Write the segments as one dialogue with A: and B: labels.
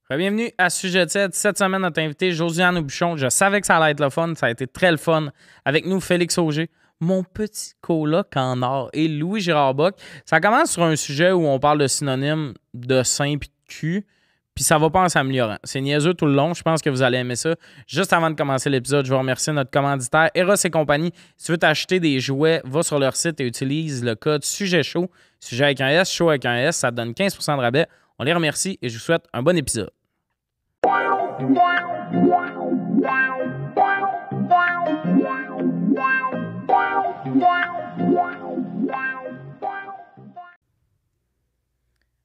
A: Bienvenue à Sujet de 7. Cette semaine, notre invité, Josiane Aubuchon. Je savais que ça allait être le fun. Ça a été très le fun. Avec nous, Félix Auger, mon petit coloc en or, et Louis-Gérard Bock. Ça commence sur un sujet où on parle de synonymes de sein et de cul, puis ça va pas en s'améliorant. C'est niaiseux tout le long. Je pense que vous allez aimer ça. Juste avant de commencer l'épisode, je veux remercier notre commanditaire, Eros et compagnie. Si tu veux t'acheter des jouets, va sur leur site et utilise le code Sujet Chaud. Sujet avec un S, chaud avec un S. Ça te donne 15% de rabais. On les remercie et je vous souhaite un bon épisode.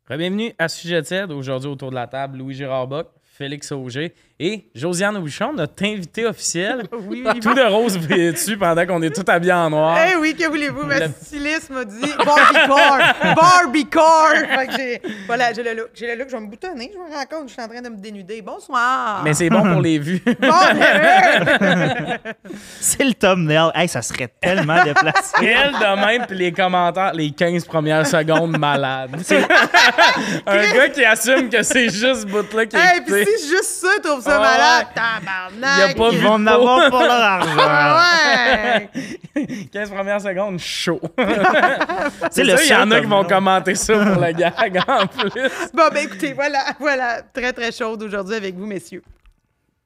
A: Bienvenue à Sujet de 7. Aujourd'hui, autour de la table, Louis-Gérard Bock, Félix Auger et Josiane Aubuchon, notre invité officiel.
B: Oui,
A: Tout de rose vêtu pendant qu'on est tous habillés en noir.
B: Eh oui, que voulez-vous? Ma styliste m'a dit Barbiecore! Barbiecore! Fait que voilà, j'ai le look. J'ai le look, je vais me boutonner. Je me rends compte que je suis en train de me dénuder. Bonsoir!
A: Mais c'est bon pour les vues.
C: C'est le thumbnail. Hey, ça serait tellement déplacé.
A: Elle de même, puis les commentaires, les 15 premières secondes malades. Un gars qui assume que c'est juste ce bout-là qui est
B: Hey, pis
A: écouté.
B: si juste ça, trouve ça
A: Ouais.
B: malade,
A: Y a
B: tabarnak!
A: pas
C: Ils vont en avoir pour leur argent.
B: Ouais!
A: 15 premières secondes, chaud.
C: C'est
A: ça,
C: le
A: il y en
C: seul
A: a qui vont
C: thumbnail.
A: commenter ça pour le gag en plus.
B: Bon, ben écoutez, voilà. Très, très chaude aujourd'hui avec vous, messieurs.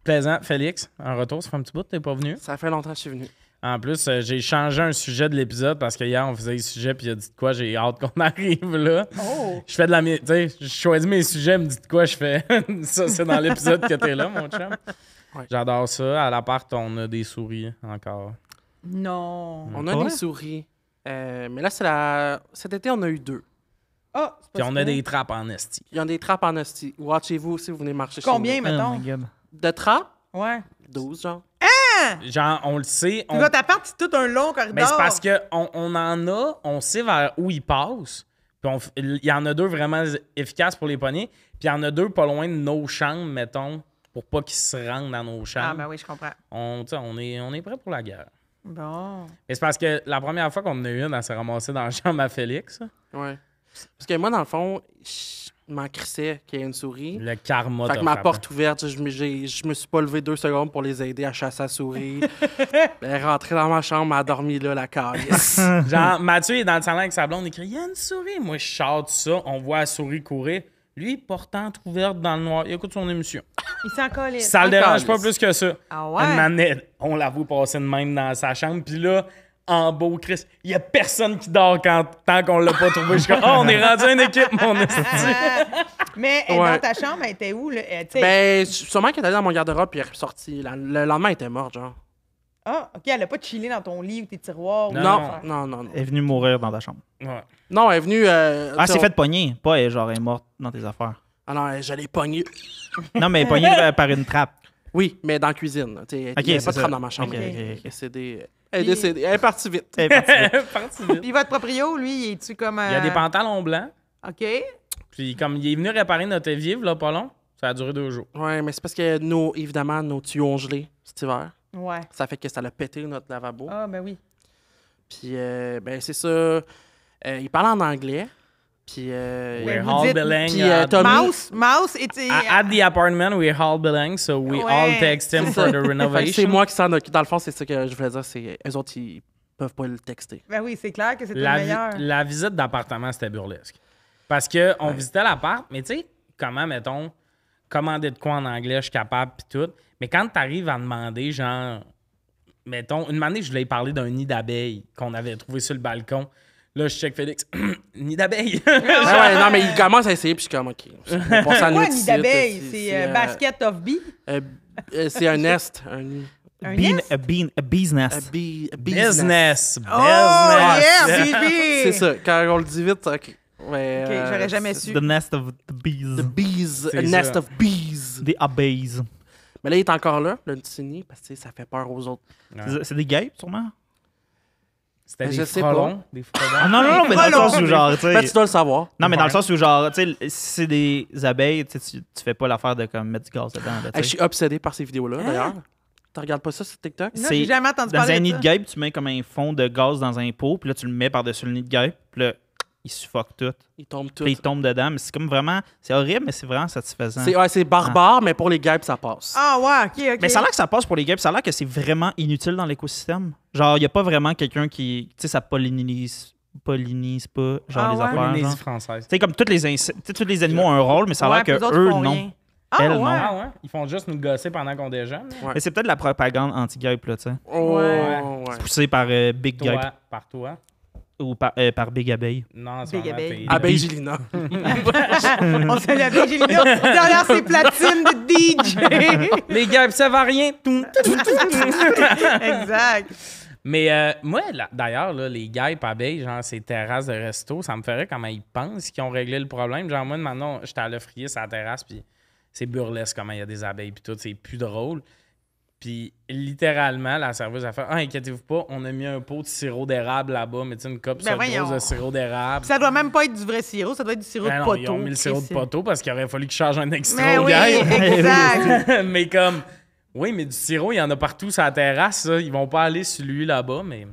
A: Plaisant, Félix. En retour, ça fait un petit bout que t'es pas venu.
D: Ça fait longtemps que je suis venu.
A: En plus, j'ai changé un sujet de l'épisode parce que hier, on faisait les sujets puis il a dit de quoi, j'ai hâte qu'on arrive là.
B: Oh!
A: Je fais de la... Tu sais, je choisis mes sujets, me dit de quoi je fais. Ça, c'est dans l'épisode que t'es là, mon chum.
D: Ouais.
A: J'adore ça. À l'appart, on a des souris encore.
B: Non.
D: On a
C: Ouais.
D: des souris. Mais là, cet été, on a eu 2.
B: Ah, c'est
A: Puis
B: pas
A: on
B: si
A: a
B: pire.
A: des trappes en esti.
D: Il y a des trappes en hostie. Watchez-vous si vous venez marcher chez
B: Combien,
D: nous.
B: mettons?
C: Oh my God.
D: De trappes?
B: Ouais.
D: 12, genre.
A: Genre, on le sait.
B: Puis votre appart, c'est tout un long corridor.
A: Mais c'est parce qu'on en a, on sait vers où ils passent. Puis il y en a 2 vraiment efficaces pour les pogner. Puis il y en a 2 pas loin de nos chambres, mettons, pour pas qu'ils se rendent dans nos chambres.
B: Ah, ben oui, je comprends.
A: On est prêt pour la guerre.
B: Bon.
A: Mais c'est parce que la première fois qu'on en a eu une, elle s'est ramassée dans la chambre à Félix.
D: Ouais. Parce que moi, dans le fond, je m'en crissais qu'il y ait une souris.
A: Le karma
D: Fait
A: t'a
D: que ma
A: frappé.
D: porte ouverte, je me suis pas levé 2 secondes pour les aider à chasser la souris. Elle est rentrée dans ma chambre, elle a dormi là, la calice.
A: Genre, Mathieu est dans le salon avec sa blonde, il crie « Il y a une souris! » Moi, je sors de ça, on voit la souris courir. Lui, portant ouverte dans le noir, il écoute son émission.
B: Il s'en colle.
A: Ça le dérange pas plus que ça.
B: Ah
A: Une
B: ouais?
A: manette, on la voit passer de même dans sa chambre. Puis là, en beau Chris, il y a personne qui dort tant qu'on l'a pas trouvé. Je suis comme, oh, on est rendu une équipe, mon esti.
B: Mais
D: Ouais.
B: dans ta chambre, elle était où? Là? Tu sais-
D: Ben, sûrement qu'elle est allée dans mon garde-robe puis elle est ressortie. Le lendemain, elle était morte, genre.
B: Ah, OK, elle a pas chillé dans ton lit ou tes tiroirs. ou
A: Non.
B: des
D: Non,
B: affaires.
D: non.
C: Elle est venue mourir dans ta chambre.
A: Ouais.
D: Non, elle est venue.
C: Ah, c'est fait pogner. Pas genre, elle est morte dans tes affaires.
D: Ah non, je l'ai pognée.
C: Non, mais elle est pognée par une trappe.
D: Oui, mais dans la cuisine. Tu sais,
C: Ok,
D: il n'y avait
C: c'est
D: pas de
C: ça.
D: trappe dans ma chambre.
C: Ok,
D: Elle
C: ok,
D: est
C: ok.
D: décédée. Elle est décédée. Elle est partie vite.
C: Elle est partie.
B: Puis votre proprio, lui, il est-tu comme.
A: Il y a des pantalons blancs.
B: OK.
A: Puis comme il est venu réparer notre évier, là, pas long, ça a duré 2 jours.
D: Ouais, mais c'est parce que, évidemment, nos tuyaux ont gelé cet hiver.
B: Ouais.
D: Ça fait que ça l'a pété notre lavabo.
B: Ah, ben oui.
D: Puis, ben, c'est ça. Il parle en anglais. Puis,
A: We're
B: vous
A: all
B: dites-
A: billing.
D: puis,
A: at,
D: Tommy-
B: Mouse était.
A: at the apartment, we're all billing, so we
B: Ouais,
A: all text him
D: c'est
A: for
D: ça.
A: the
D: Fait que
A: renovation.
D: c'est moi qui s'en occupe. Dans le fond, c'est ça que je voulais dire. C'est eux autres, ils peuvent pas le texter.
B: Ben oui, c'est clair que c'était
A: La,
B: le meilleur.
A: la visite d'appartement, c'était burlesque. Parce qu'on visitait l'appart, mais tu sais, comment, mettons, commander de quoi en anglais, je suis capable, puis tout. Mais quand tu arrives à demander, genre, mettons, une année, je voulais parler d'un nid d'abeilles qu'on avait trouvé sur le balcon. Là, je check Félix. Nid d'abeilles.
D: Ah ouais, non, mais il commence à essayer, puis je suis comme, OK. On passe à
B: C'est quoi un
D: autre
B: nid
D: site,
B: d'abeille? C'est basket of bee?
D: C'est un nest. Un nid.
B: Un
C: Bean,
B: nest?
C: a bee's nest.
D: A bee's nest.
A: Business.
B: Oh,
A: Business.
B: yeah, baby!
D: C'est ça. Quand on le dit vite, OK. Mais,
B: OK, j'aurais jamais
D: c'est-
B: su.
C: The nest of the bees.
D: The bees.
A: C'est
D: A nest
A: ça.
D: of bees.
C: The bees.
D: Mais là, il est encore là, le petit nid, parce que tu sais, ça fait peur aux autres.
C: C'est des guêpes, sûrement?
A: C'était
D: Je
A: des
D: sais
A: frelons. Des frelons.
C: Ah non, mais dans le sens où genre, tu
D: Ben,
C: sais...
D: tu dois le savoir.
C: Non, mais dans le
A: Ouais.
C: sens où genre, tu sais, si c'est des abeilles, tu sais, tu fais pas l'affaire de comme mettre du gaz dedans. là, tu
D: Hey, je
C: sais.
D: suis obsédé par ces vidéos-là, d'ailleurs. Tu regardes pas ça sur TikTok?
B: Non, j'ai jamais entendu
C: Dans
B: parler
C: un
B: de
C: nid
B: ça.
C: de guêpe, tu mets comme un fond de gaz dans un pot, puis là, tu le mets par-dessus le nid de guêpe, puis là, ils suffoquent tout.
D: Ils tombent tous.
C: Puis ils tombent dedans. Mais c'est comme vraiment... C'est horrible, mais c'est vraiment satisfaisant.
D: C'est barbare, mais pour les guêpes, ça passe.
B: Ah ouais, OK.
C: Mais ça a l'air que ça passe pour les guêpes. Ça a l'air que c'est vraiment inutile dans l'écosystème. Genre, il n'y a pas vraiment quelqu'un qui... Tu sais, ça pollinise pas, genre les affaires.
A: Polynésie
C: Genre.
A: française.
C: Tu sais, comme tous les animaux ont un rôle, mais ça a l'air que eux non.
B: Rien. Ah
C: Elles,
B: ouais.
C: non.
A: Ah ouais? Ils font juste nous gosser pendant qu'on déjeune.
D: Ouais.
C: Mais c'est peut-être de la propagande anti-guêpe, là, tu sais.
D: Oh,
B: Ouais.
D: ouais.
C: Poussée par Big Guêpe
A: Toi, par toi.
C: ou par Big Abeille.
A: Non, c'est
B: Big
A: vraiment
B: abeille.
A: tes-
D: Abeille Gélina.
B: On salue la Virginia derrière ses platines de DJ.
A: Les gars, ça va rien.
B: Exact.
A: Mais moi, d'ailleurs, là, les guêpes abeilles, genre ces terrasses de resto, ça me ferait comment ils pensent qu'ils ont réglé le problème. Genre, moi, maintenant, j'étais à l'offrier sur la terrasse, puis c'est burlesque comment il y a des abeilles, puis tout, c'est plus drôle. Puis littéralement, la serveuse a fait « Ah, inquiétez-vous pas, on a mis un pot de sirop d'érable là-bas, mais tu sais, une coupe
B: Ben
A: grosse
B: voyons.
A: de sirop d'érable.
B: Puis ça doit même pas être du vrai sirop, ça doit être du sirop
A: Ben
B: de
A: non,
B: poteau.
A: ils ont mis le sirop de
B: Christ.
A: poteau parce qu'il aurait fallu qu'ils changent un extra
B: Mais
A: au
B: oui,
A: guêpe.
B: exact.
A: Mais comme, oui, mais du sirop, il y en a partout sur la terrasse. Ça. Ils vont pas aller sur lui là-bas, mais.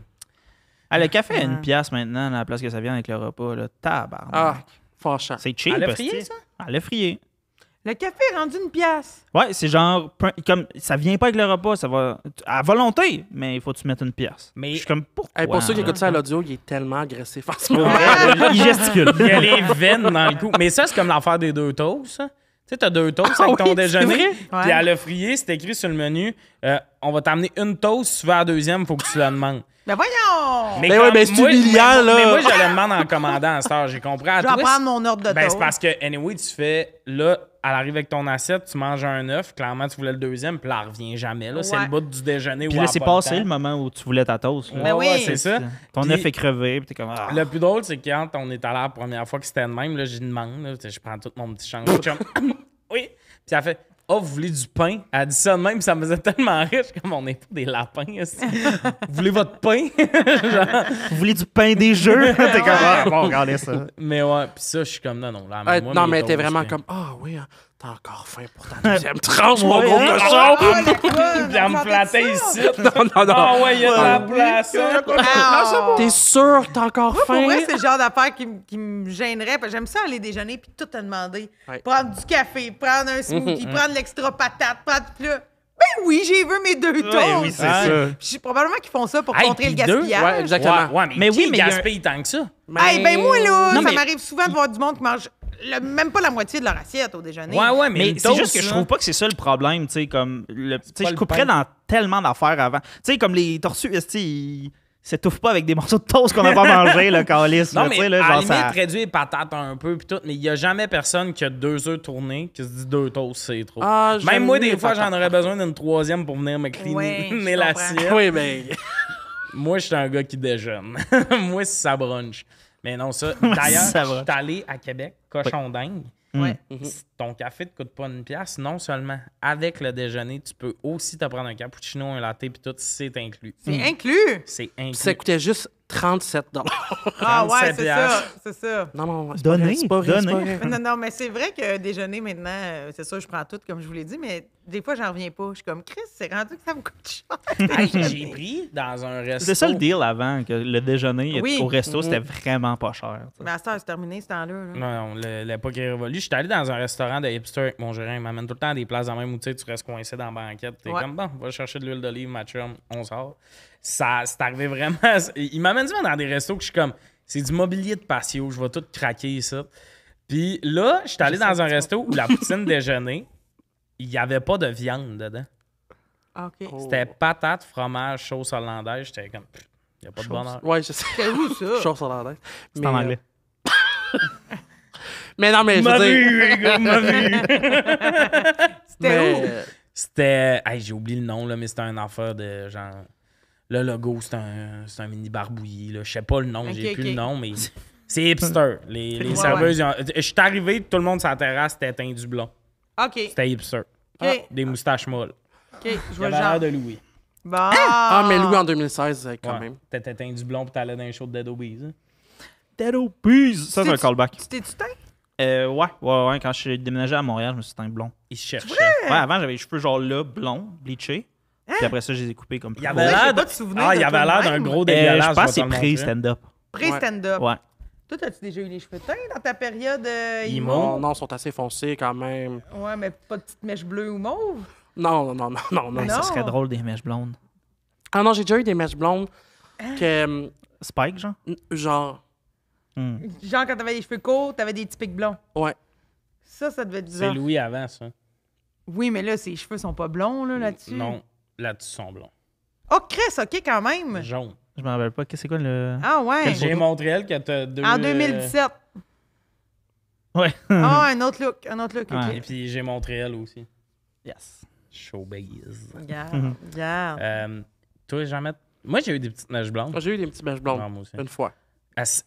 C: Ah, le café à 1$ maintenant, à la place que ça vient avec le repas, là. Tabarnak.
D: Ah, fâchant.
C: C'est cheap.
A: À l'effrier,
C: hostie.
A: ça?
C: À l'effrier.
B: Le café est rendu 1$.
C: Ouais, c'est genre, comme, ça vient pas avec le repas, ça va à volonté, mais il faut que tu mettes 1$.
A: Mais-
C: Je suis comme, pourquoi?
D: Hey, pour ceux qui
C: là?
D: écoutent ça à l'audio, il est tellement agressif en ce moment.
C: Il gesticule.
A: Il y a les veines dans le cou. Mais ça, c'est comme l'affaire des 2 toasts. Ça. Tu sais, t'as 2 toasts
D: Ah
A: avec ton
D: oui, c'est
A: déjeuner.
D: vrai?
A: Puis
B: Ouais.
A: à l'offrier, c'est écrit sur le menu on va t'amener une toast, si tu veux la deuxième, faut que tu la demandes.
B: Ben voyons!
D: Ben ouais, ben c'est humiliant, là.
A: Mais moi, je le demande en commandant à cette heure. J'ai compris. À
B: Je vais
A: toi,
B: prendre mon ordre de
A: Ben,
B: toast.
A: c'est parce que, anyway, tu fais, là, elle arrive avec ton assiette, tu manges un œuf, clairement, tu voulais le deuxième, puis là, elle revient jamais. Là. C'est
B: Ouais.
A: le bout du déjeuner
C: Puis
A: où
C: là,
A: elle
C: c'est
A: a pas
C: passé
A: le
C: le
A: temps.
C: moment où tu voulais ta toast. là.
B: Ben oui.
A: C'est ça.
C: Ton
A: Puis-
C: œuf est crevé, puis t'es comme, ah.
A: Le plus drôle, c'est que quand on est allé la première fois que c'était le même, là, je demande, là, je prends tout mon petit change. Oui. Puis elle fait « Oh, vous voulez du pain? » Elle dit ça de même, puis ça me faisait tellement rire. Je suis comme, on n'est pas des lapins. Est-ce que- Vous voulez votre pain? Genre,
C: Vous voulez du pain des jeux? T'es comme, ah, bon, regardez ça.
A: mais ouais, puis ça, je suis comme, non, là, moi,
D: Non,
A: mes
D: mais t'es
A: toasts,
D: vraiment
A: puis-
D: comme, ah oui, hein, t'as encore faim pour ta deuxième tranche, mon
C: Ouais,
D: gros
C: hein?
D: cochon.
B: Ah, le
A: Puis elle me flattait ici.
D: Non, non.
A: Ah ouais, il y a de la place. hein.
B: Ah.
D: T'es sûr que t'as encore
B: Moi,
D: faim?
B: pour vrai, c'est le genre d'affaire qui me gênerait. Parce que j'aime ça aller déjeuner puis tout te demander.
D: Ouais.
B: Prendre du café, prendre un smoothie, prendre l'extra patate, prendre... Puis là, ben oui, j'ai vu mes 2 toasts.
C: Ouais, oui, c'est
A: Ah.
C: ça.
B: Puis probablement qu'ils font ça pour
A: Hey,
B: contrer le
A: puis deux?
B: gaspillage.
D: Ouais, exactement.
A: Ouais, mais,
C: Mais
A: qui
C: oui, mais il y a
A: gaspille tant que ça?
B: Hey, ben moi, là,
C: Non,
B: ça
C: mais-
B: m'arrive souvent de voir du monde qui mange même pas la moitié de leur assiette au déjeuner.
A: Ouais, ouais, mais,
C: Mais
A: une
C: c'est
A: toast,
C: juste que je
A: là,
C: trouve pas que c'est ça le problème, tu sais, comme, tu sais,
A: pas
C: je
A: le
C: couperais
A: pain.
C: dans tellement d'affaires avant. Tu sais, comme les tortues, esti, ils s'étouffent pas avec des morceaux de toast qu'on n'a pas mangé, le calice,
A: Non,
C: là,
A: mais
C: tu sais, là,
A: à la
C: genre
A: limite,
C: ça...
A: réduire les patates un peu puis tout, mais il n'y a jamais personne qui a 2 œufs tournés qui se dit 2 toasts, c'est trop.
D: Ah,
A: Même
D: j'aime
A: moi,
D: mieux
A: des
D: les
A: fois, j'en
D: patates.
A: aurais besoin d'une 3e pour venir me cleaner
B: Ouais, je comprends.
A: l'assiette.
D: Oui, mais...
A: Moi, je suis un gars qui déjeune. Moi, si ça brunch. Mais non, ça. D'ailleurs,
C: ça
A: je
C: brunch.
A: suis allé à Québec, cochon dingue.
B: Ouais.
A: Ton café te coûte pas 1$. Non seulement avec le déjeuner, tu peux aussi te prendre un cappuccino, un latte, puis tout, c'est inclus.
B: C'est inclus.
A: C'est inclus.
D: Ça coûtait juste 37
B: Ah ouais,
A: 37
B: c'est ça. C'est ça.
D: Non, non, c'est
C: Donner,
D: pas vrai, c'est pas vrai, c'est pas
C: donner.
D: vrai.
B: Non, non, mais c'est vrai que déjeuner maintenant, c'est sûr, je prends tout, comme je vous l'ai dit, mais des fois, j'en reviens pas. Je suis comme, Chris, c'est rendu que ça me coûte cher.
A: Hey, j'ai pris dans un resto.
C: C'était ça le deal avant, que le déjeuner
B: Oui.
C: au resto, c'était vraiment pas cher. tu sais.
B: Mais à cette heure, c'est terminé, ce temps-là. là.
A: Non, l'époque est révolue. Je suis allé dans un restaurant de hipster avec mon gérant. Il m'amène tout le temps à des places dans le même où tu sais, tu restes coincé dans la banquette. T'es
B: Ouais.
A: comme, bon, va chercher de l'huile d'olive, ma chum, on sort. Ça, c'est arrivé vraiment. Il m'amène souvent dans des restos que je suis comme, c'est du mobilier de patio, je vais tout craquer ça. Puis là, je suis allé dans un resto où la poutine déjeuner, il n'y avait pas de viande dedans.
B: Ah, OK.
D: Oh.
A: C'était patate, fromage, sauce hollandaise. J'étais comme, il n'y a pas de bonheur.
D: Ouais, je sais.
B: C'est où ça?
D: Chose hollandaise.
C: C'est en anglais.
D: Mais non, mais je
A: M'a
D: veux dire...
A: vu, les gars, m'a vu.
B: C'était où?
D: Mais...
A: C'était. Hey, j'ai oublié le nom, là, mais c'était un affaire de genre. Le logo, c'est un mini barbouillis. Là. Je sais pas le nom, j'ai
B: Ok,
A: plus
B: ok.
A: le nom, mais c'est hipster. Les
B: Ouais,
A: serveuses, je suis arrivé, tout le monde sur la terrasse, c'était teint du blond.
B: OK.
A: C'était hipster.
B: OK.
A: Des moustaches molles.
B: OK. Je
A: Il
B: vois
A: avait
B: le
A: l'air
B: genre.
A: de Louis.
B: Bon.
D: Ah, mais Louis en 2016, quand
A: Ouais.
D: même.
A: T'étais teint du blond, puis t'allais dans les shows de Dead Obies. Hein.
C: Dead Obies! Ça, c'est un
B: Tu-
C: callback.
B: Tu t'es-tu teint?
C: Ouais. Quand je suis déménagé à Montréal, je me suis teint blond.
A: Il se cherchait.
C: Ouais, avant, j'avais les cheveux genre là, blonds, bleachés. Puis après ça, je les ai coupés comme
A: Il
C: plus
A: avait
B: Ouais,
A: l'air
B: j'ai
A: de...
B: pas de souvenir
A: Ah,
B: de
A: il avait
B: toi de
A: l'air d'un
B: même.
A: gros
C: Je
A: dégueulasse.
C: pense que c'est
A: je vais te le montrer.
C: pré-stand-up.
B: Pré-stand-up.
C: Ouais.
B: Toi, as-tu déjà eu les cheveux teints dans ta période
A: Emo?
D: Non, non, ils sont assez foncés quand même.
B: Ouais, mais pas de petites mèches bleues ou mauves?
D: Non.
B: Non.
C: Ça serait drôle des mèches blondes.
D: Ah non, j'ai déjà eu des mèches blondes que,
C: Spike, genre?
D: genre,
B: Genre, quand t'avais les cheveux courts, t'avais des petits pics blonds.
D: ouais.
B: Ça devait être
A: C'est
B: bizarre.
A: Louis avant, ça.
B: Oui, mais là, ses cheveux sont pas blonds, là-dessus.
A: Non, là-dessus, ils sont blonds.
B: Oh, Chris, OK, quand même.
A: Jaune.
C: Je me rappelle pas. C'est quoi le.
B: Ah, ouais.
A: J'ai montré elle que t'as deux...
B: En 2017.
C: Ouais.
B: Ah, un autre look, OK.
C: Ouais.
A: Et puis j'ai montré elle aussi.
C: Yes.
A: Showbiz.
B: Regarde.
A: Toi, jamais... Moi, j'ai eu des petites mèches blondes.
D: J'ai eu des petits mèches blondes.
A: Non, moi aussi.
D: Une fois.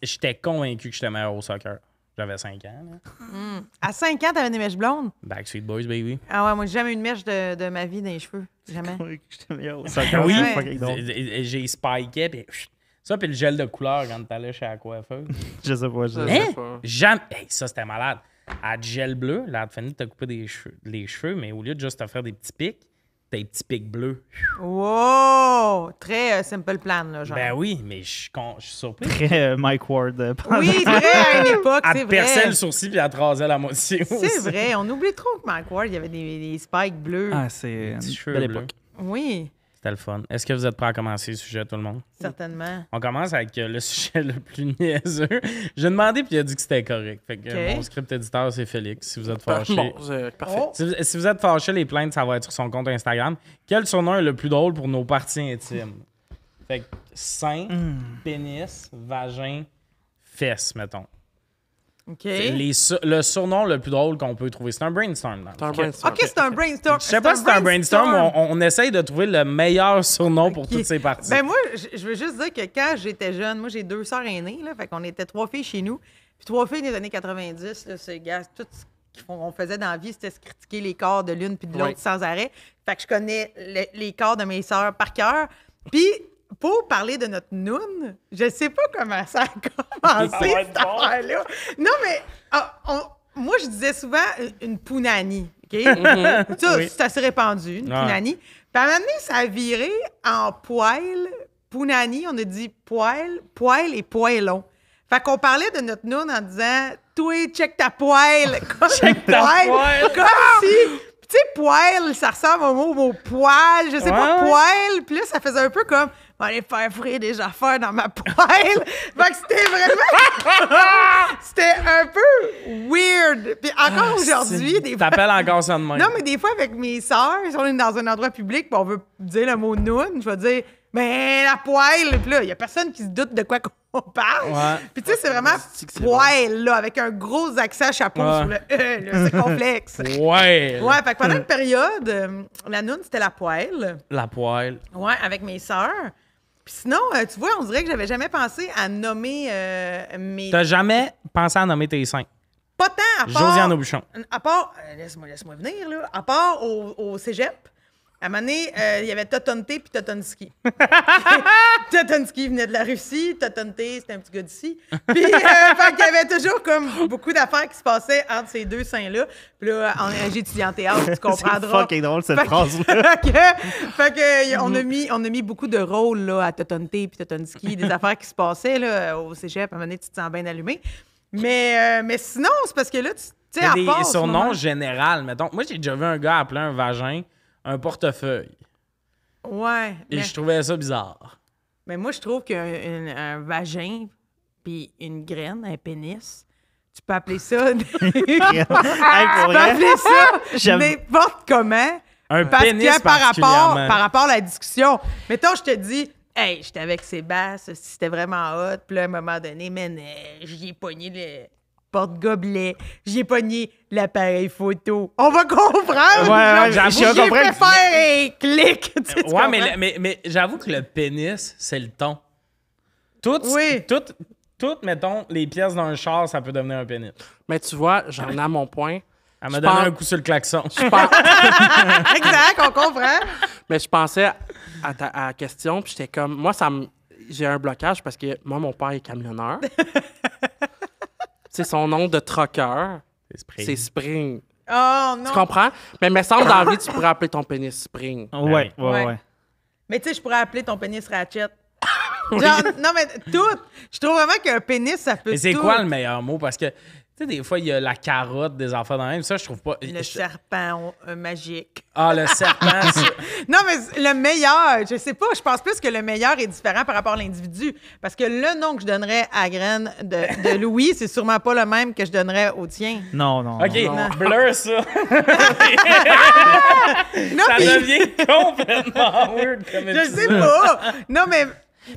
A: J'étais convaincu que j'étais meilleur au soccer. J'avais 5 ans. Là.
B: À 5 ans, t'avais des mèches blondes?
A: Backstreet Boys, baby.
B: Ah ouais, moi, j'ai jamais eu une mèche de ma vie dans les cheveux. Jamais.
A: Oui,
B: Ouais.
A: j'ai spiké. Puis ça, puis le gel de couleur quand t'allais chez la coiffeuse.
C: Je sais pas.
D: Je
A: Hein?
D: sais pas.
A: Jamais. Hey, ça, c'était malade. À du gel bleu, là, elle te finit de te couper les cheveux, mais au lieu de juste te faire des petits pics, t'as des petits pics bleus.
B: Wow! Très simple plan, là, genre.
A: Ben oui, mais je suis surpris.
C: Très Mike Ward.
B: Oui, c'est vrai, à une époque,
A: Elle
B: c'est
A: te perçait
B: vrai.
A: le sourcil puis elle te rasait la moitié.
B: C'est
A: aussi.
B: vrai, on oublie trop que Mike Ward, il y avait des spikes bleus.
C: Ah, c'est une
A: Petits cheveux
C: belle
A: bleus.
C: époque.
B: Oui,
A: C'était le fun. Est-ce que vous êtes prêts à commencer le sujet, tout le monde?
B: certainement.
A: On commence avec le sujet le plus niaiseux. J'ai demandé puis il a dit que c'était correct. Fait que
B: Ok.
A: mon script éditeur, c'est Félix. Si vous êtes fâché.
D: Bon, parfait.
B: Oh!
A: Si vous êtes fâché, les plaintes, ça va être sur son compte Instagram. Quel surnom est le plus drôle pour nos parties intimes? Fait que sein, pénis, vagin, fesses, mettons.
B: OK.
A: Le surnom le plus drôle qu'on peut trouver. C'est un brainstorm. dans le
D: C'est un
A: fond.
D: brainstorm.
B: OK, c'est un brainstorm.
A: Je sais pas si c'est un brainstorm, on essaye de trouver le meilleur surnom pour
B: Ok.
A: toutes ces parties.
B: Ben moi, je veux juste dire que quand j'étais jeune, moi j'ai 2 sœurs aînées, là, fait qu'on était 3 filles chez nous. Puis 3 filles des années 90, là, c'est gars, tout ce qu'on faisait dans la vie, c'était se critiquer les corps de l'une puis de l'autre
D: Ouais.
B: sans arrêt. Fait que je connais les corps de mes sœurs par cœur. Puis pour parler de notre noune, je sais pas comment ça a commencé,
A: Ça va être
B: cette
A: bon.
B: affaire-là. Non, mais moi, je disais souvent une pounani, OK? Ça,
A: Oui.
B: c'est assez répandu, une
A: Ouais.
B: pounani. Puis à un moment donné, ça a viré en poêle. Pounani, on a dit poêle et poêlon. Fait qu'on parlait de notre noune en disant « Toi, check ta poêle! » Comme
A: Check ta poêle.
B: Comme si... Tu sais, poêle, ça ressemble au mot poêle, je sais pas,
A: Ouais.
B: poêle. Puis là, ça faisait un peu comme « On va aller faire frire des affaires dans ma poêle. » Fait que c'était vraiment... c'était un peu weird. Puis encore aujourd'hui, des fois...
A: T'appelles encore ça de même.
B: Non, mais des fois, avec mes sœurs, si on est dans un endroit public puis on veut dire le mot noun, je vais dire ben la poêle. Puis là, il y a personne qui se doute de quoi qu'on parle.
A: Ouais.
B: Puis tu sais, c'est vraiment
D: C'est
B: poêle, là, avec un gros accent chapeau
A: Ouais.
B: sur le E, là, c'est complexe.
A: Ouais.
B: Ouais, fait que pendant une période, la noun, c'était la poêle.
A: La poêle.
B: Ouais, avec mes sœurs. Puis sinon, tu vois, on dirait que j'avais jamais pensé à nommer mes...
A: T'as jamais pensé à nommer tes seins?
B: Pas tant, à part...
A: Josiane Aubuchon.
B: À part, laisse-moi venir, là. À part au cégep, à un moment donné, il y avait Totonté puis Totonski. Totonski venait de la Russie, Totonté, c'était un petit gars d'ici. Puis, fait qu'il y avait toujours comme beaucoup d'affaires qui se passaient entre ces deux seins-là. Puis là, j'ai étudié en théâtre, tu
C: C'est
B: comprendras.
C: fucking drôle, cette
B: Fait que-
C: phrase-là.
B: fait que, on a mis beaucoup de rôles là, à Totonté puis Totonski, des affaires qui se passaient là, au cégep. À un moment donné, tu te sens bien allumé. Mais sinon, c'est parce que là, tu sais,
A: Il y a
B: à
A: des
B: part en ce
A: surnoms
B: moment-
A: généraux, mettons. Moi, j'ai déjà vu un gars appeler un vagin un portefeuille.
B: Ouais.
A: Et je trouvais ça bizarre.
B: Mais moi, je trouve qu'un vagin puis une graine, un pénis, tu peux appeler ça...
C: Hey, pour
B: Tu peux
C: vrai,
B: appeler ça
C: J'aime-
B: n'importe comment.
A: Un
B: Parce
A: pénis
B: que par
A: particulièrement.
B: rapport à la discussion, mettons, je te dis, hey, j'étais avec Sébastien, c'était vraiment hot, puis là, à un moment donné, man, j'y ai pogné le porte-gobelet, j'y ai pogné l'appareil photo. On va comprendre!
C: Ouais,
B: genre,
C: j'avoue,
B: j'ai
C: comprends
B: fait
C: que-
B: faire un clic! Tu sais, tu
A: Ouais,
B: comprends?
A: mais j'avoue que le pénis, c'est le ton. Tout,
B: Oui.
A: mettons, les pièces d'un char, ça peut devenir un pénis.
D: Mais tu vois, j'en ai à mon point.
A: Elle m'a
D: Je
A: donné
D: pense-
A: un coup sur le klaxon.
B: Exact, on comprend.
D: Mais je pensais à la question, puis j'étais comme... Moi, j'ai un blocage parce que moi, mon père est camionneur. C'est son nom de trucker. C'est Spring.
B: Oh non!
D: Tu comprends? Mais il me semble dans la vie, tu pourrais appeler ton pénis Spring.
C: Ouais, ouais,
B: Ouais.
C: ouais.
B: Mais tu sais, je pourrais appeler ton pénis Ratchet. Genre, non, mais tout. Je trouve vraiment qu'un pénis, ça peut
A: Mais c'est
B: tout.
A: quoi le meilleur mot? Parce que, tu sais, des fois, il y a la carotte des enfants dans le même. Ça, je trouve pas.
B: Le serpent magique.
A: Ah, le serpent, ça.
B: Non, mais le meilleur, je sais pas, je pense plus que le meilleur est différent par rapport à l'individu. Parce que le nom que je donnerais à graine de Louis, c'est sûrement pas le même que je donnerais au tien.
C: Non, non.
A: OK,
C: non.
A: blur ça.
B: Non,
A: Ça
B: mais
A: devient complètement weird comme
B: je sais
A: épisode.
B: pas. Non, mais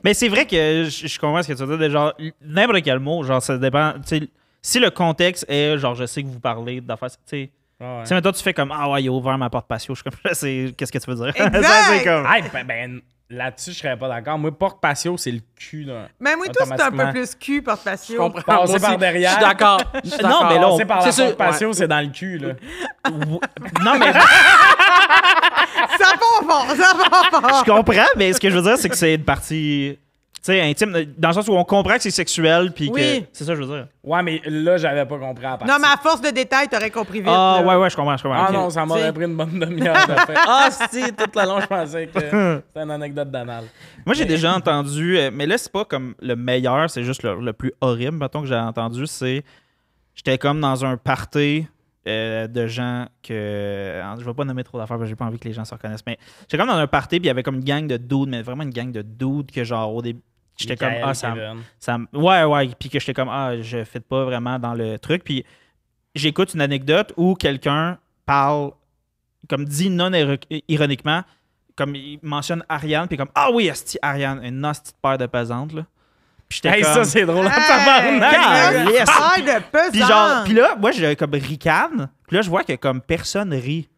C: Mais c'est vrai que je comprends ce que tu veux dire. Genre, n'importe quel mot, genre, ça dépend. Tu sais, si le contexte est, genre, je sais que vous parlez d'affaires, tu sais.
A: Ah ouais.
C: Tu sais, maintenant, tu fais comme, ah ouais, il a ouvert ma porte patio. Je suis comme, qu'est-ce que tu veux dire?
B: Exact.
C: Ça, c'est comme.
A: Hey, ben, là-dessus, je serais pas d'accord. Moi, porte patio, c'est le cul. Là.
B: mais moi, toi, c'est un peu
A: Automatiquement.
B: plus cul, porte
D: Je
B: patio.
D: comprends.
A: Passer
D: Moi
A: par
D: aussi,
A: derrière.
D: Je suis d'accord. Je suis d'accord.
C: Non, mais là,
A: Passer par la
D: c'est sûr,
A: porte patio,
D: ouais.
A: c'est dans le cul, là.
C: Non, mais
B: Ça va fort, ça va fort.
C: je comprends, mais ce que je veux dire, c'est que c'est une partie. Tu sais, intime, dans le sens où on comprend que c'est sexuel, puis
B: Oui.
C: que. C'est ça, que je veux dire.
A: Ouais, mais là, j'avais pas compris à partir.
B: Non, mais à force de détails, t'aurais compris vite.
C: Ah,
B: là.
C: ouais, je comprends.
A: Ah
C: ok.
A: non, ça m'aurait
B: T'sais.
A: pris une bonne demi-heure de faire. Ah, si, toute la long, je pensais que c'était une anecdote d'anal.
C: Moi, j'ai déjà entendu, mais là, c'est pas comme le meilleur, c'est juste le plus horrible, mettons, que j'ai entendu, c'est. J'étais comme dans un party de gens que. Je vais pas nommer trop d'affaires parce que j'ai pas envie que les gens se reconnaissent, mais j'étais comme dans un party, puis il y avait comme une gang de dudes, mais vraiment une gang de dudes que, genre, au début. J'étais comme,
A: Michael,
C: ça
A: Kevin.
C: ouais, puis que j'étais comme, je fais pas vraiment dans le truc. Puis j'écoute une anecdote où quelqu'un parle, comme dit non ironiquement, comme il mentionne Ariane, puis comme, ah oui, esti Ariane, une hostie de paire de pesantes, là. Puis j'étais
A: Hey,
C: comme,
A: ça, c'est drôle en
B: Hey,
A: tabarnak.
C: Calisse.
B: taille de pesant.
C: puis genre, puis là, moi, j'ai comme ricane, puis là, je vois que comme personne rit.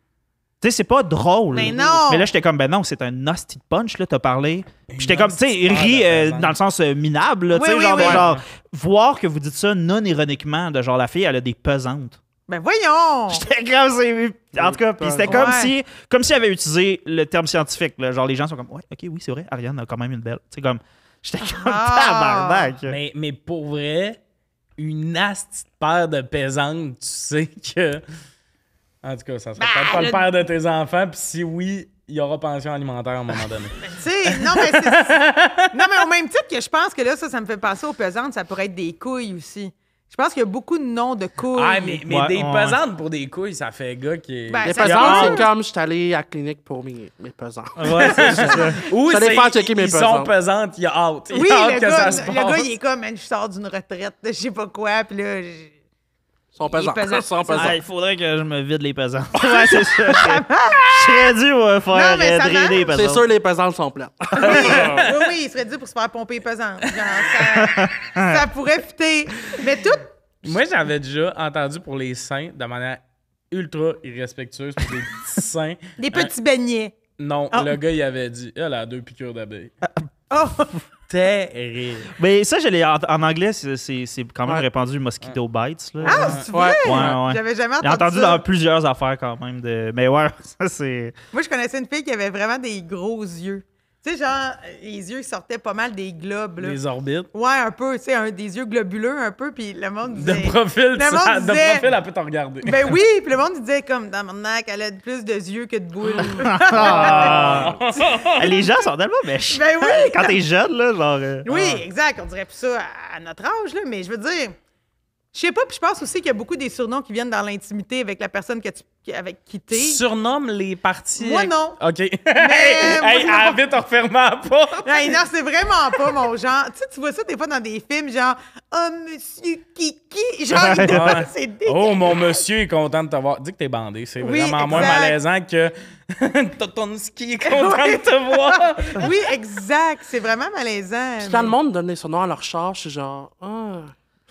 C: Tu sais, c'est pas drôle.
B: Mais non.
C: Mais là, j'étais comme, ben non, c'est un hostie de punch, là, t'as parlé. Puis j'étais comme, tu sais,
A: hostie de
C: rit
A: paire de pesante.
C: dans le sens minable, là, tu sais,
B: Oui,
C: genre,
B: oui,
C: de
B: oui.
C: genre, voir que vous dites ça non ironiquement, de genre, la fille, elle a des pesantes.
B: Ben voyons.
C: J'étais comme, en tout cas, puis c'était comme
B: Ouais.
C: si elle avait utilisé le terme scientifique, là, genre, les gens sont comme, ouais, ok, oui, c'est vrai, Ariane a quand même une belle. Tu sais, comme, j'étais comme,
B: Ah.
C: tabarnak.
A: Mais pour vrai, une asti de paire de pésantes, tu sais que. En tout cas, ça sera peut-être pas le père de tes enfants, puis si oui, il y aura pension alimentaire à un moment donné.
B: Tu sais, non, mais au même titre que je pense que là, ça me fait passer aux pesantes, ça pourrait être des couilles aussi. Je pense qu'il y a beaucoup de noms de couilles.
A: Ah, mais
C: Ouais,
A: des
C: ouais.
A: pesantes pour des couilles, ça fait gars qui est.
B: Ben,
D: Les
B: ça
D: pesantes,
B: se
D: c'est
B: peut.
D: comme je suis allé à la clinique pour mes pesants.
C: Ouais, c'est ça.
A: Ou
D: J'allais
A: c'est-
D: faire checker mes
A: ils sont
D: pesantes.
A: pesantes, il a hâte. Il
B: Oui,
A: a hâte
B: le
A: que
B: gars,
A: ça se
B: le gars,
A: passe.
B: il est comme, man, je sors d'une retraite de je sais pas quoi, puis là,
D: Ils sont pesants.
B: pesant.
D: Ils sont pesants.
C: Ah, il faudrait que je me vide les pesants. Ouais, c'est ça. Je serais dû faire
B: Non, mais ça
C: drainer les
B: marche.
C: pesants.
D: C'est sûr, les pesantes sont pleines.
B: oui, il serait dû pour se faire pomper pesant. Genre, ça pourrait fitter. Mais tout,
A: Moi, j'avais déjà entendu pour les seins de manière ultra irrespectueuse pour des petits seins.
B: des petits beignets.
A: Non,
B: Oh.
A: le gars, il avait dit elle a 2 piqûres d'abeilles.
B: Oh!
A: Terrible.
C: Mais ça, en anglais, c'est quand même
D: Ouais.
C: répandu mosquito bites. Là.
B: Ah, c'est
D: Ouais.
B: vrai?
C: Ouais.
B: J'avais jamais
C: J'ai
B: entendu,
C: entendu
B: ça.
C: dans plusieurs affaires quand même. Mais ouais, ça c'est.
B: Moi, je connaissais une fille qui avait vraiment des gros yeux. Tu sais, genre, les yeux qui sortaient pas mal des globes, là.
A: Les orbites.
B: Ouais, un peu, tu sais, des yeux globuleux, un peu, puis le monde
A: De
B: disait...
A: profil,
B: Le monde
A: de
B: disait-
A: profil, elle peut te regarder.
B: Ben oui, puis le monde disait comme, dans mon nac, elle a plus de yeux que de boules.
C: Ah. Les gens sont tellement méchants.
B: Ben oui!
C: Quand t'es jeune, là, genre.
B: Oui, exact. On dirait plus ça à notre âge, là, mais je veux dire, je sais pas, puis je pense aussi qu'il y a beaucoup des surnoms qui viennent dans l'intimité avec la personne avec qui
A: Tu
B: t'es.
A: surnommes les parties.
B: Moi, non.
A: OK.
B: moi,
A: hey,
B: non.
A: arrête de refermer la porte.
B: Hey, non, c'est vraiment pas mon genre. Tu sais, tu vois ça des fois dans des films, genre, oh, monsieur Kiki. Genre,
A: Ouais.
B: c'est dégueu.
A: Oh, mon monsieur est content de te voir. Dis que t'es bandé. C'est
B: Oui,
A: vraiment moins
B: exact.
A: malaisant que Totonski est content de te voir.
B: Oui, exact. C'est vraiment malaisant.
D: Puis quand le monde donne des surnoms à leur char, je suis genre, ah.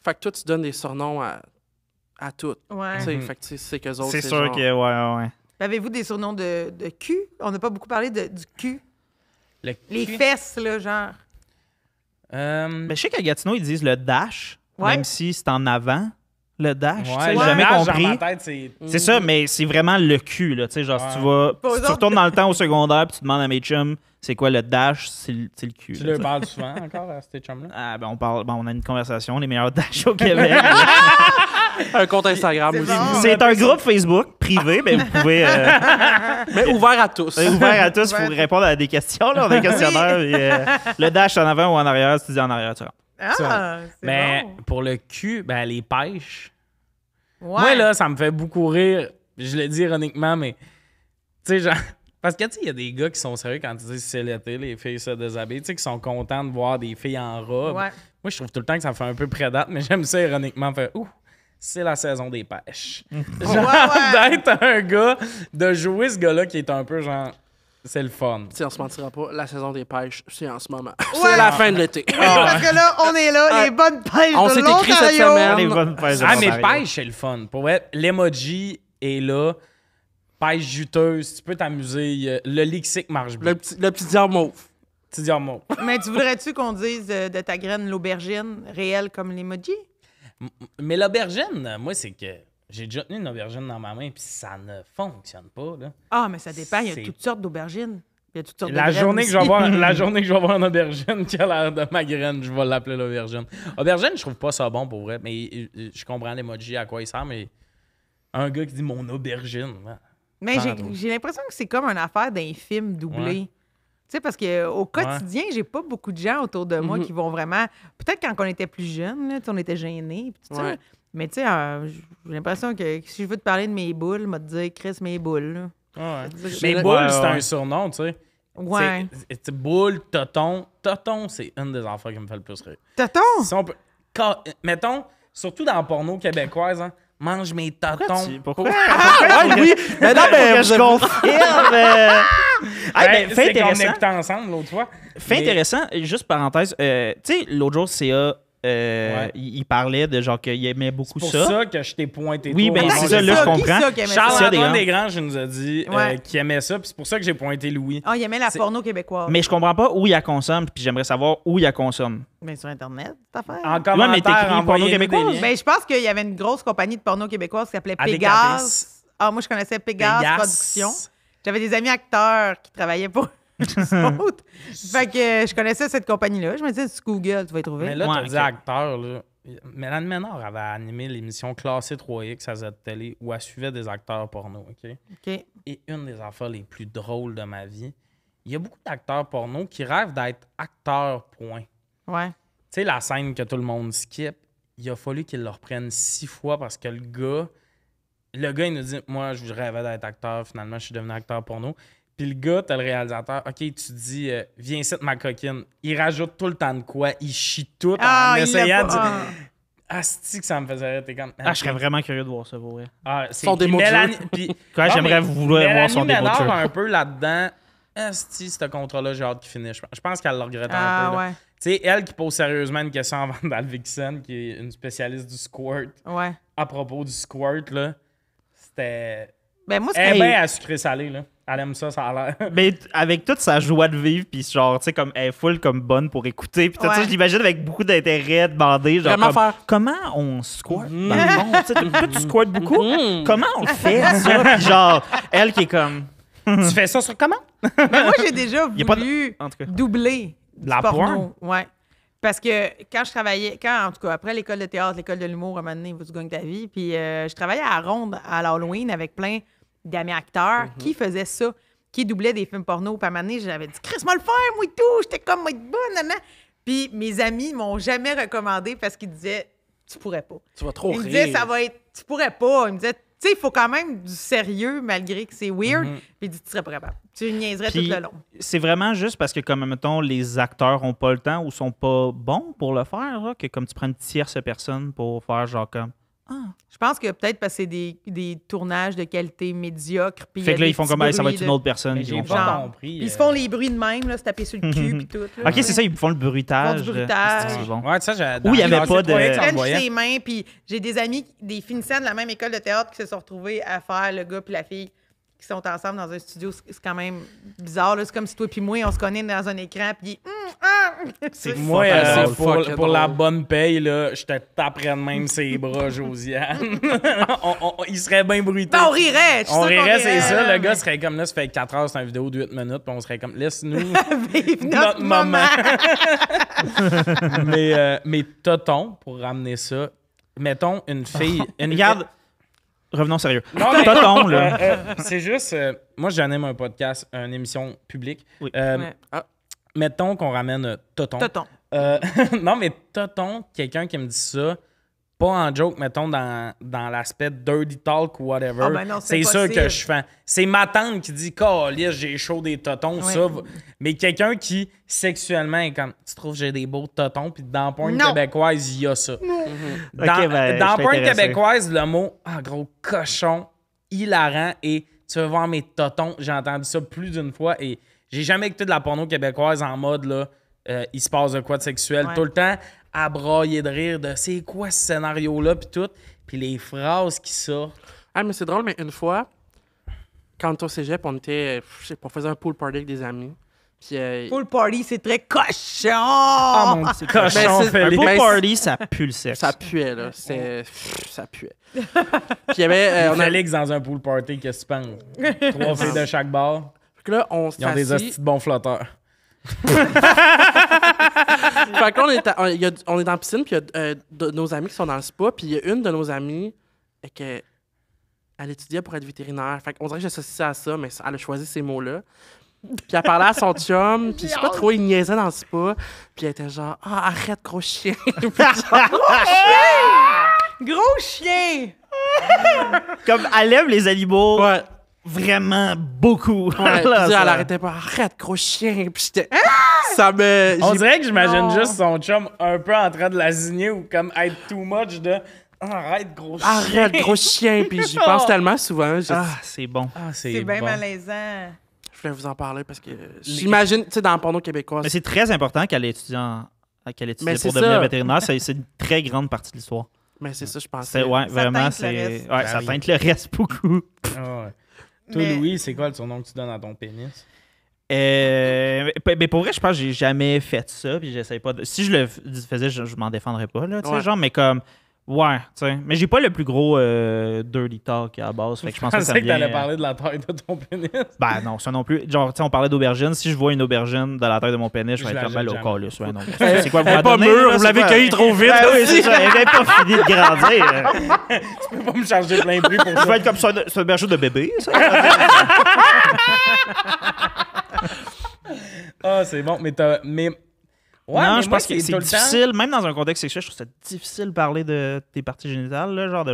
D: Fait que toi, tu donnes des surnoms à toutes.
B: Ouais.
D: Tu sais, fait que tu sais, c'est qu'eux autres,
C: C'est sûr
D: genre-
C: que, ouais.
B: Avez-vous des surnoms de cul? On n'a pas beaucoup parlé du cul.
A: Le
B: Les
A: cul.
B: fesses, là, genre.
C: Mais je sais qu'à Gatineau, ils disent le dash,
B: Ouais.
C: même si c'est en avant, le dash. Tu sais,
A: Ouais,
C: j'ai jamais
A: le dash,
C: compris.
A: Dans ma tête, c'est...
C: C'est ça, mais c'est vraiment le cul, là. Tu sais, genre, si tu vas.
B: Pas aux
C: Si tu
B: autres.
C: retournes dans le temps au secondaire puis tu demandes à mes chums, c'est quoi le dash, c'est le cul.
A: Tu
C: là,
A: leur
C: tu sais.
A: parles souvent encore à ces chums-là?
C: Ah, ben, on a une conversation, les meilleurs dash au Québec.
D: Un compte Instagram
B: C'est
D: aussi.
B: bon.
C: C'est un groupe Facebook privé, mais vous pouvez...
D: Mais ouvert à tous.
C: ouvert à tous pour répondre à des questions. Là. On a un questionnaire. Et, le dash en avant ou en arrière, si tu dis en arrière, tu rentres.
B: Ah, c'est
A: Mais
B: bon.
A: pour le cul, ben, les pêches.
B: Ouais.
A: Moi, là, ça me fait beaucoup rire. Je le dis ironiquement, mais tu sais, genre. Parce que, tu sais, il y a des gars qui sont sérieux quand ils disent c'est l'été, les filles se déshabillent, tu sais, qui sont contents de voir des filles en robe.
B: Ouais.
A: Moi, je trouve tout le temps que ça fait un peu prédate, mais j'aime ça ironiquement. Fait, ouh, c'est la saison des pêches. Genre,
B: Ouais.
A: d'être un gars, de jouer ce gars-là qui est un peu genre. C'est le fun.
D: Si on se mentira pas, la saison des pêches, c'est en ce moment.
B: Ouais.
D: C'est la fin de l'été.
B: Parce que là, on est là, les bonnes pêches
D: On
B: de
D: s'est écrit cette
B: l'Ontario.
D: semaine.
C: Les bonnes pêches de
A: Ah, mais
C: l'Ontario.
A: pêche, c'est le fun. Pour vrai, l'emoji est là. Pêche juteuse, tu peux t'amuser. Le lexique marche bien.
D: Le petit diable mauve.
A: Tu dis un mot.
B: Mais tu voudrais-tu qu'on dise de ta graine l'aubergine réelle comme l'emoji?
A: Mais l'aubergine, moi, c'est que j'ai déjà tenu une aubergine dans ma main puis ça ne fonctionne pas. Là.
B: Ah, mais ça dépend. Il y a
A: C'est-
B: toutes sortes d'aubergines. Il y a toutes sortes de
A: La
B: graines
A: journée, que
B: aussi.
A: je vais avoir, la journée que je vais avoir une aubergine qui a l'air de ma graine, je vais l'appeler l'aubergine. Aubergine, je trouve pas ça bon pour vrai, mais je comprends l'emoji à quoi il sert, mais un gars qui dit mon aubergine.
B: Mais
A: Pardon.
B: j'ai l'impression que c'est comme une affaire d'un film doublé.
A: Ouais.
B: Tu sais, parce qu'au quotidien, j'ai pas beaucoup de gens autour de moi qui vont vraiment. Peut-être quand on était plus jeunes, là, tu sais, on était gênés. Puis tout ça.
D: Ouais.
B: Mais tu sais, j'ai l'impression que si je veux te parler de mes boules, je vais te dire Chris, mes boules. Là.
A: Ouais.
D: Mais
A: Mais Boule,
C: ouais,
A: c'est
C: ouais.
A: un surnom, tu sais.
B: Ouais.
A: C'est Boule, Toton. Toton, c'est une des affaires qui me fait le plus rire.
B: Tonton!
A: Si on peut... Mettons, surtout dans le porno québécoise, hein, mange mes totons.
C: Pourquoi?
D: Ah, ouais, oui. Mais non, mais
C: que je confirme. Hey, ben, fait
A: c'est qu'on
C: intéressant.
A: écoutait ensemble l'autre fois.
C: Fait
A: Mais-
C: intéressant, juste parenthèse, tu sais, l'autre jour, CA, il parlait de genre qu'il aimait beaucoup
A: C'est pour
C: ça.
A: ça que je t'ai pointé.
C: Oui,
A: toi,
C: ben,
A: au
C: c'est
A: nom
C: ça,
A: de
C: là, je
B: Qui
C: comprends.
B: ça qui aimait ça?
C: Charles-
A: Charles-Antoine
C: Desgranges.
A: Desgranges nous a dit
B: Ouais.
A: qu'il aimait ça, puis c'est pour ça que j'ai pointé Louis.
B: Ah, il aimait la
A: C'est-
B: porno québécoise.
C: Mais je comprends pas où il la consomme, puis j'aimerais savoir où il la consomme.
B: Mais sur Internet, cette affaire.
A: En
C: mais
A: commentaire,
C: t'écris porno
A: envoyez-nous
C: québécoise?
A: des liens.
B: Ben, je pense qu'il y avait une grosse compagnie de porno québécoise qui s'appelait
A: Avec
B: Pégase.
A: Apis.
B: Ah, moi, je connaissais Pégase
A: Pégase.
B: Productions. J'avais des amis acteurs qui travaillaient pour eux autres. Fait que je connaissais cette compagnie-là. Je me disais, sur Google, tu vas y trouver.
A: Mais là,
C: Ouais,
A: t'as
C: ok.
A: dit acteur, là. Mélanie Ménard avait animé l'émission Classé 3X à Z-Télé où elle suivait des acteurs porno, OK?
B: OK.
A: Et une des affaires les plus drôles de ma vie, il y a beaucoup d'acteurs porno qui rêvent d'être acteurs, point.
B: Ouais.
A: Tu sais, la scène que tout le monde skip, il a fallu qu'ils le reprennent 6 fois parce que le gars, il nous dit, moi, je rêvais d'être acteur, finalement, je suis devenu acteur porno. Puis le gars, t'as le réalisateur, OK, tu dis, viens ici, ma coquine. Il rajoute tout le temps de quoi, il chie tout en
B: il l'a
A: essayant
B: pas-
A: de
B: ah.
A: Asti que ça me faisait rire, t'es comme...
C: Ah, je serais vraiment curieux de voir ça, pour vrai.
A: Ah, c'est
D: Son
A: puis
D: démo de jeu.
A: Mélanie- puis-
C: Quand
A: Non,
C: j'aimerais
A: mais
C: vouloir voir son
A: Mélanie
C: démo de
A: Ménard
C: jeu.
A: un peu là-dedans. Asti, ce contrat-là, j'ai hâte qu'il finisse. Je pense qu'elle le regrette un
B: Ah,
A: peu. là.
B: ouais.
A: Tu sais, elle qui pose sérieusement une question avant Dalvixen, qui est une spécialiste du squirt,
B: Ouais.
A: à propos du squirt, là, c'était...
B: Ben, moi, ce
A: Elle
B: que...
A: est bien à sucré-salé, là. Elle aime ça, ça a l'air.
C: Mais avec toute sa joie de vivre, puis genre, tu sais, comme elle est full comme bonne pour écouter, puis tout ça,
B: Ouais.
C: je l'imagine avec beaucoup d'intérêt, demander, genre,
D: Vraiment
C: comme,
D: faire.
C: comment on squirt dans le fond? Tu sais, toi, tu squirtes beaucoup?
D: Mhm.
C: Comment on le fait, ça? Puis genre, elle qui est comme,
A: Tu fais ça sur comment?
B: Mais moi, j'ai déjà
C: Y a pas de-
B: voulu
C: en tout cas.
B: doubler
A: De la
B: du porno. Ouais. Parce que quand je travaillais, en tout cas, après l'école de théâtre, l'école de l'humour, à un moment donné, tu gagnes ta vie. Puis je travaillais à Ronde à l'Halloween avec plein d'amis acteurs qui faisaient ça, qui doublaient des films porno. Puis à un moment donné, j'avais dit, Chris, moi le faire, moi et tout. J'étais comme, moi, être bonne, nanana. Puis mes amis m'ont jamais recommandé parce qu'ils disaient, tu pourrais pas.
D: Tu vas trop
B: Ils me
D: rire.
B: disaient, ça va être, tu pourrais pas. Ils me disaient, tu sais, il faut quand même du sérieux malgré que c'est weird. Puis ils disent, tu serais pas capable. Tu niaiserais
C: Puis,
B: tout le long.
C: c'est vraiment juste parce que, comme, mettons, les acteurs ont pas le temps ou sont pas bons pour le faire, là, que comme tu prends une tierce personne pour faire genre comme,
B: Je pense que peut-être parce que c'est des tournages de qualité médiocre. Puis il y
C: fait
B: a
C: que là,
B: des
C: ils font
B: petits
C: comme, hey, ça va
B: bruits
C: être
B: de-
C: une autre personne
A: Mais
C: qui
A: j'ai
C: vont
A: pas
C: faire.
B: Genre.
A: compris.
B: Puis ils se font les bruits de même, là, se taper sur le cul, puis tout. Là.
C: Ok, c'est ça, ils font le bruitage.
B: Ils font du
C: là.
B: bruitage.
C: C'est bon.
A: Ouais, ça, j'ai...
C: Ou il y avait
A: dans
C: pas
A: Classé 3X,
C: de-
A: on le
B: French
A: voyait.
B: ses mains, puis j'ai des amis, des finissants de la même école de théâtre qui se sont retrouvés à faire le gars puis la fille qui sont ensemble dans un studio. C'est quand même bizarre, là. C'est comme si toi puis moi, on se connaît dans un écran, puis
C: C'est
A: Moi,
C: fucking
D: c'est
C: drôle.
D: fucking
A: pour la
D: drôle.
A: bonne paye, là, je te taperais de même ses bras, Josiane. Il serait bien bruité.
B: Ben, on rirait. Je suis
A: On
B: sûre qu'on
A: rirait, c'est ça.
B: là,
A: Le gars
B: mais-
A: serait comme là, ça fait 4 heures, c'est une vidéo de 8 minutes, puis on serait comme, laisse-nous
B: Vive
A: notre moment. Mais Toton, pour ramener ça, mettons, une fille...
C: Regarde, revenons sérieux.
A: Non, mais-
C: Toton, là.
A: c'est juste... moi, j'anime un podcast, une émission publique.
C: Oui.
B: Ouais.
A: Mettons qu'on ramène Toton.
B: Toton.
A: Non, mais Toton, quelqu'un qui me dit ça, pas en joke, mettons, dans l'aspect dirty talk ou whatever.
B: Ah ben non, c'est
A: sûr
B: impossible.
A: que je fais. C'est ma tante qui dit, calisse, j'ai chaud des totons,
B: Ouais.
A: ça. Mais quelqu'un qui, sexuellement, est comme, tu trouves que j'ai des beaux totons, puis dans Porn
B: Non.
A: québécoise, il y a ça. Dans,
C: Ok, ben,
A: dans
C: je suis
A: Porn
C: intéressé.
A: québécoise, le mot, gros cochon, hilarant, et tu veux voir mes totons, j'ai entendu ça plus d'une fois, et j'ai jamais écouté de la porno québécoise en mode, là, il se passe de quoi de sexuel.
B: Ouais.
A: Tout le temps, à brailler de rire de c'est quoi ce scénario-là, puis tout. Puis les phrases qui sortent.
D: Ah, mais c'est drôle, mais une fois, quand au cégep, on était, je sais pas, on faisait un pool party avec des amis. Puis,
B: Pool party, c'est très cochon.
A: Ah, mon petit cochon,
D: Ben, c'est-
C: Un
A: Félix.
C: beau
D: Mais
C: party, ça pue le sexe.
D: ça puait, là. Ça puait. Puis il y avait... on a...
A: Félix dans un pool party, qu'est-ce que tu penses? 3 filles de chaque bar.
D: Fait que là, on
A: Ils ont des
D: s'est assis.
A: hosties de bons flotteurs.
D: Fait que là, on est dans la piscine, puis il y a de nos amis qui sont dans le spa, puis il y a une de nos amies que elle étudiait pour être vétérinaire. Fait qu'on dirait que j'associe à ça, mais elle a choisi ces mots-là. Puis elle parlait à son chum, puis je sais pas trop, il niaisait dans le spa, puis elle était genre « Ah, arrête, gros chien! » Puis genre,
B: Gros chien.
C: Comme, elle aime les animaux
D: ouais.
C: vraiment beaucoup.
D: Ouais,
C: Là,
D: puis
C: ça-
D: elle arrêtait pas « Arrête, gros chien! » Puis j'étais... Ça me...
A: On
D: j'ai-
A: dirait que j'imagine
B: Non.
A: juste son chum un peu en train de l'assigner ou comme être too much de arrête, gros chien.
D: Arrête, gros chien! Puis j'y pense tellement souvent.
C: Ah, c'est bon.
A: Ah,
B: C'est bien
A: bon.
B: malaisant.
D: Je voulais vous en parler parce que j'imagine, tu sais, dans le porno québécois,
C: Mais c'est très important qu'elle étudie, qu'elle étudie
D: Mais
C: pour
D: c'est
C: devenir
D: ça.
C: vétérinaire. C'est une très grande partie de l'histoire.
D: mais c'est ça, je pensais.
C: C'est, ouais,
B: Ça
C: vraiment,
B: teinte
C: c'est.
B: le reste.
C: Ouais,
A: Ben
C: ça
A: oui.
C: teinte le reste beaucoup.
A: Ah ouais. Toi,
B: Mais-
A: Louis, c'est quoi le surnom que tu donnes à ton pénis?
C: Mais pour vrai, je pense que j'ai jamais fait ça. Puis j'essaye pas de. Si je le faisais, je m'en défendrais pas, là. Tu sais,
D: Ouais.
C: genre, mais comme. Ouais, tu sais. Mais j'ai pas le plus gros dirty talk à la base. Fait que je pense que ça
A: pensais que
C: vient.
A: t'allais parler de la taille de ton pénis.
C: Ben non, ça non plus. Genre, tu sais, on parlait d'aubergine. Si je vois une aubergine de la taille de mon pénis, je vais
A: Je
C: être comme ben,
A: la
C: au
A: jette
C: calice. Ouais, non. C'est quoi, vous
D: Elle est
C: m'en
D: pas
C: donnez,
D: mûre,
C: là,
D: vous
C: c'est
D: l'avez
C: quoi?
D: cueillie trop vite.
C: Ben oui, c'est ça. Elle avait pas fini de grandir.
A: Tu peux pas me charger plein prix pour
C: Je
A: ça.
C: vais être comme ça, c'est un berger de bébé, ça.
A: Ah, c'est bon. Mais t'as. Mais. Ouais,
C: non,
A: mais
C: je
A: moi,
C: pense que c'est
A: tout le temps-
C: difficile, même dans un contexte sexuel, je trouve ça difficile de parler de tes parties génitales, là, genre, tu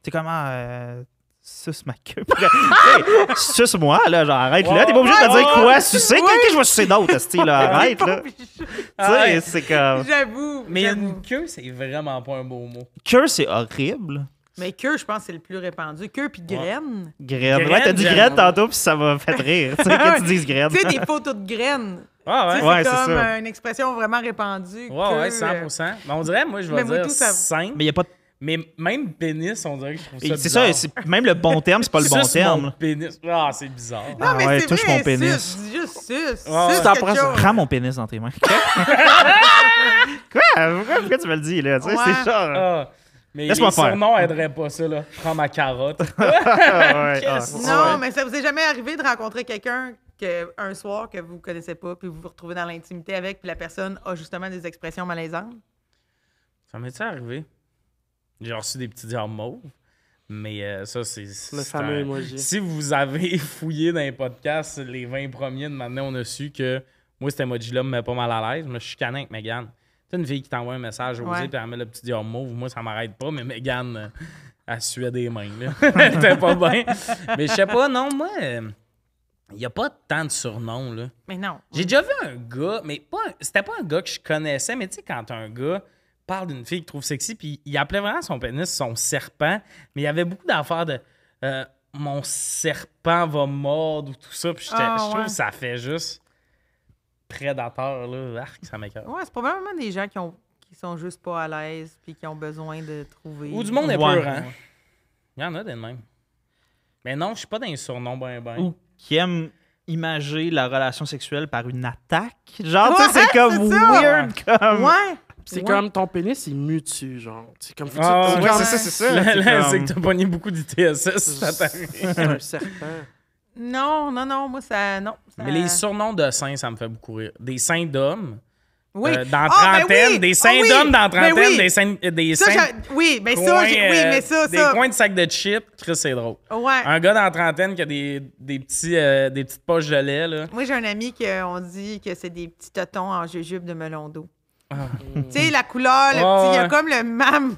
C: sais, comment, suce ma queue. Hey, suce-moi, là, genre, arrête, là, t'es pas obligé de me dire quoi sucer, quelqu'un, je vais sucer d'autres, style, là, arrête, là. Tu
A: Ah ouais.
C: sais, c'est comme...
B: J'avoue.
A: Mais
B: j'avoue.
A: une queue, c'est vraiment pas un beau mot.
C: Queue, c'est horrible.
B: Mais queue, je pense que c'est le plus répandu. Queue puis graine.
C: Graine.
A: Graine,
C: Ouais, t'as dit
A: j'aime.
C: graine tantôt, puis ça m'a fait rire. Tu sais, que tu dises graine.
B: Tu sais, des photos de graines.
A: Ah
B: Tu sais,
A: ouais.
C: Ouais,
B: c'est
C: c'est
B: comme
C: ça.
B: une expression vraiment répandue.
A: Ouais, ouais,
B: queue,
A: 100%. Mais on dirait, moi, je vais
B: Mais moi,
A: dire
B: tout, ça-
A: simple.
C: Mais il y a pas de...
A: Mais même pénis, on dirait que je trouve ça
C: C'est
A: bizarre.
C: ça, même le bon terme, c'est pas le bon
A: Suce
C: terme.
A: mon
C: là.
A: pénis. Ah, c'est bizarre.
B: Non,
C: Ah
B: mais
C: ouais,
B: c'est
C: touche
B: vrai,
C: mon pénis.
B: suce, dis juste suce.
A: Ouais,
B: Suce
A: ouais.
B: quelque
D: Prends-
B: chose.
C: Prends mon pénis dans tes mains. Quoi? Pourquoi tu me le dis, là? Tu sais,
B: Ouais.
C: c'est genre...
A: Ah, mais
C: Laisse-moi
A: les
C: faire.
A: surnoms aideraient pas ça, là. Prends ma carotte.
C: Ah, ouais, ah.
B: Non,
A: Ouais.
B: mais ça vous est jamais arrivé de rencontrer quelqu'un un soir que vous connaissez pas, puis vous vous retrouvez dans l'intimité avec, puis la personne a justement des expressions malaisantes?
A: Ça m'est arrivé. J'ai reçu des petits diables mauves. Mais ça, c'est.
D: Le
A: c'est
D: fameux
A: un-
D: emoji.
A: Si vous avez fouillé dans les podcasts, les 20 premiers de maintenant, on a su que moi, cet emoji-là me met pas mal à l'aise. Mais je suis canin avec Mégane. Tu une fille qui t'envoie un message osé,
B: Ouais.
A: puis elle met le petit diable mauve. Moi, ça m'arrête pas, mais Mégane, elle suait des mains. Là. Elle était pas bien. Mais je sais pas, non, moi, il y a pas tant de surnoms, là.
B: Mais non.
A: J'ai déjà vu un gars, mais c'était pas un gars que je connaissais, mais tu sais, quand un gars parle d'une fille qu'il trouve sexy, puis il appelait vraiment son pénis son serpent, mais il y avait beaucoup d'affaires de mon serpent va mordre ou tout ça, puis je trouve
B: ouais.
A: que ça fait juste prédateur, là. Arc, ça m'écoeure.
B: Ouais, c'est probablement des gens qui sont juste pas à l'aise, puis qui ont besoin de trouver.
A: Ou du monde est
C: Ouais.
A: peur, hein? Il y en a des mêmes. Mais non, je suis pas dans les surnoms ben.
C: Ou qui aime imager la relation sexuelle par une attaque. Genre, tu sais,
B: Ouais,
C: c'est comme
B: c'est ça.
C: weird, comme...
B: Ouais.
D: C'est
B: Ouais.
D: comme ton pénis, il mutue, genre. C'est comme.
A: Ah,
C: Ouais,
A: ouais,
C: c'est ça, c'est ça.
A: Là,
C: c'est
A: là,
C: comme-
A: c'est que t'as pogné beaucoup d'ITSS, ça t'arrive.
D: C'est un serpent.
B: Non, moi, ça. Non. Ça-
A: Mais les surnoms de seins, ça me fait beaucoup rire. Des seins d'hommes,
B: Oui.
A: dans trentaine,
B: oui.
A: des seins
B: oui.
A: d'hommes dans
B: Ben
A: trentaine,
B: oui.
A: des seins...
B: Oui, mais
A: coins,
B: ça, oui, mais ça.
A: Des coins de sac de chips, Chris, c'est drôle.
B: Ouais.
A: Un gars dans la trentaine qui a des petites poches de lait, là.
B: Moi, j'ai un ami on dit que c'est des petits totons en jujube de melon d'eau.
A: Ah.
B: Tu sais, la couleur, le petit, il y a comme le mam.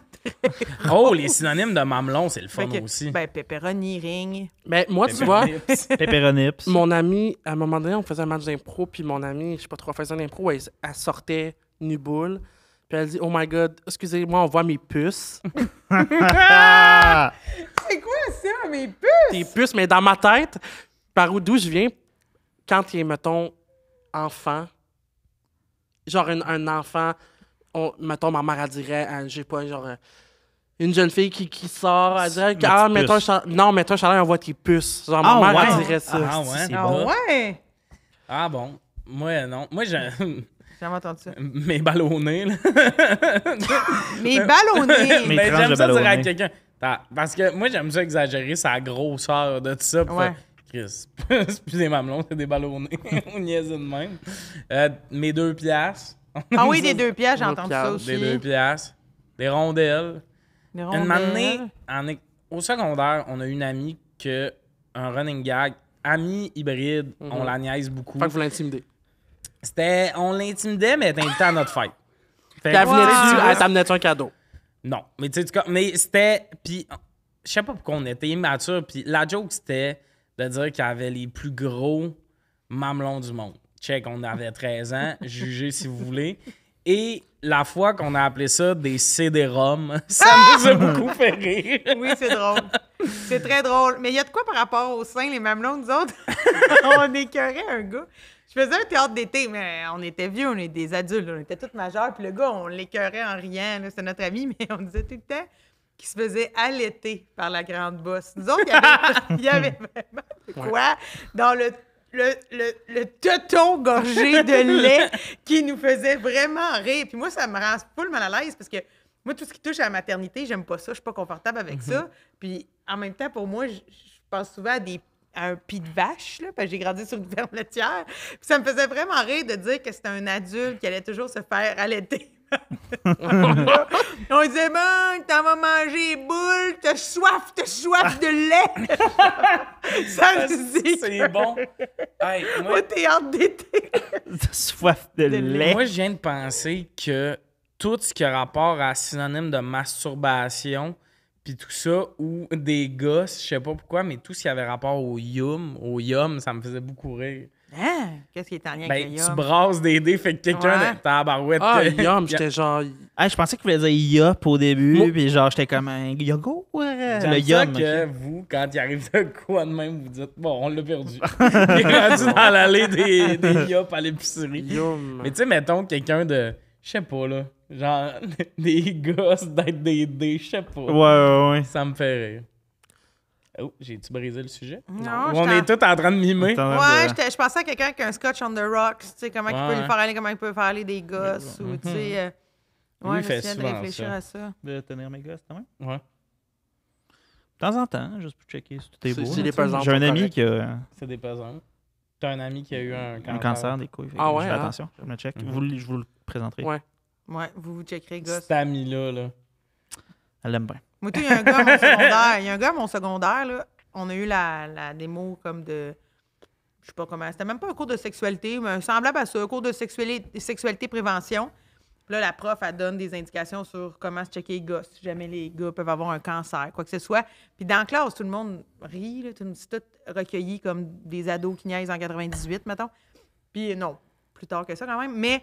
A: Oh, les synonymes de mamelon, c'est le fun
B: Fait que,
A: aussi.
B: Ben, pepperoni, ring.
D: Mais moi, tu vois,
C: Pepperonips.
D: mon ami, à un moment donné, on faisait un match d'impro, puis mon ami, je sais pas trop, faisait un impro, elle sortait nu boule, puis elle dit « Oh my God, excusez-moi, on voit mes puces. »
B: C'est quoi ça, mes puces?
D: Tes puces, mais dans ma tête, d'où je viens, quand il est, mettons, enfant, genre un enfant, mettons, ma mère, elle dirait, je sais pas, genre, une jeune fille qui sort, elle dirait, mets-toi un chandail, on voit tes puces. Genre, ma mère, elle dirait ça.
A: Ah ouais?
B: Ah ouais?
A: Ah bon? Moi, non. Moi, j'ai
B: J'ai jamais entendu ça.
A: mes ballonnés, là.
B: Mes ballonnés.
C: Mes
A: Mais
C: tranches
A: j'aime
C: de
A: ça dire à
C: ballonné.
A: quelqu'un. Parce que moi, j'aime ça exagérer sa grosseur de tout ça. Puis
B: Ouais.
A: Chris, c'est plus des mamelons, c'est des ballonnés. On niaise de même. Mes 2 piastres.
B: Ah oui, des 2 pièges, j'ai
D: 2
B: entendu ça
D: piastres,
B: aussi.
A: Des 2 piastres. Des rondelles.
B: Des
A: Une matinée,
B: rondelles.
A: au secondaire, on a une amie que un running gag, amie hybride, on la niaise beaucoup.
D: Fait que vous l'intimidez.
A: On l'intimidait, mais elle était invitée à notre fête. Fait
D: Puis elle
A: que,
D: venait
A: tu sais,
D: dessus, elle t'amenait un cadeau.
A: non, mais tu sais, mais c'était. Puis, je sais pas pourquoi on était immature. Puis, la joke, c'était de dire qu'il y avait les plus gros mamelons du monde. Check, on avait 13 ans, jugez si vous voulez. Et la fois qu'on a appelé ça des CD-ROM, ça nous a beaucoup fait rire.
B: Oui, c'est drôle. C'est très drôle. Mais il y a de quoi par rapport aux seins, les mamelons, nous autres? On écœurait un gars. Je faisais un théâtre d'été, mais on était vieux, on était des adultes, là, on était tous majeurs. Puis le gars, on l'écœurait en riant. C'était notre ami, mais on disait tout le temps qu'il se faisait allaiter par la grande bosse. Nous autres, il y avait vraiment de quoi dans le teuton gorgé de lait qui nous faisait vraiment rire. Puis moi, ça me rend full mal à l'aise parce que moi, tout ce qui touche à la maternité, j'aime pas ça. Je suis pas confortable avec ça. Puis en même temps, pour moi, je pense souvent à un pied de vache, là, parce que j'ai grandi sur une ferme laitière. Puis ça me faisait vraiment rire de dire que c'était un adulte qui allait toujours se faire allaiter. On disait, bon, t'en vas manger boule, t'as soif de lait. Ça me dit.
A: C'est bon. Hey,
B: Au théâtre d'été.
C: Soif de lait.
A: moi, je viens de penser que tout ce qui a rapport à synonyme de masturbation, puis tout ça, ou des gosses, je sais pas pourquoi, mais tout ce qui avait rapport au yum, ça me faisait beaucoup rire.
B: Hein? Qu'est-ce qui est en lien avec le
A: Tu
B: yum?
A: brasses des dés, fait que quelqu'un
B: Ouais.
A: de tabarouette.
D: Ah, yum, j'étais genre...
C: Hey, je pensais qu'il voulait dire yop au début,
D: Moi-
C: puis genre, j'étais comme un yogo.
A: J'aime
C: Le
A: ça
C: yum.
A: que vous, quand il arrive de quoi de même, vous dites, bon, on l'a perdu. Il est rendu dans l'allée des yop à l'épicerie.
D: Yum.
A: Mais tu sais, mettons quelqu'un de, je sais pas là, genre des gosses d'être des dés, je sais pas.
C: Ouais.
A: Ça me fait rire. Oh, j'ai-tu brisé le sujet?
B: Non,
A: Ou on est tous en train de mimer?
B: Ouais, je pensais à quelqu'un avec un scotch on the rocks, tu sais, comment il peut
A: Ouais.
B: lui faire aller, comment il peut faire aller des gosses, ou tu sais...
A: Lui,
B: ouais,
A: il fait
B: j'essaie de
A: souvent
B: réfléchir
A: ça.
B: à ça.
C: De tenir mes gosses, quand même.
A: Ouais.
C: De temps en temps, juste pour checker si tout est
D: Si-
C: beau.
D: si
C: là,
D: les
C: tu sais.
D: pesants
C: J'ai un
D: sont
C: ami
D: corrects.
C: qui a
A: C'est des pesants. T'as un ami qui a eu un cancer.
C: un cancer des couilles. fait que
D: Ah ouais,
C: je fais
D: hein?
C: attention, je me check.
A: Mhm.
C: Je vous le présenterai.
D: Ouais.
B: Ouais, vous checkerez, gosses.
A: Cet ami-là, là.
C: Elle l'aime bien.
B: Moi, il y a un gars à mon secondaire. Il y a un gars à mon secondaire, là. On a eu la démo comme de. Je sais pas comment. C'était même pas un cours de sexualité, mais semblable à ça, un cours de sexualité prévention. Puis là, la prof, elle donne des indications sur comment se checker les gosses, si jamais les gars peuvent avoir un cancer, quoi que ce soit. Puis dans la classe, tout le monde rit, là, c'est tout recueilli comme des ados qui niaisent en 98, mettons. Puis non, plus tard que ça quand même. Mais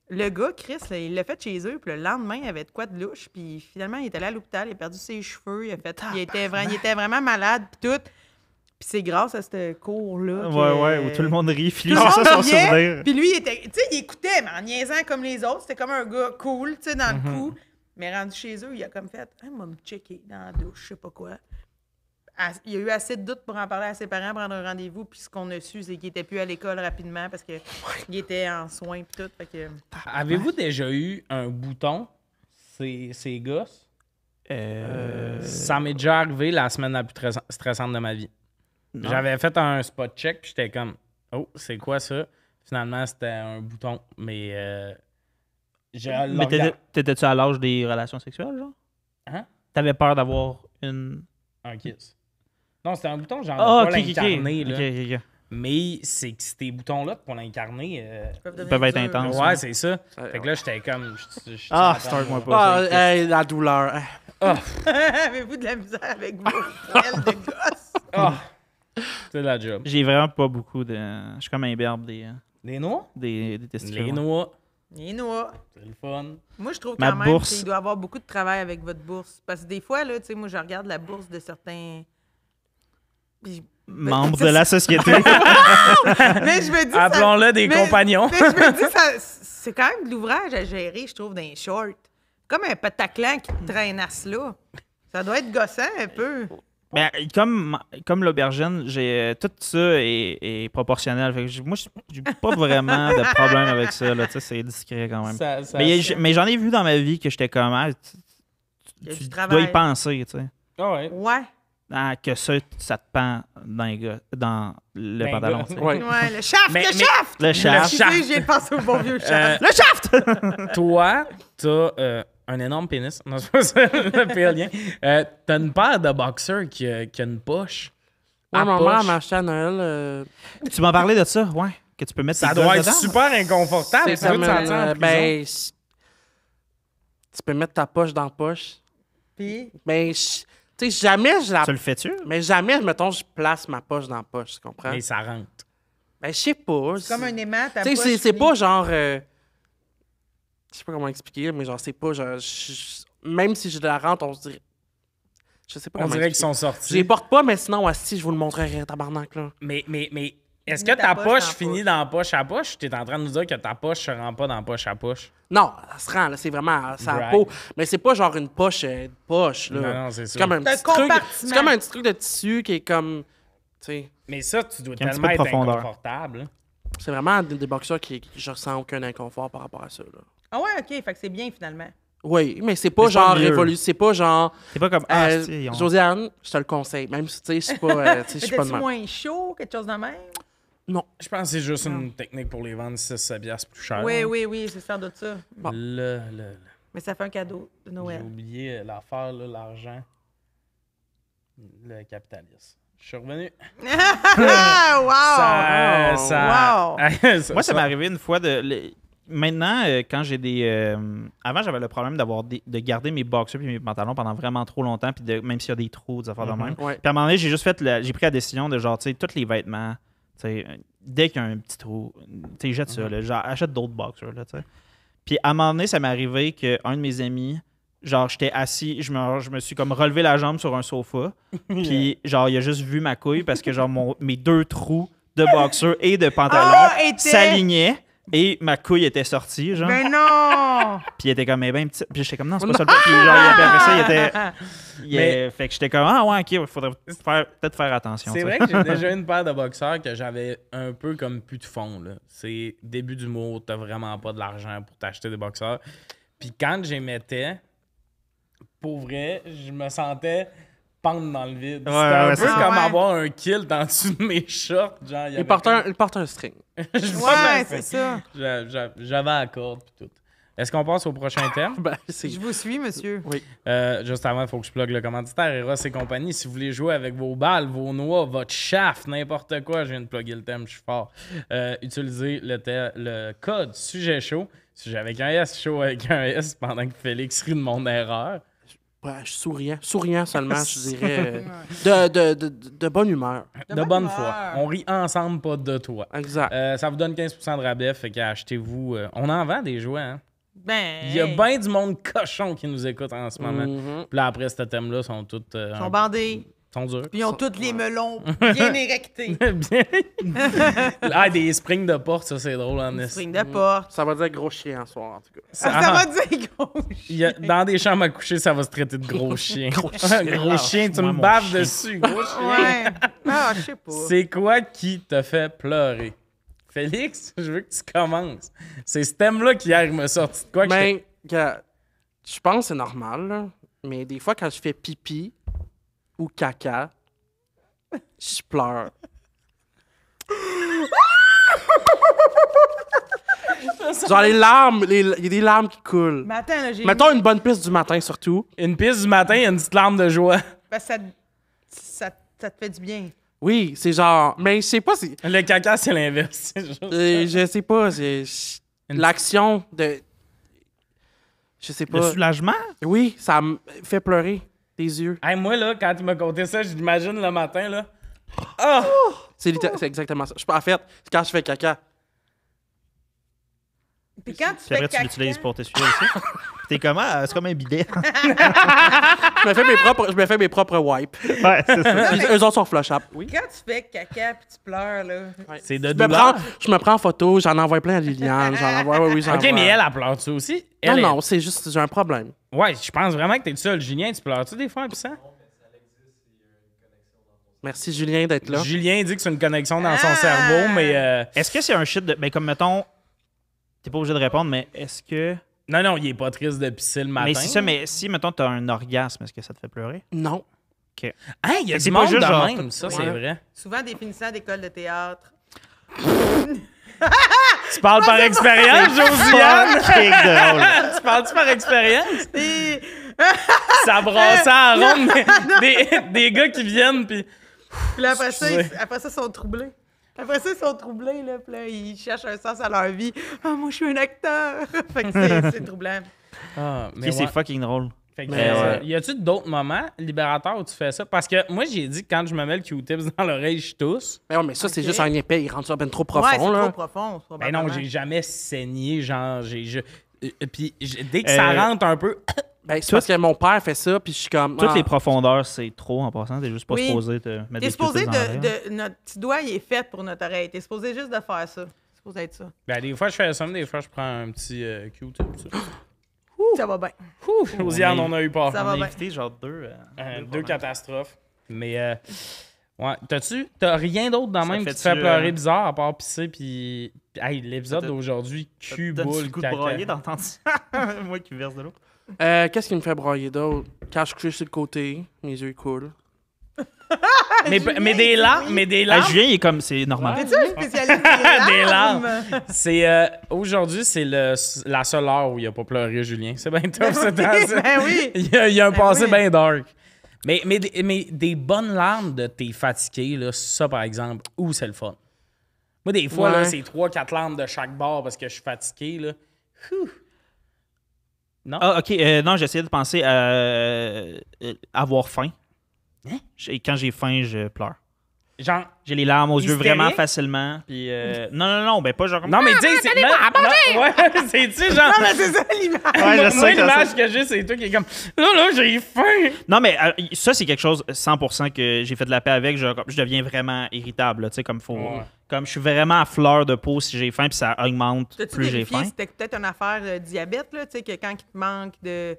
B: le gars, Chris, là, il l'a fait chez eux, puis le lendemain, il avait de quoi de louche, puis finalement, il est allé à l'hôpital, il a perdu ses cheveux, il était vraiment malade, puis tout. Puis c'est grâce à ce cours-là
C: Ouais, où tout le monde rit.
B: tout
C: Puis
B: le
C: lui, c'est ça
B: monde
C: son
B: riait,
C: souvenir.
B: puis lui, il était, tu sais, il écoutait, mais en niaisant comme les autres. C'était comme un gars cool, tu sais, dans le coup. Mais rendu chez eux, il a comme fait, « m'a me checker dans la douche, je sais pas quoi. » Il y a eu assez de doutes pour en parler à ses parents, prendre un rendez-vous, puis ce qu'on a su, c'est qu'il était plus à l'école rapidement parce qu'il était en soins, puis tout. Fait que...
A: Avez-vous déjà eu un bouton, ces gosses? Ça m'est déjà arrivé la semaine la plus stressante de ma vie.
C: Non.
A: J'avais fait un spot check, puis j'étais comme, oh, c'est quoi ça? Finalement, c'était un bouton, mais
C: Mais t'étais-tu à l'âge des relations sexuelles, genre?
A: Hein?
C: T'avais peur d'avoir une...
A: Un kiss. Non, c'était un bouton, genre, pas l'incarner, là.
C: Ok.
A: Mais c'est que ces boutons-là, pour l'incarner...
C: Ils peuvent être intenses.
A: Ouais, c'est ça. Fait que là, j'étais comme...
C: Start-moi pas.
D: La douleur.
B: Avez-vous de la misère avec vos poils de gosse?
A: C'est la job.
C: J'ai vraiment pas beaucoup de... Je suis comme un berbe des
A: noix?
C: Des testicules.
A: Les noix.
B: Les noix.
A: C'est le fun.
B: Moi, je trouve
C: Ma
B: quand même
C: bourse.
B: qu'il doit y avoir beaucoup de travail avec votre bourse. Parce que des fois, là, tu sais, moi, je regarde la bourse de certains...
C: Membres de la société.
B: Mais je me dis...
A: Appelons-le des compagnons.
B: Mais je me dis, c'est quand même de l'ouvrage à gérer, je trouve, dans les shorts. Comme un pataclan qui te traînasse là. Ça doit être gossant un peu.
C: Ben, comme l'aubergine, tout ça est proportionnel. Fait que moi, j'ai pas vraiment de problème avec ça. Là, c'est discret quand même. Mais j'en ai vu dans ma vie que j'étais comme... tu dois y penser, tu sais.
A: Ouais.
C: Que ça te pend dans le pantalon.
B: Ouais, le shaft,
C: le shaft.
B: J'ai pensé au bon vieux shaft.
C: Le shaft!
A: Toi, t'as un énorme pénis. Non, c'est pas ça le pire lien. T'as une paire de boxers qui a une poche.
D: Ouais, ma mère m'a acheté à Noël.
C: Tu m'as parlé de ça, ouais. Que tu peux mettre
A: ça doit être super inconfortable.
D: C'est ça, ben, tu peux mettre ta poche dans la poche.
B: Puis?
D: Ben, tu sais, jamais je la...
C: Tu le fais-tu?
D: Mais jamais, mettons, je place ma poche dans la poche, tu comprends?
A: Mais ça rentre.
D: Ben, je sais pas.
B: C'est comme un aimant, ta
D: poche.
B: Tu sais,
D: c'est pas genre... je sais pas comment expliquer, mais genre, c'est pas genre... même si je la rentre, on se dirait... Je sais pas comment
A: dirait qu'ils sont sortis.
D: Je les porte pas, mais sinon, si je vous le montrerai, tabarnak, là.
A: Mais est-ce que ta poche finit dans la poche à poche? Tu es en train de nous dire que ta poche se rend pas dans la poche à poche?
D: Non, elle se rend, là, c'est vraiment ça la peau. Mais c'est pas genre une poche, là.
A: Non, c'est ça.
D: C'est comme un petit truc. C'est comme un petit truc de tissu qui est comme. T'sais.
A: Mais ça, tu dois tellement être inconfortable.
D: C'est vraiment des boxeurs qui je ressens aucun inconfort par rapport à ça, là.
B: Ah ouais, OK, fait que c'est bien finalement.
D: Oui, mais c'est pas genre révolu. C'est pas genre.
C: C'est pas comme.
D: Josiane, je te le conseille. Même si, tu sais, je suis pas. Je suis pas de même.
B: moins chaud, quelque chose de même?
D: Non.
A: Je pense que c'est juste une technique pour les vendre 6-7$ plus cher.
B: Oui, c'est sans doute ça.
D: Bon.
B: Mais ça fait un cadeau de Noël.
A: J'ai oublié l'affaire, l'argent, le capitalisme. Je suis revenu.
B: Wow!
C: Moi, ça m'est arrivé une fois de... Maintenant, quand j'ai des... Avant, j'avais le problème de garder mes boxers et mes pantalons pendant vraiment trop longtemps, puis même s'il y a des trous, des affaires de même.
D: Ouais.
C: Puis à un moment donné, j'ai juste j'ai pris la décision de genre, tu sais, tous les vêtements, tu sais, dès qu'il y a un petit trou, tu sais, jette ça, là, genre, achète d'autres boxers, là, tu sais. Puis à un moment donné, ça m'est arrivé qu'un de mes amis, genre, j'étais assis, je me suis comme relevé la jambe sur un sofa, puis genre, il a juste vu ma couille parce que genre, mes deux trous de boxers et de pantalon s'alignaient. Et ma couille était sortie, genre.
B: Mais non!
C: Puis il était comme, ben petit. Puis j'étais comme, non, c'est pas ça le Puis genre, après ça, il était. Fait que j'étais comme, ah ouais, ok, il faudrait peut-être faire attention.
A: C'est vrai que j'ai déjà une paire de boxeurs que j'avais un peu comme plus de fond, là. C'est début d'humour, t'as vraiment pas de l'argent pour t'acheter des boxeurs. Puis quand j'y mettais, pour vrai, je me sentais pendre dans le vide. C'était un peu comme avoir un kilt en dessous de mes shorts. Genre,
D: il porte un string.
B: Ouais, c'est ça.
A: J'avais la corde et tout. Est-ce qu'on passe au prochain thème?
B: Je vous suis, monsieur.
D: Oui.
A: Juste avant, il faut que je plug le commanditaire. Eros et compagnie, si vous voulez jouer avec vos balles, vos noix, votre shaft, n'importe quoi, je viens de plugger le thème, je suis fort. Utilisez le code sujet chaud. Sujet avec un S, chaud avec un S, pendant que Félix rit de mon erreur.
D: Ouais, je suis souriant seulement, je dirais. De bonne humeur.
A: De bonne foi. On rit ensemble, pas de toi.
D: Exact.
A: Ça vous donne 15% de rabais, fait qu'achetez-vous. On en vend des jouets, hein?
B: Ben.
A: Il y a bien du monde cochon qui nous écoute en ce moment. Puis là, après, ce thème-là, sont tous.
B: Sont bandés.
A: Sont durs.
B: Puis ils ont tous les melons bien érectés.
A: Bien. Des springs de porte, ça, c'est drôle en
B: Springs de porte.
D: Ça va dire gros chien en soir, en tout cas.
B: Ça va dire gros chien.
A: Dans des chambres à coucher, ça va se traiter de gros chien. Gros chien, tu me baves dessus. Gros chien.
B: Ouais. Ah, je sais pas.
A: C'est quoi qui te fait pleurer? Félix, je veux que tu commences. C'est ce thème-là qui hier me sorti de quoi que
D: je pense que c'est normal, là, mais des fois, quand je fais pipi ou caca, je pleure.
A: Je
D: Genre les larmes, il y a des larmes qui coulent.
B: Mais attends, là, j'ai...
D: Mettons une bonne piste du matin, surtout.
A: Une piste du matin, il y a une petite larme de joie.
B: Parce que ça te fait du bien.
D: Oui, c'est genre... Mais je sais pas si...
A: Le caca, c'est l'inverse. C'est juste ça.
D: Je sais pas, l'action de... Je sais
C: Le
D: pas.
C: soulagement?
D: Oui, ça me fait pleurer des yeux.
A: Hey, moi, là, quand il m'a conté ça, j'imagine le matin, là. Ah!
D: C'est exactement ça. En fait, c'est quand je fais caca.
B: Puis quand tu
C: Puis
B: fais
C: après, tu
B: caca...
C: l'utilises pour t'essuyer aussi. Puis t'es comme, ah, c'est comme un bidet.
D: Je me fais mes propres wipes.
C: Ouais, c'est ça.
D: Puis eux autres sont flushables. Oui.
B: Quand tu fais caca puis tu pleures, là...
A: C'est de
D: Je
A: douleur.
D: me prends en photo, j'en envoie plein à Liliane, j'en envoie, oui, j'en
A: OK,
D: envoie.
A: mais elle pleure-tu aussi?
D: Non,
A: Elle
D: non, c'est juste, j'ai un problème.
A: Ouais, je pense vraiment que t'es le seul. Julien, tu pleures-tu des fois, puis ça?
D: Merci, Julien, d'être là.
A: Julien dit que c'est une connexion dans son cerveau, mais...
C: Est-ce que c'est un shit de. Ben, comme mettons. T'es pas obligé de répondre, mais est-ce que.
A: Non, il est pas triste de pisser le matin.
C: Mais c'est ça, mais si, mettons, t'as un orgasme, est-ce que ça te fait pleurer?
D: Non.
C: OK.
A: Hey, il y a
C: C'est
A: du
C: pas
A: monde
C: juste
A: de
C: genre-
A: même, ça, c'est
D: Ouais.
A: vrai.
B: Souvent des finissants d'école de théâtre.
A: Tu parles par expérience, Josiane?
C: Fucking drôle.
A: Tu parles-tu par expérience?
B: Et...
A: Ça brassait en ronde des gars qui viennent, puis...
B: Puis là, après ça,
A: Excusez.
B: ils sont troublés. Après ça, ils sont troublés, là. Puis là, ils cherchent un sens à leur vie. « Ah, moi, je suis un acteur! » Fait que c'est troublant.
A: Ah, mais
C: Ok, c'est
A: ouais.
C: fucking drôle.
A: Fait que,
D: Mais
A: y a-tu d'autres moments libérateurs où tu fais ça? Parce que moi, j'ai dit que quand je me mets le Q-tips dans l'oreille, je tousse.
D: Mais, ouais, mais ça, c'est
B: Ok.
D: juste un épais, il rentre ça ben trop
B: Ouais,
D: profond,
B: c'est
D: là.
B: trop profond.
A: Ben non, j'ai jamais saigné, genre, puis dès que ça rentre un peu...
D: Ben, c'est parce que mon père fait ça, puis je suis comme...
C: Toutes
D: ah.
C: les profondeurs, c'est trop en passant. T'es juste pas
B: Oui.
C: supposé te mettre
B: T'es
C: des
B: supposé
C: Q-tips dans l'oreille.
B: notre petit doigt, il est fait pour notre oreille. T'es supposé juste de faire ça. C'est supposé être ça.
A: Ben, des fois, je fais ça, mais des fois, je prends un petit Q-tip. Ça.
B: Ça va bien.
A: Josiane, on a eu peur.
B: Ça va
C: On a
B: bien.
C: évité genre deux
A: Deux catastrophes. Mais, ouais. T'as rien d'autre dans
C: Ça
A: même qui te
C: fait-tu,
A: fait pleurer bizarre à part pisser, puis. Hey, l'épisode
C: Ça te-
A: d'aujourd'hui, cul,
C: T'as
A: boule,
C: du coup de
A: caca.
C: broyer, t'as entendu? Moi qui verse de l'eau.
D: Qu'est-ce qui me fait broyer d'autre? Quand je couche sur le côté, mes yeux ils coulent.
A: Mais des larmes, mais des
C: Ah,
A: larmes.
C: Julien, il est comme, c'est normal.
B: T'es-tu un spécialiste
A: Des
B: des larmes?
A: C'est aujourd'hui, c'est la seule heure où il a pas pleuré, Julien. C'est bien tough, ce temps-ci.
B: Ben oui.
A: Il y a un
B: Ben
A: passé
B: oui.
A: bien dark. Mais des bonnes larmes de t'es fatigué, là, ça, par exemple, où c'est le fun. Moi, des fois, là,
D: Ouais.
A: c'est 3-4 larmes de chaque bord parce que je suis fatigué, là. Ouh. Non?
C: Ah, ok. Non, j'essayais de penser à avoir faim.
A: Hein?
C: Quand j'ai faim, je pleure.
A: Genre...
C: J'ai les larmes aux yeux
A: Hystérique?
C: vraiment facilement. Puis, non, ben pas genre comme.
A: Non, mais dis, c'est... non, ouais, c'est-tu genre...
B: Non, mais c'est ça l'image.
C: Ouais, je
A: Moi,
C: sais,
A: l'image que j'ai, c'est toi qui est comme... Là, j'ai faim!
C: Non, mais ça, c'est quelque chose 100% que j'ai fait de la paix avec. Je deviens vraiment irritable, là, tu sais, comme faut.
A: Ouais.
C: Comme je suis vraiment à fleur de peau si j'ai faim, puis ça augmente
B: T'as-tu
C: plus j'ai
B: vérifié
C: faim.
B: si c'était peut-être une affaire de diabète, là? Tu sais, que quand il te manque de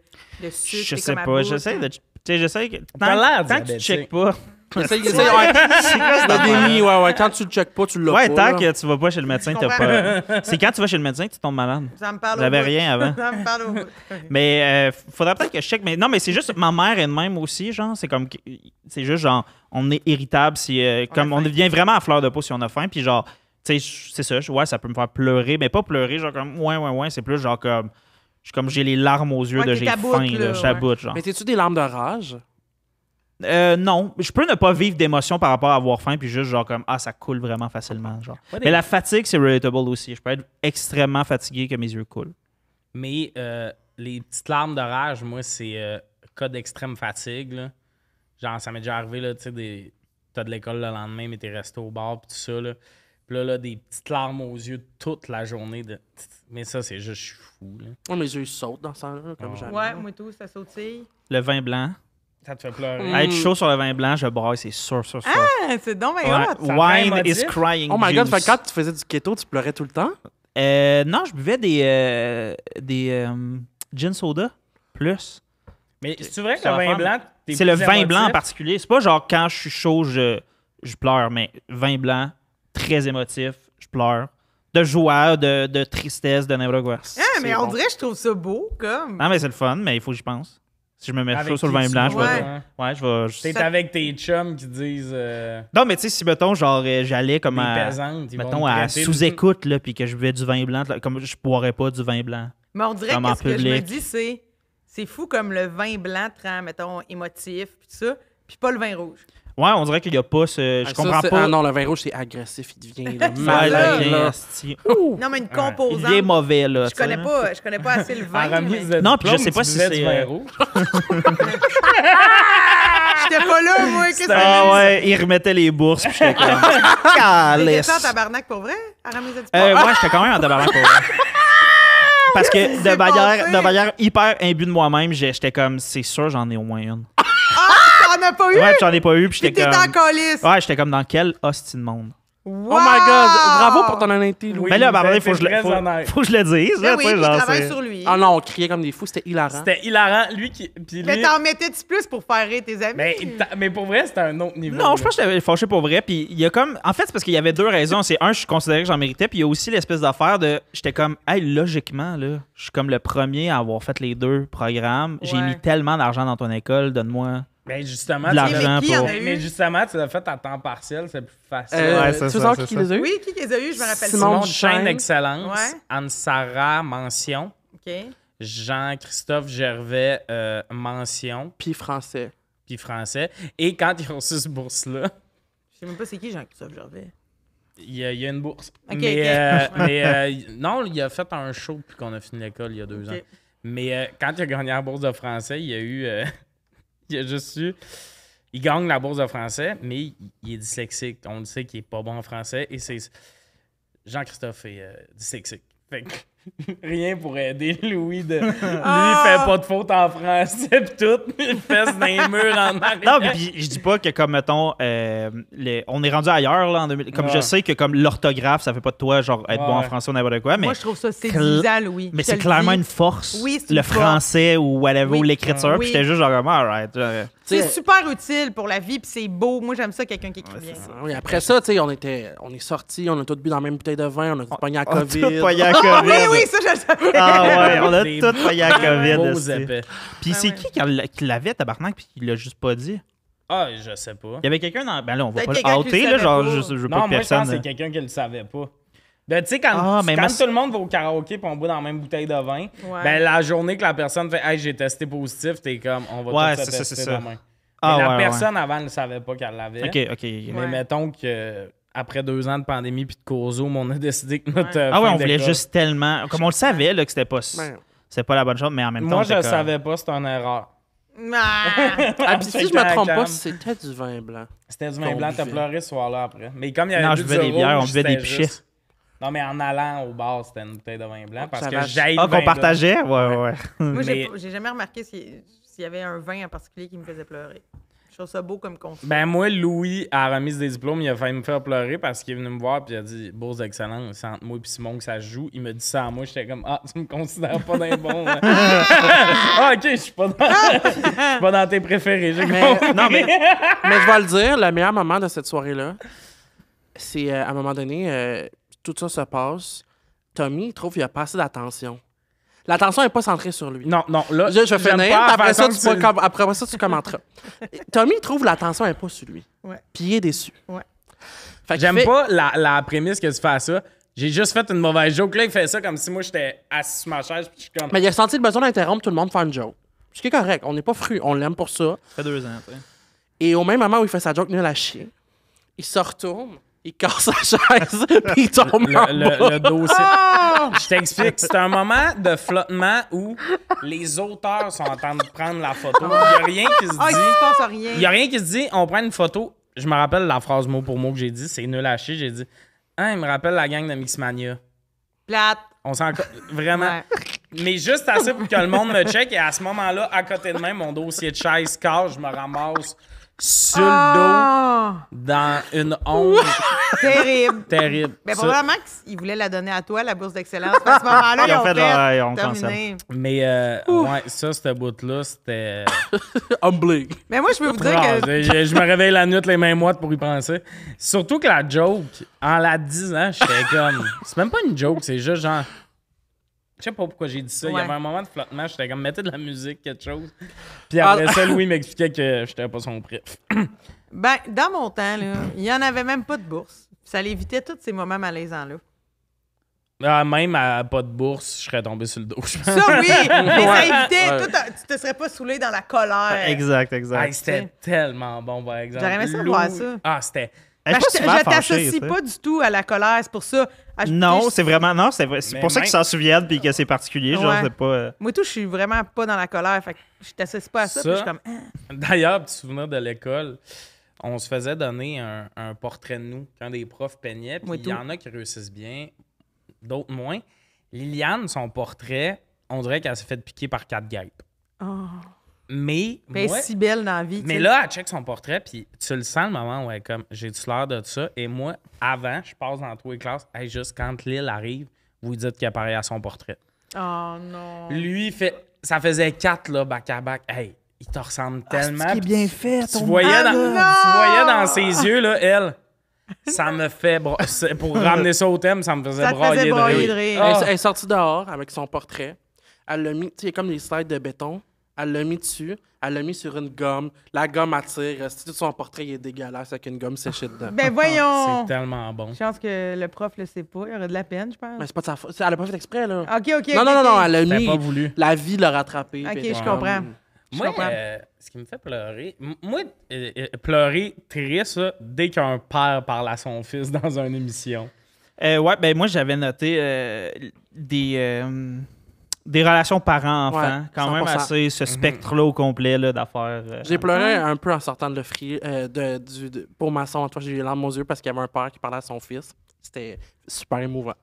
B: sucre,
C: Je
B: t'es
C: sais
B: comme à
C: pas,
B: bout,
C: j'essaie de. Tu sais, j'essaie que.
A: T'as l'air
C: Tant que tu
A: diabétique.
C: checkes pas.
D: Essaye, ouais. Le déni, ouais. Quand tu le checkes pas, tu l'as
C: Ouais,
D: pas.
C: tant
D: là.
C: que tu vas pas chez le médecin,
B: Je
C: t'as
B: comprends.
C: pas. C'est quand tu vas chez le médecin que tu tombes malade.
B: Ça me parle au
C: J'avais
B: bout.
C: rien avant.
B: Ça me parle au bout.
C: Mais faudrait peut-être que je check. Mais non, mais c'est juste ma mère est de même aussi, genre. C'est comme. C'est juste genre, on est irritable si. Comme
B: a
C: on
B: faim.
C: devient vraiment à fleur de peau si on a faim. Puis genre, tu sais, c'est ça. Ouais, ça peut me faire pleurer. Mais pas pleurer, genre comme. Ouais. C'est plus genre comme. Je suis comme j'ai les larmes aux yeux
B: Ouais,
C: de
B: t'es
C: j'ai
B: à bout,
C: faim,
B: là,
C: là. Je suis à
B: ouais.
C: bout, genre.
D: Mais t'es-tu des larmes de rage?
C: Non, je peux ne pas vivre d'émotion par rapport à avoir faim, puis juste genre comme, ah, ça coule vraiment facilement, genre.
A: Ouais,
C: Mais la fatigue, c'est relatable aussi. Je peux être extrêmement fatigué que mes yeux coulent.
A: Mais les petites larmes de rage, moi, c'est cas d'extrême fatigue. Là. Genre, ça m'est déjà arrivé, là, tu sais, t'as de l'école le lendemain, mais t'es resté au bar, pis tout ça, là. Puis là, des petites larmes aux yeux toute la journée. Mais ça, c'est juste, je suis fou, là.
D: Moi, mes yeux ils sautent dans ça, là, comme jamais.
B: Ouais, moi tout, ça sautille.
C: Le vin blanc.
A: Ça te fait pleurer.
D: Mm.
C: Être chaud sur le vin blanc, je braille, c'est sûr.
B: Ah, c'est donc bien
C: Ouais.
B: hot.
A: ça
C: Wine
A: fait
C: is
A: émotif.
C: crying
D: Oh my god,
C: juice.
D: fait que quand tu faisais du keto, tu pleurais tout le temps?
C: Non, je buvais des gin soda plus.
A: Mais c'est vrai que
C: Ça
A: le
C: va
A: vin
C: faire-
A: blanc, t'es
C: C'est le
A: plus
C: vin
A: émotif?
C: blanc en particulier. C'est pas genre quand je suis chaud, je pleure, mais vin blanc, très émotif, je pleure. De joie, de tristesse, de n'importe quoi.
B: Ah, mais
C: C'est
B: on
C: bon.
B: dirait que je trouve ça beau, comme.
C: Non, mais c'est le fun, mais il faut que j'y pense. Si je me mets
A: Avec
C: chaud sur le
A: qui
C: vin
A: tu
C: blanc, je
A: bois,
C: vais.
A: hein?
C: Ouais, je vais.
A: T'es avec tes chums qui disent
C: Non, mais tu sais, si, mettons, genre, j'allais comme
A: des
C: à.
A: pesantes, ils vont
C: Mettons,
A: te
C: à
A: traiter de-
C: sous-écoute, là, puis que je buvais du vin blanc, là, comme je boirais pas du vin blanc.
B: Mais on dirait
C: Comme
B: que
C: en
B: ce que je me
C: public.
B: dis, c'est fou comme le vin blanc te rend, mettons, émotif, puis tout ça, puis pas le vin rouge.
C: Ouais, on dirait qu'il y a pas ce. Je
D: Ça,
C: comprends
D: c'est-
C: pas.
D: Ah non, le vin rouge, c'est agressif. Il devient là,
C: Ah,
D: malade.
C: là,
D: là.
C: esti.
B: Non, mais une
C: Il
B: composante.
C: devient mauvais, là.
B: Je connais pas assez le vin.
A: En
B: mais-
A: remise de
C: Non, puis je sais
A: diplôme,
C: pas
A: tu
C: si
A: buvais
C: c'est,
A: du vin rouge.
B: J'étais pas là, moi. Qu'est-ce que
C: Ah ouais, il remettait les bourses, puis j'étais comme.
B: T'étais
C: Calisse.
B: ça en tabarnak pour vrai? À la remise de diplôme?
C: Moi, j'étais quand même en tabarnak pour vrai. Parce que de manière hyper imbue de moi-même, j'étais comme, c'est sûr, j'en ai au moins une.
B: T'en as pas eu?
C: Ouais, puis j'en ai pas eu, puis
B: Puis
C: j'étais
B: t'étais
C: comme.
B: en calice.
C: Ouais, j'étais comme dans quel hostie de monde.
B: Wow!
D: Oh my God! Bravo pour ton honnêteté, Louis.
A: Oui,
C: Mais là,
A: ben,
C: il faut que
A: t'es très honnête.
C: faut que je le dise.
B: Ben
C: Là,
B: oui,
C: tu sais,
B: puis
C: genre,
B: je travaille
C: c'est-
B: sur lui.
D: Ah non, on criait comme des fous, c'était hilarant.
A: C'était hilarant. Lui qui. Puis
B: Mais
A: lui-
B: t'en mettais-tu plus pour faire rire tes amis?
A: mais pour vrai, c'était un autre niveau.
C: Non, je pense que j'étais fâché pour vrai. Puis il y a comme. En fait, c'est parce qu'il y avait deux raisons. C'est un, je considérais que j'en méritais. Puis il y a aussi l'espèce d'affaire de. J'étais comme, hey, logiquement, là, je suis comme le premier à avoir fait les deux programmes. J'ai
B: Ouais.
C: mis tellement d'argent dans ton école, donne-moi.
A: Mais justement,
C: De l'argent
B: qui en
C: pour.
B: a eu?
A: mais justement, tu l'as fait à temps partiel, c'est plus facile.
C: Ouais,
D: tu
C: c'est
D: veux
C: ça,
D: savoir
C: c'est
D: qui
C: ça.
D: les a eu?
B: Oui, qui les a eu? Je me rappelle
D: Simon
A: Simon Chaîne
D: Chaîne.
A: Excellence,
B: Ouais.
A: Anne-Sara, mention.
B: OK.
A: Jean-Christophe Gervais, mention,
D: Puis français.
A: puis français. Et quand ils ont reçu cette bourse-là,
B: Je sais même pas c'est qui Jean-Christophe Gervais.
A: il y a une bourse.
B: Ok,
A: mais
B: ok.
A: non, il a fait un show depuis qu'on a fini l'école il y a 2 ans.
B: OK.
A: Mais quand il a gagné la bourse de français, il y a eu. Il a juste eu. Il gagne la bourse de français, mais il est dyslexique. On le sait qu'il est pas bon en français. Et c'est. Jean-Christophe est dyslexique. Fait que rien pour aider Louis de. Lui, il fait pas de faute en français, pis tout. Il fesse dans les murs en arrière.
C: Non, mais puis je dis pas que comme mettons, on est rendu ailleurs là en 2000. Comme
A: Ouais.
C: je sais que comme l'orthographe, ça fait pas de toi genre être bon en
A: Ouais.
C: français ou n'importe quoi, mais
B: Moi, je trouve ça séduisant, Louis.
C: mais
B: Je te
C: c'est
B: le
C: clairement
B: dis.
C: une force.
B: Oui, c'est
C: le
B: une force.
C: français ou whatever
B: Oui.
C: ou l'écriture.
B: Oui.
C: Puis j'étais juste genre comme alright.
B: C'est
D: T'sais,
B: super utile pour la vie, puis c'est beau. Moi, j'aime ça, quelqu'un qui écrit bien.
D: Ah oui, après ça, tu sais, on est sortis, on a tous bu dans la même bouteille de vin, on a tous pogné à
C: On a
D: COVID.
C: tout pogné à COVID.
B: Oui, oui, ça, je le savais.
C: Ah ouais, on a
A: Des
C: tout pogné à COVID.
A: Beaux
C: esti.
A: épais.
C: Puis
B: Ah
C: c'est
B: ouais.
C: qui l'avait tabarnak puis qui l'a juste pas dit.
A: Ah, je sais pas.
C: Il y avait quelqu'un dans ben là on va
B: Peut-être
C: pas le
B: quelqu'un qui
C: outer
B: le
C: là
B: savait
C: genre
B: pas.
C: je veux pas
A: Non,
C: que
A: moi, je pense
C: personne.
A: que c'est quelqu'un qui le savait pas. Ben, tu sais, quand,
C: Ah, mais
A: quand
C: moi,
A: tout le monde va au karaoké et on boit dans la même bouteille de vin,
B: Ouais.
A: ben, la journée que la personne fait « Hey, j'ai testé positif », t'es comme « On va
C: Ouais,
A: tous se
C: c'est ça,
A: tester
C: c'est ça.
A: demain.
C: Ah,
A: Mais la
C: ouais,
A: personne avant ne savait pas qu'elle l'avait.
C: OK.
A: Mais
B: Ouais.
A: mettons que après 2 ans de pandémie puis de Cosum, on a décidé que notre
C: Ah ouais,
A: fin
C: on voulait
A: d'école-
C: juste tellement comme on le savait là que c'était pas
D: Ben,
C: c'était pas la bonne chose mais en même temps
A: Moi,
C: on
A: je
C: était
A: le
C: comme-
A: savais pas, c'était une erreur.
B: Ah!
D: ah, puis si je
A: C'était
D: me trompe
A: calme.
D: pas, c'était du vin blanc.
A: C'était du vin
D: qu'on
A: blanc, t'as
D: buvait.
A: pleuré ce soir-là après. Mais comme il y avait
C: Non,
A: bu
C: je
A: du
C: buvais des bières, on
A: rouge,
C: buvait des
A: c'était
C: pichets.
A: juste- Non, mais en allant au bar, c'était une bouteille de vin blanc parce
D: Ça
A: que
D: va-
A: j'aille
C: Ah, qu'on partageait? Ouais.
B: Moi,
A: Mais-
B: j'ai jamais remarqué s'il y avait un vin en particulier qui me faisait pleurer. Je trouve ça beau comme concept.
A: Ben moi, Louis, à la remise des diplômes, il a failli me faire pleurer parce qu'il est venu me voir puis il a dit « Bourse d'excellence, c'est entre moi et Simon que ça se joue. » Il me dit ça à moi, j'étais comme « Ah, tu me considères pas d'un bon... hein? Ah, OK, je suis pas dans tes préférés. J'ai
D: Mais,
A: compris.
D: non, mais je vais le dire, le meilleur moment de cette soirée-là, c'est à un moment donné, tout ça se passe. Tommy, il trouve qu'il n'y a pas assez d'attention. L'attention n'est pas centrée sur lui.
A: Non, là,
D: Je vais
A: j'aime
D: finir,
A: pas
D: puis
A: la
D: après ça,
A: façon que tu-
D: après ça, tu commenteras. Tommy trouve l'attention n'est pas sur lui.
B: Ouais.
D: Puis il est déçu.
B: Ouais.
D: Fait qu'il
A: J'aime
D: fait-
A: pas la prémisse que tu fais à ça. J'ai juste fait une mauvaise joke. Là, il fait ça comme si moi, j'étais assis sur ma chaise puis je suis comme...
D: Mais il a senti le besoin d'interrompre tout le monde pour faire une joke. Ce qui est correct. On n'est pas fru. On l'aime pour ça.
C: Ça fait 2 ans, tu sais.
D: Et au même moment où il fait sa joke nul à chier, il se retourne, il casse sa chaise, puis il tombe en bas.
A: le dossier.
B: Oh!
A: Je t'explique. C'est un moment de flottement où les auteurs sont en train de prendre la photo. Il n'y a rien qui se
B: Ah, il
A: dit.
B: se passe rien.
A: Il n'y a rien qui se dit. On prend une photo. Je me rappelle la phrase mot pour mot que j'ai dit. C'est nul à chier. J'ai dit il me rappelle la gang de Mixmania.
B: Plate.
A: On s'en... Vraiment.
B: Ouais.
A: Mais juste assez pour que le monde me check. Et à ce moment-là, à côté de moi, mon dossier de chaise casse. Je me ramasse sur le
B: Ah!
A: dos dans une honte
B: Terrible.
A: terrible.
B: Mais
A: Ça-
B: probablement qu'ils voulaient la donner à toi, la bourse d'excellence. À ce moment-là, ils ont fait,
C: genre, on
B: terminé.
A: Mais ouais, ça, ce bout-là, c'était...
D: Humbling.
B: Mais moi, je peux vous dire
A: Ah,
B: que...
A: je me réveille la nuit les mains moites pour y penser. Surtout que la joke, en la disant, j'étais comme... C'est même pas une joke, c'est juste genre... Je sais pas pourquoi j'ai dit ça. Il y
B: Ouais.
A: avait un moment de flottement, j'étais comme, mettez de la musique, quelque chose. Puis après ça, Louis m'expliquait que j'étais pas son préf.
B: Ben, dans mon temps, là, il n'y en avait même pas de bourse. Ça l'évitait tous ces moments malaisants-là.
A: Même à pas de bourse, je serais tombé sur le dos, je pense.
B: Ça, oui! Mais ça
D: Ouais.
B: évitait.
D: Ouais.
B: Toi, tu te serais pas saoulé dans la colère.
C: Exact.
A: Hey, c'était tellement bon, par exemple.
B: J'aurais aimé ça voir ça.
A: Ah, c'était...
B: Ben,
C: je
B: je t'associe pas du tout à la colère, c'est pour ça.
C: Non, c'est vraiment. Non, c'est
A: Mais
C: pour ça qu'ils s'en souviennent puis que c'est particulier. Genre,
B: Ouais.
C: c'est pas.
B: Moi, tout, je suis vraiment pas dans la colère. Fait que je t'associe pas à ça. Puis je suis comme.
A: D'ailleurs, petit souvenir de l'école, on se faisait donner un portrait de nous quand des profs peignaient. Puis
B: Moi,
A: il y en a qui réussissent bien, d'autres moins. Liliane, son portrait, on dirait qu'elle s'est fait piquer par 4 guêpes.
B: Oh.
A: Mais
B: Elle
A: moi,
B: est si belle dans la vie. tu
A: mais
B: sais.
A: là, elle check son portrait, puis tu le sens le moment où elle est comme, j'ai-tu l'air de ça? Et moi, avant, je passe dans tous les classes, hey, juste quand Lille arrive, vous lui dites qu'il apparaît à son portrait.
B: Oh non.
A: Lui, ça faisait 4, là, back à back. Hey, il te ressemble tellement.
C: C'est
A: puis
C: bien fait.
A: tu voyais,
B: Ah,
A: tu
B: non!
A: voyais dans ses yeux, là, elle, ça me fait... pour ramener ça au thème, ça me faisait
B: Ça te
A: brailler
B: faisait
A: de
B: brailler
A: rire.
B: de rire.
A: Ah.
D: Elle est sortie dehors avec son portrait. Elle l'a mis, tu sais, il y a comme des slides de béton. Elle l'a mis dessus. Elle l'a mis sur une gomme. La gomme attire. Tout son portrait il est dégueulasse avec une gomme séchée dedans.
B: Ben voyons.
A: C'est tellement bon.
B: Je pense que le prof le sait pas. Il aurait de la peine, je pense.
D: Mais c'est pas de sa faute. Elle a pas fait exprès, là.
B: OK.
D: Non, elle a
A: C'était
D: mis.
A: pas voulu.
D: La vie l'a rattrapé.
B: OK,
D: puis elle
B: je
D: était
B: comprends.
D: comme-
B: Je
A: Moi,
B: comprends.
A: ce qui me fait pleurer... Moi, pleurer triste, là, dès qu'un père parle à son fils dans une émission.
C: Ouais, ben moi, j'avais noté des relations parents-enfants.
D: Ouais,
C: quand même
D: 100%.
C: assez ce spectre-là au complet là, d'affaires.
D: J'ai pleuré un peu en sortant de l'offrier pour maçon. Toi, j'ai eu les larmes aux yeux parce qu'il y avait un père qui parlait à son fils. C'était super émouvant.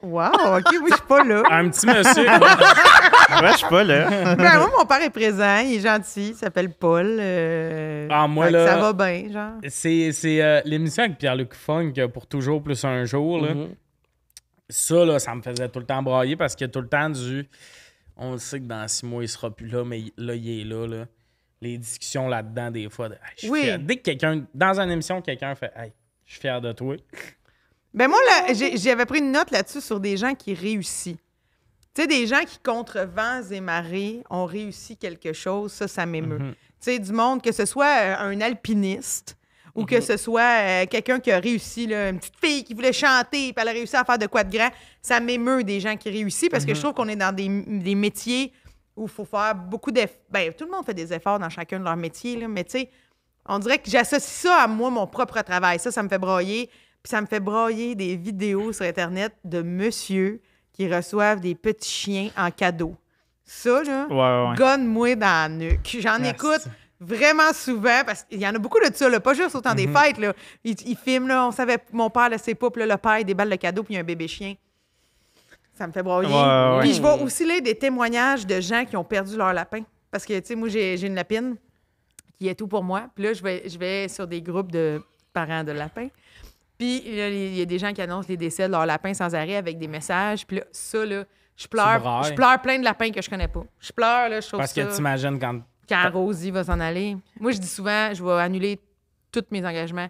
B: Wow, OK, oui, je suis pas là.
A: Un petit monsieur...
C: Ouais, je suis pas là.
B: Ben, moi, mon père est présent, il est gentil, il s'appelle Paul.
A: Ah, moi,
B: fait que
A: là-
B: ça va bien, genre.
A: C'est l'émission avec Pierre-Luc Funk pour Toujours plus un jour. Là.
D: Mhm.
A: Ça, là, ça me faisait tout le temps brailler parce qu'il y a tout le temps du... On le sait que dans 6 mois, il sera plus là, mais là, il est là. Là. Les discussions là-dedans, des fois. Je suis
B: Oui.
A: fier. Dès que quelqu'un... Dans une émission, quelqu'un fait « Hey, je suis fier de toi. »
B: Ben moi, là, j'avais pris une note là-dessus sur des gens qui réussissent. Tu sais, des gens qui, contre vents et marées, ont réussi quelque chose, ça m'émeut.
A: Mhm.
B: Tu sais, du monde, que ce soit un alpiniste ou que ce soit quelqu'un qui a réussi, là, une petite fille qui voulait chanter, puis elle a réussi à faire de quoi de grand, ça m'émeut des gens qui réussissent parce que je trouve qu'on est dans des métiers où il faut faire beaucoup d'efforts. Ben, tout le monde fait des efforts dans chacun de leurs métiers, là, mais tu sais, on dirait que j'associe ça à moi, mon propre travail. Ça me fait brailler. Puis ça me fait brailler des vidéos sur Internet de monsieur qui reçoivent des petits chiens en cadeau. Ça, là,
C: Ouais.
B: gonne-moi dans la nuque. J'en
A: Merci.
B: écoute vraiment souvent parce qu'il y en a beaucoup de ça, là, pas juste au temps des fêtes. Là. Ils filment, là, on savait, mon père le sait pas, puis là, le père, il déballe le cadeau, puis il y a un bébé chien. Ça me fait brailler.
C: Ouais.
B: Puis je vois aussi là, des témoignages de gens qui ont perdu leur lapin. Parce que, tu sais, moi, j'ai une lapine qui est tout pour moi. Puis là, je vais sur des groupes de parents de lapins. Puis là, il y a des gens qui annoncent les décès de leur lapin sans arrêt avec des messages. Puis là, ça, là, je pleure.
A: brailles.
B: Je pleure plein de lapins que je connais pas. Je pleure, là, je trouve
A: Parce
B: ça...
A: que t'imagines
B: Quand Rosie va s'en aller. Moi, je dis souvent, je vais annuler tous mes engagements.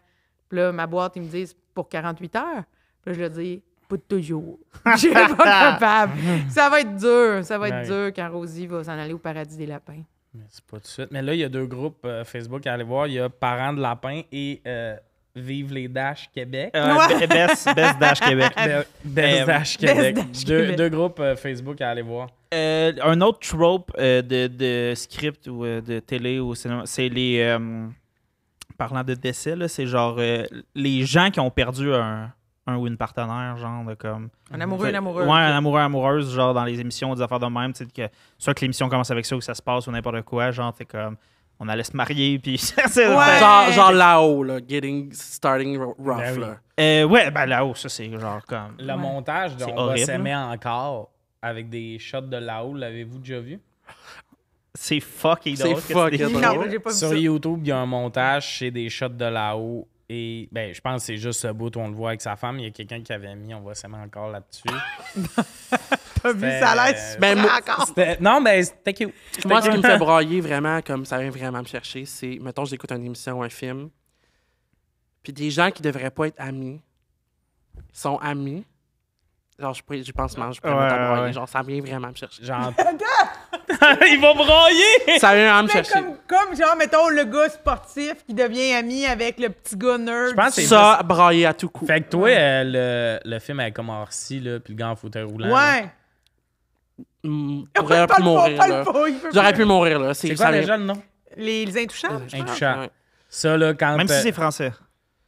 B: Puis là, ma boîte, ils me disent pour 48 heures. Puis là, je leur dis, pas de toujours. Je suis pas capable. Ça va être dur. Ça va être
A: Ben
B: dur quand Rosie va s'en aller au paradis des lapins.
A: Mais c'est pas tout de suite. Mais là, il y a 2 groupes Facebook à aller voir. Il y a Parents de lapin et Vive les Dash Québec.
C: Best Dash Québec.
A: Best Dash Québec.
B: Dash Québec.
A: Deux groupes Facebook à aller voir.
C: Un autre trope de script ou de télé au cinéma, c'est les... parlant de décès, là, c'est genre les gens qui ont perdu un ou une partenaire, genre de comme...
B: Un amoureux, une amoureuse.
C: Ouais, un amoureux, amoureuse, genre dans les émissions, des affaires de même, tu sais, que soit que l'émission commence avec ça ou que ça se passe ou n'importe quoi, genre, t'es comme... On allait se marier, puis... c'est
B: Ouais.
D: Genre là-haut, là. Starting rough,
A: Ben oui.
D: là.
C: ouais, ben là-haut, ça, c'est genre comme...
A: Le montage de
C: C'est
A: On va
C: horrible,
A: s'aimer encore avec des shots de là-haut, l'avez-vous déjà vu?
C: C'est fucking
D: C'est
C: drôle.
D: fucking
C: que
D: drôle.
B: Non, j'ai pas vu
A: Sur
B: ça.
A: YouTube, il y a un montage, c'est des shots de là-haut. Et ben, je pense que c'est juste ce bout où on le voit avec sa femme. Il y a quelqu'un qui avait mis On va s'aimer encore là-dessus.
B: T'as vu, ça a l'air
A: C'était-
B: super
D: Ben, moi-
B: encore.
A: Non, mais c'était cute.
D: Moi, ce qui me fait brailler vraiment, comme ça vient vraiment me chercher, c'est, mettons, j'écoute une émission ou un film, puis des gens qui devraient pas être amis sont amis, Genre, j'y pense, je pourrais mettre à broyer. Genre, ça vient vraiment me chercher.
A: Genre... Il va broyer!
D: Ça vient vraiment me chercher.
B: Comme, genre, mettons, le gars sportif qui devient ami avec le petit gars nerd.
A: Je pense que c'est
D: ça, brailler à tout coup.
A: Fait que toi, le film avec comme Orsi, là, puis le gars en fauteuil roulant.
B: Ouais.
D: J'aurais pu mourir, là. J'aurais pu mourir, là.
A: C'est quoi déjà le nom?
B: Les Intouchables.
A: Intouchables.
D: Ouais.
A: Ça, là, quand...
C: Même si c'est français.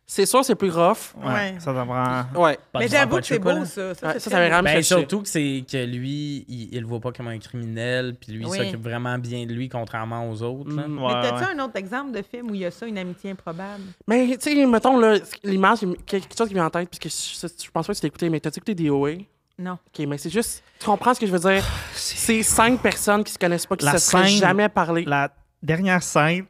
D: C'est sûr, c'est plus rough.
B: Ouais.
C: Ça t'en prend...
D: Ouais.
B: Mais j'avoue que c'est beau, ça.
D: Ça va vraiment me chercher.
A: Surtout que lui, il le voit pas comme un criminel, puis lui, il s'occupe vraiment bien de lui, contrairement aux autres. Là.
B: Mais t'as-tu un autre exemple de film où il y a ça, une amitié improbable?
D: Mais, tu sais, mettons, là, l'image, quelque chose qui vient en tête, puisque je pense pas que tu l'as écouté, mais t'as-tu écouté DOA?
B: Non.
D: OK, mais c'est juste... Tu comprends ce que je veux dire? C'est 5 personnes qui se connaissent pas, qui se seraient jamais parlé.
C: La dernière scène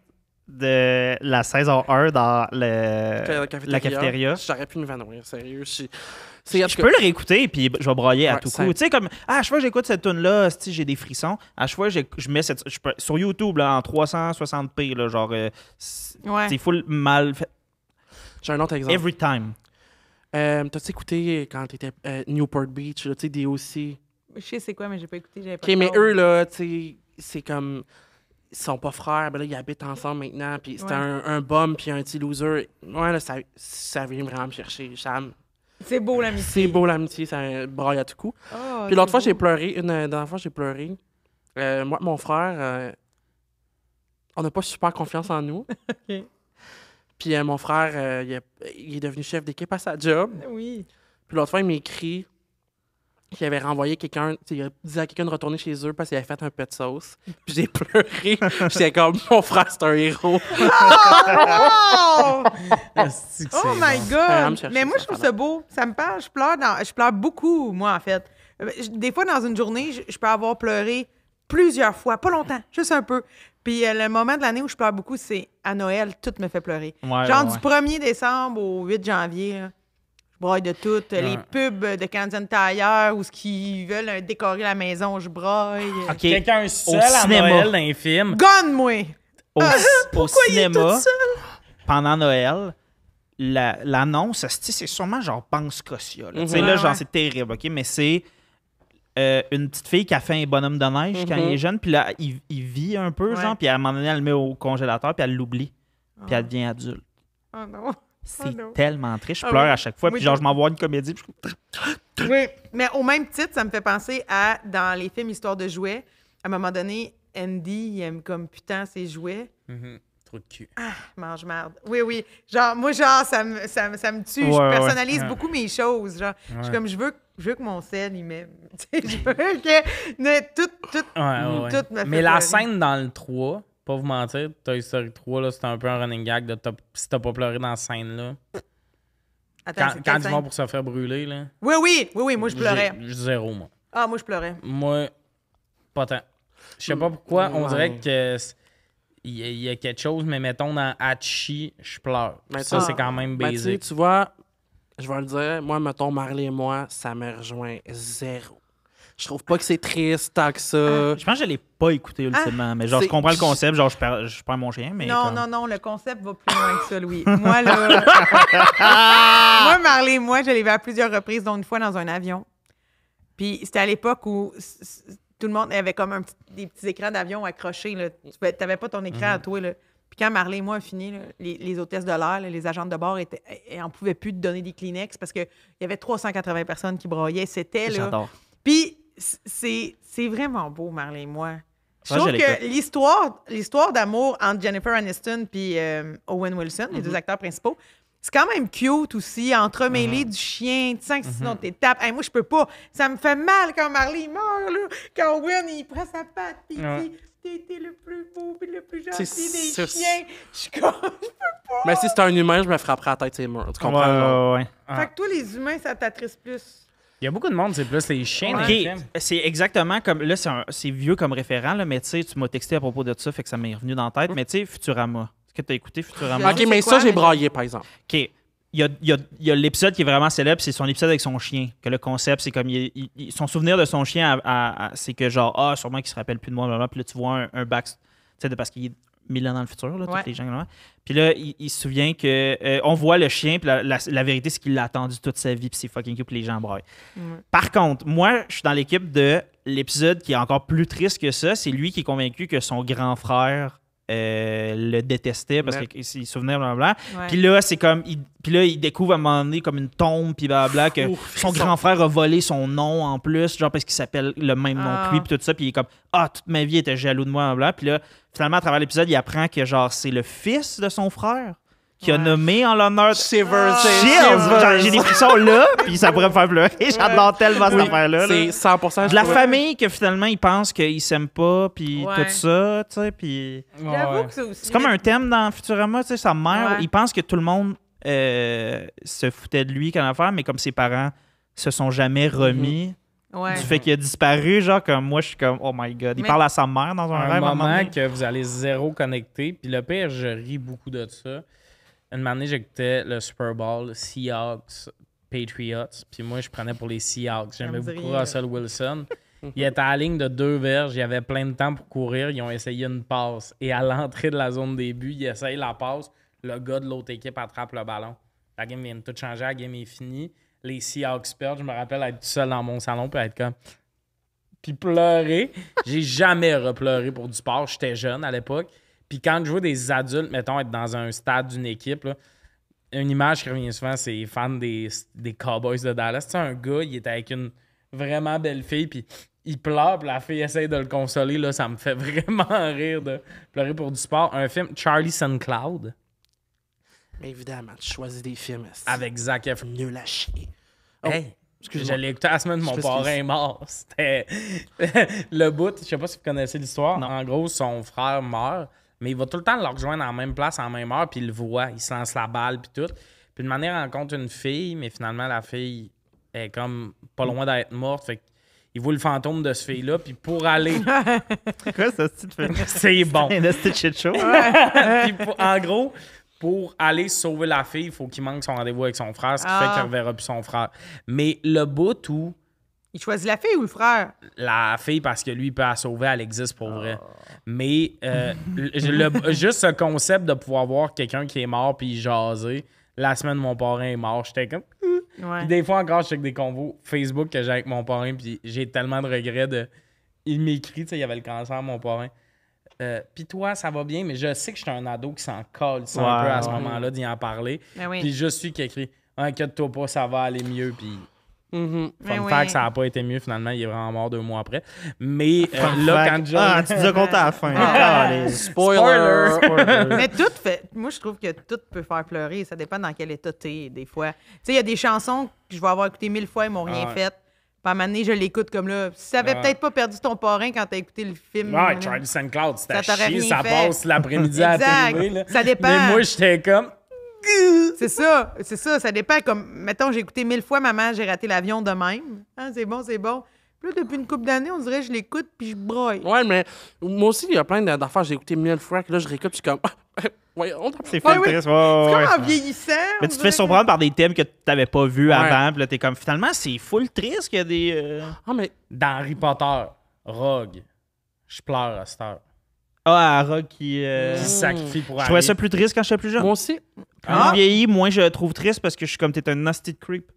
C: de la saison 1 dans la cafétéria.
D: J'aurais pu m'évanouir, sérieux.
C: Je peux le réécouter puis je vais broyer à tout coup. Tu sais, comme, à chaque fois que j'écoute cette tune-là, j'ai des frissons. À chaque fois, je mets sur YouTube là, en 360p, là, genre, c'est full mal fait.
D: J'ai un autre exemple.
C: Every time.
D: T'as-tu écouté quand t'étais Newport Beach, tu sais, DOC?
B: Je sais c'est quoi, mais j'ai pas écouté.
D: OK, mais eux, là, tu sais, c'est comme... Ils sont pas frères, ben là, ils habitent ensemble maintenant, puis c'était un bum puis un petit loser. Ouais, là, ça vient vraiment me chercher.
B: C'est beau, l'amitié.
D: C'est beau, l'amitié, ça braille à tout coup.
B: Oh,
D: puis l'autre fois, j'ai pleuré. Une dernière fois, j'ai pleuré. Moi, mon frère, on n'a pas super confiance en nous.
B: OK.
D: Puis mon frère, il est devenu chef d'équipe à sa job.
B: Oui.
D: Puis l'autre fois, il m'a écrit qu'il avait renvoyé quelqu'un, il a dit à quelqu'un de retourner chez eux parce qu'il avait fait un peu de sauce. Puis j'ai pleuré. J'étais comme, mon frère, c'est un héros.
B: Oh! Oh my God!
D: Chercher,
B: mais moi, je trouve ça beau. Ça me parle. Je pleure beaucoup, moi, en fait. Des fois, dans une journée, je peux avoir pleuré plusieurs fois. Pas longtemps, juste un peu. Puis le moment de l'année où je pleure beaucoup, c'est à Noël. Tout me fait pleurer.
C: Ouais,
B: genre du 1er décembre au 8 janvier, là. Je braille de tout. Les pubs de Canadian Tire où ils veulent décorer la maison, je braille.
A: Okay. Quelqu'un seul à Noël dans les films.
B: Gonne-moi!
C: Au cinéma, pendant Noël, l'annonce, c'est sûrement genre Banque Scotia. Tu sais, là, genre, c'est terrible, OK? Mais c'est une petite fille qui a fait un bonhomme de neige quand il est jeune, puis là, il vit un peu, genre, puis à un moment donné, elle le met au congélateur, puis elle l'oublie, puis elle devient adulte.
B: Oh non!
C: C'est tellement triste. Je pleure à chaque fois. Puis genre, je m'envoie une comédie.
B: Oui, mais au même titre, ça me fait penser à, dans les films Histoire de jouets, à un moment donné, Andy, il aime comme putain ses jouets.
A: Trop de cul.
B: Ah, mange merde. Oui, oui. Genre, moi, genre, ça me tue. Je personnalise beaucoup mes choses. Genre, je suis comme, je veux que mon sel, il m'aime. Je veux que tout me fait
A: Mais la
B: pleurer.
A: scène dans le 3... Pas vous mentir, Toy Story 3, là, c'était un peu un running gag de si t'as pas pleuré dans cette scène-là.
B: Attends,
A: quand ils vont pour se faire brûler, là.
B: Oui, moi, je pleurais.
A: Zéro, moi.
B: Ah, moi, je pleurais.
A: Moi, pas tant. Je sais pas pourquoi, on dirait que il y a quelque chose, mais mettons dans Hachi, je pleure. Ça, c'est quand même basique.
D: Tu vois, je vais le dire, moi, mettons, Marley et moi, ça me rejoint zéro. Je trouve pas que c'est triste tant que ça.
C: Je pense que je l'ai pas écouté ultimement, mais genre, je comprends le concept, genre, je perds mon chien, mais
B: Non, le concept va plus loin que ça, Louis. Moi, là... moi, Marley, je l'ai vu à plusieurs reprises, dont une fois dans un avion. Puis c'était à l'époque où tout le monde avait comme des petits écrans d'avion accrochés, là. Tu n'avais pas ton écran à toi, là. Puis quand Marley et moi a fini, là, les hôtesses de l'air, là, les agentes de bord, elles n'en pouvaient plus de donner des Kleenex parce qu'il y avait 380 personnes qui braillaient. C'était, là...
C: J'adore.
B: Puis c'est vraiment beau, Marley et moi. Je
C: Ouais,
B: trouve
C: je
B: que l'histoire d'amour entre Jennifer Aniston et Owen Wilson, les deux acteurs principaux, c'est quand même cute aussi, entremêlé du chien, tu sens que sinon t'es tapes. Hey, moi, je peux pas. Ça me fait mal quand Marley il meurt, là. Quand Owen, il prend sa patte puis il dit « T'es le plus beau et le plus gentil des chiens. » Je suis comme « Je peux pas. »
D: Mais si c'était un humain, je me frapperais la tête ses murs. Tu comprends?
C: Ouais.
B: Fait que toi, les humains, ça t'attriste plus.
A: Il y a beaucoup de monde, c'est plus les chiens dans le film.
C: C'est exactement comme... Là, c'est vieux comme référent, là, mais tu sais, tu m'as texté à propos de ça, fait que ça m'est revenu dans la tête. Mais tu sais, Futurama. Est-ce que tu as écouté Futurama?
D: OK, mais ça, j'ai braillé, par exemple.
C: OK. Il y a l'épisode qui est vraiment célèbre, c'est son épisode avec son chien. Que le concept, c'est comme... son souvenir de son chien, c'est que genre, sûrement qu'il se rappelle plus de moi, puis là, tu vois un back... Tu sais, parce qu'il est 1000 ans dans le futur, là,
B: Ouais.
C: tous les gens. Là. Puis là, il se souvient que on voit le chien, puis la vérité, c'est qu'il l'a attendu toute sa vie, puis c'est fucking cool, puis les gens braillent.
B: Ouais.
C: Par contre, moi, je suis dans l'équipe de l'épisode qui est encore plus triste que ça. C'est lui qui est convaincu que son grand frère le détestait parce qu'il se souvenait, blablabla.
B: Ouais.
C: Puis là, c'est comme. Puis là, il découvre à un moment donné comme une tombe, puis blablabla, que son grand frère a volé son nom en plus, genre parce qu'il s'appelle le même nom que lui, puis tout ça. Puis il est comme, toute ma vie, il était jaloux de moi, blablabla. Puis là, finalement, à travers l'épisode, il apprend que genre c'est le fils de son frère qui a nommé en l'honneur de
D: Shivers.
C: Genre, j'ai des frissons là, puis ça pourrait me faire pleurer. J'adore tellement cette affaire-là.
D: C'est
C: là.
D: 100%.
C: De la famille que finalement, ils pensent qu'ils s'aiment pas, puis
B: Ouais.
C: tout ça, tu sais, puis...
B: J'avoue que ça aussi.
C: C'est comme un thème dans Futurama, tu sais, sa mère,
B: Ouais.
C: il pense que tout le monde se foutait de lui quand affaire, mais comme ses parents se sont jamais remis
B: Ouais.
C: du fait qu'il a disparu, genre comme moi, je suis comme, oh my God. Il
B: Mais-
C: parle à sa mère dans un
A: Un
C: rêve. à un moment
A: moment
C: donné.
A: que vous allez zéro connecter. Puis le pire, je ris beaucoup de ça. Une année, j'écoutais le Super Bowl, Seahawks, Patriots. Puis moi, je prenais pour les Seahawks. J'aimais
B: Ça me dit
A: beaucoup
B: rien.
A: Russell Wilson. Il était à la ligne de 2 verges. Il avait plein de temps pour courir. Ils ont essayé une passe. Et à l'entrée de la zone des buts, il essaye la passe. Le gars de l'autre équipe attrape le ballon. La game vient de tout changer. La game est finie. Les Seahawks perdent. Je me rappelle être tout seul dans mon salon puis être comme... Puis pleurer. J'ai jamais repleuré pour du sport. J'étais jeune à l'époque. Puis quand je vois des adultes, mettons, être dans un stade d'une équipe, là, une image qui revient souvent, c'est les fans des Cowboys de Dallas. Tu sais, un gars, il était avec une vraiment belle fille, puis il pleure, puis la fille essaie de le consoler. Là, ça me fait vraiment rire de pleurer pour du sport. Un film, Charlie Cloud,
D: Mais évidemment, tu choisis des films.
A: avec Zac Efron.
D: Nul à chier.
A: Hey,
D: excuse-moi.
A: je l'ai écouté la semaine, mon
D: Je
A: parrain
D: m'excuse.
A: est mort. C'était le bout. Je sais pas si vous connaissez l'histoire. En gros, son frère meurt, mais il va tout le temps le rejoindre en même place, en même heure, puis il le voit. Il se lance la balle, puis tout. Puis de manière, il rencontre une fille, mais finalement, la fille est comme pas loin d'être morte. Fait qu'il voit le fantôme de ce fille-là, puis pour aller...
C: C'est quoi ça, ce film?
A: C'est bon.
C: C'est un esti de shit show.
A: Puis en gros, pour aller sauver la fille, il faut qu'il manque son rendez-vous avec son frère, ce qui fait qu'il ne reverra plus son frère. Mais le bout où
B: Il choisit la fille ou le frère?
A: la fille, parce que lui, il peut la sauver, elle existe pour vrai. Mais juste ce concept de pouvoir voir quelqu'un qui est mort puis jaser, la semaine, mon parrain est mort, j'étais comme...
B: Ouais.
A: Puis des fois encore, je check des convos Facebook que j'ai avec mon parrain, puis j'ai tellement de regrets de... Il m'écrit, tu sais, il y avait le cancer, mon parrain. Puis toi, ça va bien, mais je sais que j'étais un ado qui s'en colle un peu à ce moment-là d'y en parler.
B: Ben oui.
A: Puis je suis qui écrit « Inquiète-toi pas, ça va aller mieux. » Puis
D: Mhm.
B: Ben
A: fun
B: oui.
A: fact, ça n'a pas été mieux finalement. Il est vraiment mort 2 mois après. Mais
C: Fun
A: là,
C: fact.
A: quand John...
C: Ah, tu nous as compté à la fin. Allez.
D: Spoiler.
B: Mais tout fait. Moi, je trouve que tout peut faire pleurer. Ça dépend dans quel état t'es, des fois. Tu sais, il y a des chansons que je vais avoir écoutées 1000 fois, ils m'ont rien
A: Ouais.
B: fait. Puis à un moment donné, je l'écoute comme là. Si ça avait
A: Ouais.
B: peut-être pas perdu ton parrain quand t'as écouté le film.
A: Ouais, Charlie St. Cloud, c'était
B: Ça t'aurait
A: chier,
B: rien
A: ça
B: fait.
A: passe l'après-midi à la
B: Exact.
A: télé. Là.
B: Ça dépend.
A: Mais moi, j'étais comme...
B: C'est ça, ça dépend. Comme, mettons, j'ai écouté 1000 fois Maman, j'ai raté l'avion de même. Ah, c'est bon, c'est bon. Puis là, depuis une couple d'années, on dirait que je l'écoute puis je broille.
D: Ouais, mais moi aussi, il y a plein d'affaires que j'ai écouté 1000 fois que là, je réécoute, puis je suis comme. Ouais, on t'a
C: C'est
B: Ouais,
C: full
B: oui.
C: triste.
B: C'est
C: Ouais, ouais.
B: comme en vieillissant.
C: Mais
B: on
C: tu te
B: dirait
C: fais
B: que-
C: surprendre par des thèmes que tu n'avais pas vus
D: Ouais.
C: avant. Puis là, t'es comme, finalement, c'est full triste qu'il y a des...
D: Ah, mais.
A: Dans Harry Potter, Rogue, je pleure à cette heure.
C: Ah, Rogue qui...
A: Qui se sacrifie pour
C: Je trouvais
A: Harry.
C: ça plus triste quand j'étais plus jeune.
D: Moi aussi.
C: Plus je vieillis, moins je le trouve triste parce que je suis comme, t'es un nasty de creep.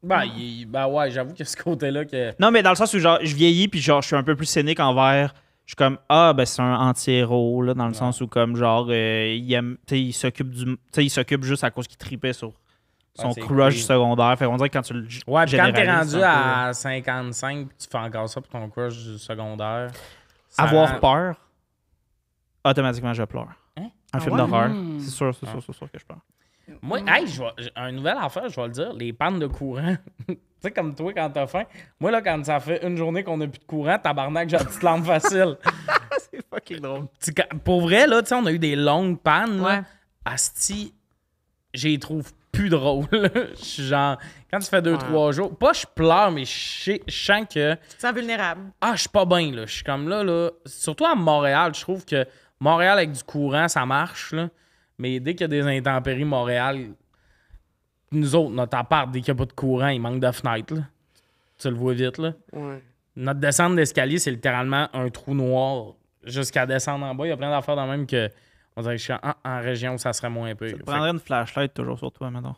A: Ben, ben ouais, j'avoue que ce côté-là que...
C: Non, mais dans le sens où genre, je vieillis puis genre, je suis un peu plus cynique envers... Je suis comme, ben c'est un anti-héros, là, dans le sens où comme genre, il aime, tu sais, il s'occupe il s'occupe juste à cause qu'il tripait sur son
A: c'est
C: crush
A: cool.
C: secondaire. Fait qu'on dirait que quand tu le
A: Ouais, puis quand t'es
C: généralises,
A: rendu
C: c'est un peu-
A: à 55 pis tu fais encore ça pour ton crush du secondaire... ça
C: Avoir
A: rend-
C: peur, automatiquement, je pleure.
A: Hein?
C: Un film
B: ouais?
C: d'horreur.
D: Mm.
C: C'est sûr que je pleure.
A: Moi, hey, un nouvel affaire, je vais le dire, les pannes de courant. Tu sais, comme toi, quand t'as faim. Moi, là, quand ça fait une journée qu'on n'a plus de courant, tabarnak, j'ai la petite lampe facile.
C: C'est fucking drôle.
A: Pour vrai, là, tu sais, on a eu des longues pannes.
B: Ouais.
A: Là. Asti, j'y trouve plus drôle. Je suis genre, quand tu fais 2-3 jours, pas je pleure, mais je sens que,
B: Tu te sens vulnérable.
A: je suis pas bien, là. Je suis comme là. Surtout à Montréal, je trouve que Montréal avec du courant, ça marche, là. Mais dès qu'il y a des intempéries, Montréal, nous autres, notre appart, dès qu'il n'y a pas de courant, il manque de fenêtres, là. Tu le vois vite, là.
D: Ouais.
A: Notre descente d'escalier, c'est littéralement un trou noir jusqu'à descendre en bas. Il y a plein d'affaires dans même que on dirait que je suis en région, ça serait moins peu.
C: Tu prendrais une flashlight toujours sur toi, maintenant.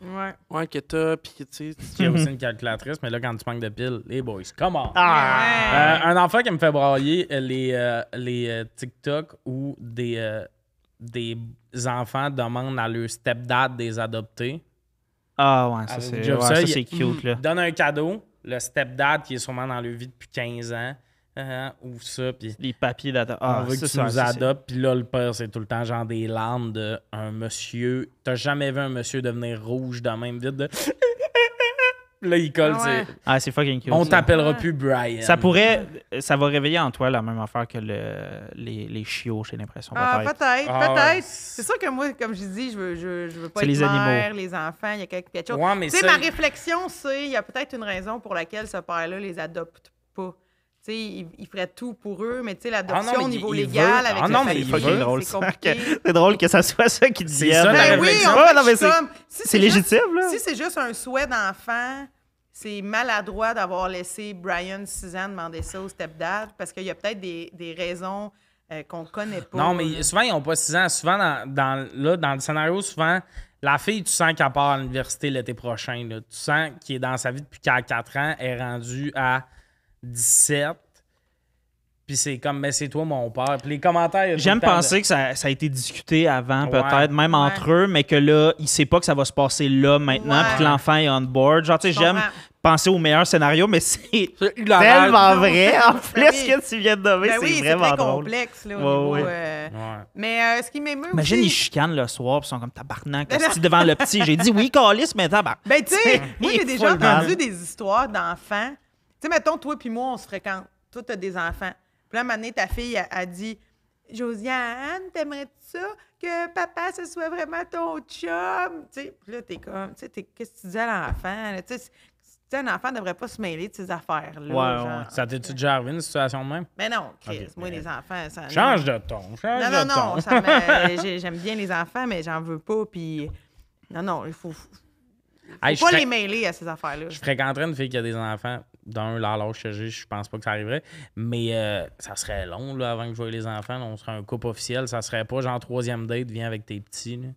D: Ouais, que t'as, puis tu sais...
A: Il y a aussi une calculatrice, mais là, quand tu manques de piles, les boys, come on!
B: Ah!
A: Un enfant qui me fait brailler, les TikTok où des enfants demandent à leur stepdad des adopter.
C: Ah ouais, ça
A: Avez-vous
C: c'est
A: déjà vu ça?
C: c'est cute, là.
A: Donne un cadeau, le stepdad qui est sûrement dans leur vie depuis 15 ans, ou ça, puis
C: Les papiers d'adoption.
A: on
C: Ah,
A: veut que tu nous adoptes, puis là, le père, c'est tout le temps genre des larmes d'un monsieur. T'as jamais vu un monsieur devenir rouge dans la même vite de... Là, il colle,
B: Ah ouais.
C: Ah, c'est fucking cute.
A: On
C: ça.
A: t'appellera plus Brian.
C: Ça va réveiller en toi la même affaire que les chiots, j'ai l'impression.
B: Ah,
C: Peut-être.
B: peut-être,
A: Ah,
B: peut-être.
A: ouais.
B: C'est sûr que moi, comme je dis, je veux pas
C: C'est
B: être
C: les
B: mère,
C: animaux.
B: les enfants, il y a quelque chose.
A: Ouais, mais
B: Tu sais,
A: ça-
B: ma réflexion, c'est il y a peut-être une raison pour laquelle ce père-là les adopte pas. Tu sais, il ferait tout pour eux, mais tu sais, l'adoption
A: Ah non, mais
B: au niveau
A: il
B: légal
A: veut.
B: avec
A: Ah
B: la
A: non, mais
B: famille,
A: il veut.
C: drôle,
B: c'est
C: ça.
B: compliqué.
C: C'est drôle que ça soit ça qui
A: C'est
C: devienne.
A: ça, la
B: Ben oui,
A: réflexion.
B: on
C: Ouais, non,
B: je
C: mais
B: suis comme, si
C: c'est
B: juste-
C: légitime, là.
B: Si c'est juste un souhait d'enfant, c'est maladroit d'avoir laissé Brian 6 ans demander ça au stepdad parce qu'il y a peut-être des raisons qu'on ne connaît pas.
A: Non, mais souvent, ils n'ont pas 6 ans. Souvent, dans le scénario, souvent, la fille, tu sens qu'elle part à l'université l'été prochain. Là. Tu sens qu'il est dans sa vie depuis qu'elle a 4 ans, elle est rendue à 17. Puis c'est comme, mais c'est toi mon père. Puis les commentaires... il y a tout
C: J'aime
A: le temps
C: penser que ça a été discuté avant,
A: Ouais.
C: peut-être, même
B: Ouais.
C: entre eux, mais que là, il sait pas que ça va se passer là, maintenant,
B: Ouais.
C: puis que l'enfant est on board. Genre, tu sais,
B: Je
C: j'aime
B: comprends.
C: penser au meilleur scénario, mais c'est
D: C'est hilarant.
C: tellement vrai, en plus,
B: Ben oui.
C: que tu viens de nommer,
B: Ben oui,
C: c'est
B: c'est
C: vraiment
B: très
C: drôle.
B: complexe là, au
C: Ouais,
B: niveau.
C: ouais.
A: Ouais.
B: Mais ce qui m'émeut
C: Imagine,
B: aussi...
C: ils chicanent le soir, puis ils sont comme tabarnak, esti, devant le petit. J'ai dit oui, calice, mais tabarnak.
B: Ben, tu sais, moi, j'ai
C: il
B: déjà
C: faut le mal.
B: entendu des histoires d'enfants. Tu sais, mettons, toi puis moi, on se fréquente. Toi, t'as des enfants. Puis là, un moment donné, ta fille a dit Josiane, t'aimerais-tu ça que papa, ce soit vraiment ton chum? Tu sais, puis là, t'es comme, tu sais, qu'est-ce que tu dis à l'enfant? là? Tu sais, un enfant ne devrait pas se mêler de ces affaires-là.
C: Ouais,
B: genre.
C: ouais.
A: Ça t'es-tu déjà arrivé une situation de même?
B: Mais non, Chris,
A: Ok,
B: moi,
A: mais-
B: les enfants, ça.
A: Change de ton. Change
B: Non,
A: de
B: non,
A: ton.
B: non, j'aime bien les enfants, mais j'en veux pas, puis... Non, il faut
A: Hey,
B: pas
A: je
B: les mêler à ces affaires-là.
A: Je fréquenterais une fille qui a des enfants. D'un, l'âge que j'ai, je pense pas que ça arriverait. Mais ça serait long là, avant que je voie les enfants. Là. On serait un couple officiel. Ça serait pas genre 3e date, viens avec tes petits. Là.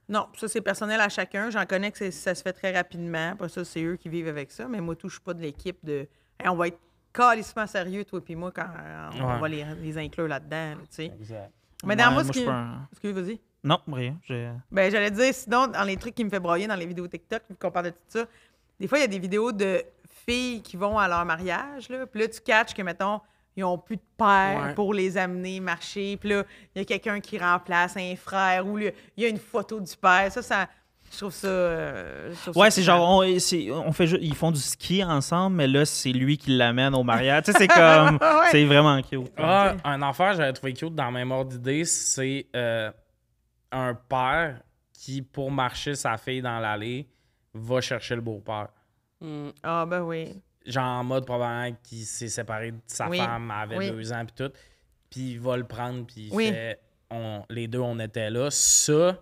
B: Non, ça, c'est personnel à chacun. J'en connais que ça se fait très rapidement. Après ça, c'est eux qui vivent avec ça. Mais moi, tout, je suis pas de l'équipe de... Hey, on va être calissement sérieux, toi puis moi, quand on
A: Ouais.
B: va les inclure là-dedans, là, tu sais.
A: Exact.
B: Mais dans
C: Ouais,
B: moi,
C: je
B: ce qui...
C: suis pas un-
B: Excuse, vas-y.
C: Non, rien.
B: Ben, j'allais dire, sinon, dans les trucs qui me fait broyer dans les vidéos TikTok, vu qu'on parle de tout ça, des fois, il y a des vidéos de filles qui vont à leur mariage, là, puis là, tu catches que, mettons, ils n'ont plus de père
D: Ouais.
B: pour les amener marcher, puis là, il y a quelqu'un qui remplace un frère, ou il y a une photo du père. Ça, je trouve ça... je trouve
C: Ouais,
B: ça
C: c'est
B: touchant.
C: genre, on fait ils font du ski ensemble, mais là, c'est lui qui l'amène au mariage. Tu sais, c'est comme,
B: Ouais.
C: c'est vraiment cute.
A: Ah, un affaire que j'avais trouvé cute dans la même ordre d'idée, c'est un père qui, pour marcher sa fille dans l'allée, va chercher le beau-père.
D: Hmm.
B: Ah, ben oui.
A: Genre en mode probablement qu'il s'est séparé de sa
B: Oui.
A: femme, elle avait
B: Oui.
A: 2 ans, puis tout. Puis il va le prendre, puis il
B: Oui.
A: fait les deux, on était là. Ça.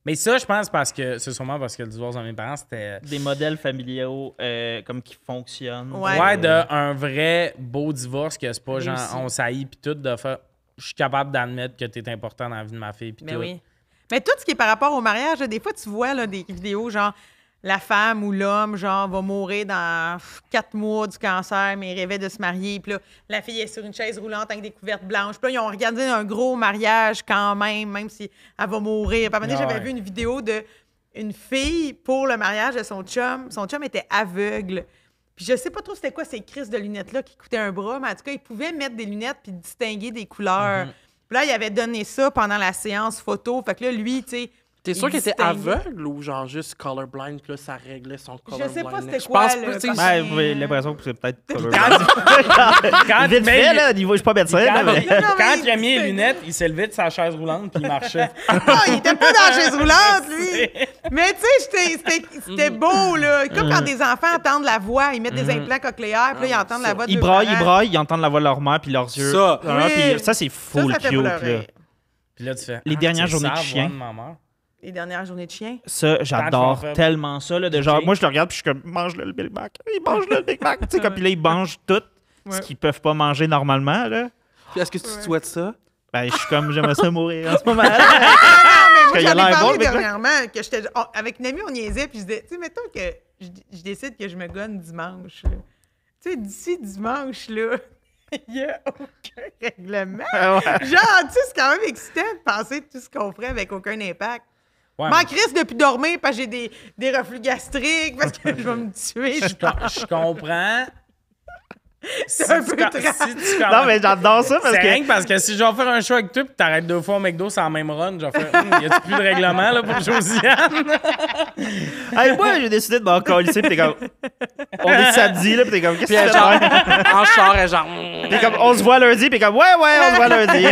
A: Mais ça, je pense parce que c'est sûrement parce que le divorce de mes parents, c'était.
C: Des modèles familiaux comme qui fonctionnent.
B: Ouais.
A: Ouais, d'un vrai beau divorce, que c'est pas genre
B: Réussi.
A: on s'haït, puis tout, de faire. Je suis capable d'admettre que t'es important dans la vie de ma fille, puis
B: Ben
A: tout.
B: oui. Mais tout ce qui est par rapport au mariage, là, des fois, tu vois là, des vidéos genre la femme ou l'homme, genre, va mourir dans 4 mois du cancer, mais il rêvait de se marier. Puis là, la fille est sur une chaise roulante avec des couvertes blanches. Puis là, ils ont regardé un gros mariage quand même si elle va mourir. Puis à un moment donné,
A: Ah
B: j'avais
A: ouais.
B: vu une vidéo de une fille pour le mariage de son chum. Son chum était aveugle. Puis je sais pas trop c'était quoi ces crises de lunettes-là qui coûtaient un bras, mais en tout cas, il pouvait mettre des lunettes puis distinguer des couleurs. Puis là, il avait donné ça pendant la séance photo. Fait que là, lui, tu sais...
D: T'es sûr
B: il
D: qu'il était
B: distinguait.
D: aveugle ou genre juste colorblind, puis là, ça réglait son colorblind?
B: sais pas c'était
D: Je
B: quoi,
D: pense
B: là,
D: pas, tu sais,
B: comme-
C: Ouais, vous avez l'impression que c'est peut-être.
A: Quand
C: Vite
A: mais
C: fait,
A: il-
C: là, niveau, je suis pas médecin, là,
A: Quand,
C: mais.
A: quand il a mis les lunettes, il s'est levé de sa chaise roulante puis il marchait.
B: Ah, il était pas dans la chaise roulante, lui! Mais tu sais, c'était beau, là. Comme quand des enfants entendent la voix, ils mettent des implants cochléaires, puis là, ils entendent la voix de
C: Ils
B: leurs
C: braillent,
B: parents.
C: ils entendent la voix de leur mère puis leurs yeux.
D: Ça.
C: Ah,
B: Oui.
C: puis ça, c'est full
B: Ça fait
C: cute,
B: pleurer.
C: là.
A: Puis là, tu fais.
C: Les dernières
A: c'est
C: journées de
A: ça,
C: chien.
A: voix de ma mère.
B: Les dernières journées de chien.
C: Ça, j'adore
A: Quand tu
C: tellement ça. Là, de genre,
A: Ok.
C: moi, je le regarde puis je suis comme, mange-le le Big Mac. Il mange le Big Mac. Tu sais, comme, puis là, ils mangent tout ce
B: Ouais.
C: qu'ils peuvent pas manger normalement. Là.
D: Puis est-ce que tu te souhaites ça?
C: Ben, je suis comme, j'aimerais ça mourir en ce moment.
B: Non, mais moi,
C: qu'il a
B: j'en ai
C: l'air
B: parlé
C: bon, le mec, là.
B: dernièrement, que j'étais... avec une amie, on niaisait, puis je disais, tu sais, mettons que je décide que je me gonne dimanche, là. Tu sais, d'ici dimanche, là, il n'y a aucun règlement.
C: Ouais.
B: Genre, tu sais, c'est quand même excitant de penser tout ce qu'on ferait avec aucun impact.
A: Ouais,
B: M'en crisse de plus dormir parce que j'ai des reflux gastriques, parce que je vais me tuer.
A: je comprends.
B: C'est un peu trash.
C: Non, mais j'adore ça parce
A: C'est
C: que.
A: rien que parce que si je vais faire un show avec toi et t'arrêtes 2 fois au McDo sans la même run, je vais faire y a-tu plus de règlement là, pour Josiane?
C: Hey, moi, j'ai décidé de m'en coller ici, pis t'es comme. On est samedi, là, pis t'es comme, qu'est-ce
D: Puis elle,
C: que tu
D: genre,
C: fais?
D: en char, elle, genre.
C: T'es comme, on se voit lundi, pis comme, ouais, on se voit lundi.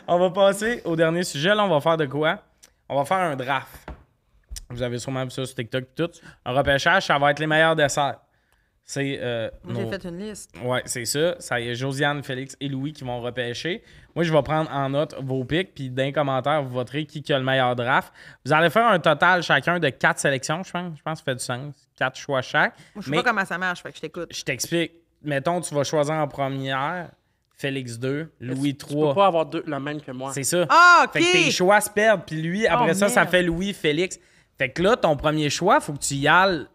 A: On va passer au dernier sujet. Là, on va faire de quoi? On va faire un draft. Vous avez sûrement vu ça sur TikTok et tout. Un repêchage, ça va être les meilleurs desserts. C'est.
B: J'ai fait une liste.
A: Ouais, c'est ça. Ça y est, Josiane, Félix et Louis qui vont repêcher. Moi, je vais prendre en note vos picks, puis dans les commentaires, vous voterez qui a le meilleur draft. Vous allez faire un total chacun de 4 sélections, je pense. Je pense que ça fait du sens. 4 choix chaque.
B: Moi, je sais
A: Mais
B: pas comment ça marche, fait que je t'écoute.
A: je t'explique. Mettons, tu vas choisir en première, Félix 2, Louis
D: Tu
A: 3.
D: peux pas avoir le même que moi.
A: C'est ça.
B: Ah, OK!
A: Fait que tes choix se perdent, puis lui, après
B: Oh,
A: ça
B: merde.
A: fait Louis, Félix. Fait que là, ton premier choix, faut que tu y ailles.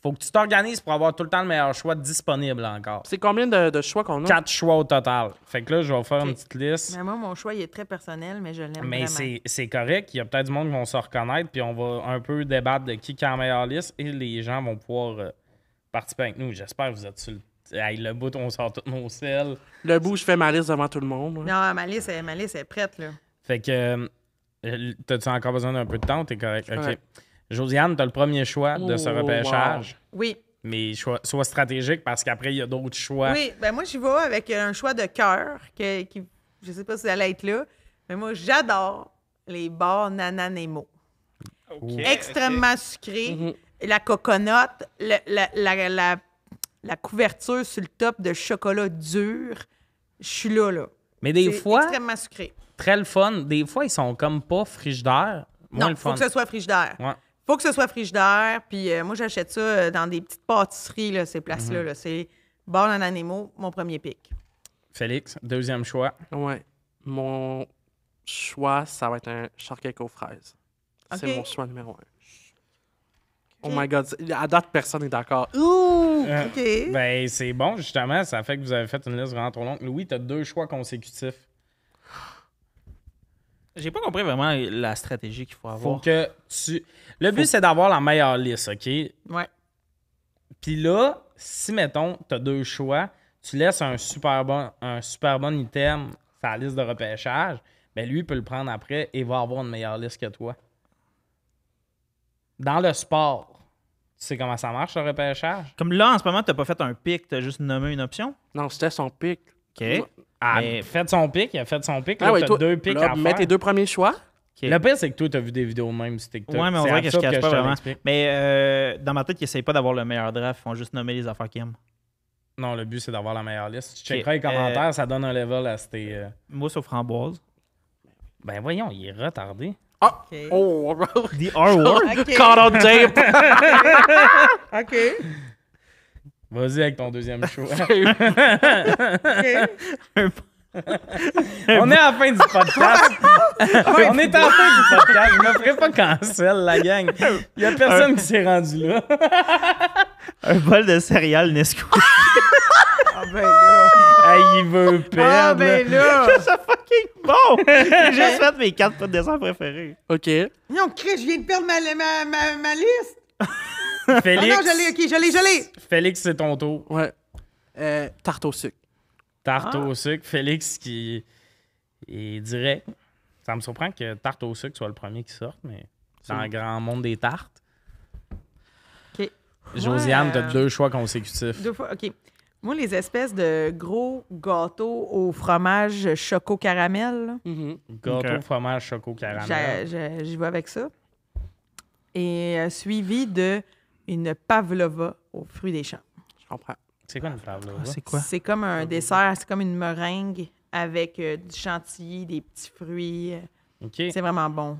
A: Faut que tu t'organises pour avoir tout le temps le meilleur choix disponible encore.
D: C'est combien de choix qu'on a?
A: 4 choix au total. Fait que là, je vais faire une petite liste.
B: Mais moi, mon choix, il est très personnel, mais je l'aime
A: Mais
B: vraiment.
A: c'est correct. Il y a peut-être du monde qui vont se reconnaître, puis on va un peu débattre de qui a la meilleure liste et les gens vont pouvoir participer avec nous. J'espère que vous êtes sur le. Hey, le bout, on sort tous nos selles.
D: Le bout, je fais ma liste devant tout le monde.
B: Non, ma liste est prête, là.
A: Fait que. T'as-tu encore besoin d'un peu de temps ou t'es correct? OK.
D: Ouais.
A: Josiane, t'as le premier choix de ce
D: Oh,
A: repêchage.
B: Oui.
A: Mais sois stratégique parce qu'après, il y a d'autres choix.
B: Oui, ben moi, j'y vais avec un choix de cœur, qui je sais pas si vous allez être là, mais moi, j'adore les bars Nana Nemo.
C: Ok,
B: Extrêmement sucrés.
D: Mhm.
B: La coconote, la couverture sur le top de chocolat dur. Je suis là.
A: Mais des
B: C'est
A: fois,
B: extrêmement sucré.
A: très le fun. Des fois, ils sont comme pas frigidaires. Moins
B: Non,
A: le
B: il faut
A: fun.
B: que ce soit frigidaire.
A: Ouais.
B: Faut que ce soit frigidaire. Puis moi, j'achète ça dans des petites pâtisseries, là, ces places-là. Là. C'est bar Nana Nemo, mon premier pic.
A: Félix, deuxième choix.
D: Ouais. Mon choix, ça va être un shortcake aux fraises. C'est
B: Ok.
D: mon choix numéro 1. Oh my God. À date, personne n'est d'accord.
B: OK.
A: Ben, c'est bon, justement. Ça fait que vous avez fait une liste vraiment trop longue. Louis, t'as 2 choix consécutifs.
C: J'ai pas compris vraiment la stratégie qu'il faut
A: Faut
C: avoir.
A: que tu. Le but, c'est d'avoir la meilleure liste, OK?
B: Ouais.
A: Puis là, si, mettons, t'as 2 choix, tu laisses un super bon item sur la liste de repêchage, ben lui, il peut le prendre après et va avoir une meilleure liste que toi. Dans le sport, tu sais comment ça marche, le repêchage?
C: Comme là, en ce moment, t'as pas fait un pic, t'as juste nommé une option.
D: Non, c'était son pic.
C: OK.
A: Ah,
C: Mais-
A: faites son pic, il a fait son pic.
D: Ah
A: Là,
D: ouais,
A: t'as
D: toi,
A: 2 pics
D: là,
A: à
D: mets
A: faire.
D: tes 2 premiers choix.
C: OK.
A: Le pire, c'est que toi, t'as vu des vidéos de même sur TikTok.
C: Ouais, mais on
A: C'est
C: dirait que je
A: absurde
C: cache pas
A: te
C: vraiment.
A: l'explique.
C: Mais dans ma tête, ils essayent pas d'avoir le meilleur draft. Ils font juste nommer les affaires qu'ils aiment.
A: Non, le but, c'est d'avoir la meilleure liste. Tu
C: Ok,
A: checkeras les commentaires, ça donne un level à ces...
C: Moi, c'est aux framboises.
A: Ben voyons, il est retardé.
D: Ah!
B: OK.
D: Oh!
C: The R-word.
B: OK.
D: Caught on tape!
B: OK.
A: Vas-y avec ton deuxième choix.
B: OK.
A: On est à la fin du podcast. On est à la fin du podcast. Je me ferai pas cancel, la gang. Il y a personne qui s'est rendu là.
C: Un bol de céréales Nesquik.
B: Ah ben là.
A: Hey, il veut perdre.
B: Ah ben là.
C: C'est fucking bon! J'ai juste fait mes 4 potes de dessert préférés.
D: OK.
B: Non, Chris, je viens de perdre ma liste. Ah
A: Félix,
B: non, je l'ai, OK, je l'ai.
A: Félix, c'est ton tour.
D: Ouais. Tarte au sucre.
A: Tarte
B: Ah.
A: au sucre. Félix qui est direct. Ça me surprend que tarte au sucre soit le premier qui sorte, mais dans le grand monde des tartes.
B: OK.
A: Josiane, t'as
B: Ouais.
A: 2 choix consécutifs.
B: 2 fois, OK. Moi, les espèces de gros gâteaux au fromage choco-caramel, là,
D: Mhm.
A: Gâteau,
C: Ok.
A: fromage, choco, caramel.
B: j'y vais avec ça. Et suivi de une pavlova aux fruits des champs.
D: Je comprends.
A: C'est quoi une pavlova?
C: C'est quoi?
B: C'est comme un dessert, c'est comme une meringue avec du chantilly, des petits fruits.
A: OK.
B: C'est vraiment bon.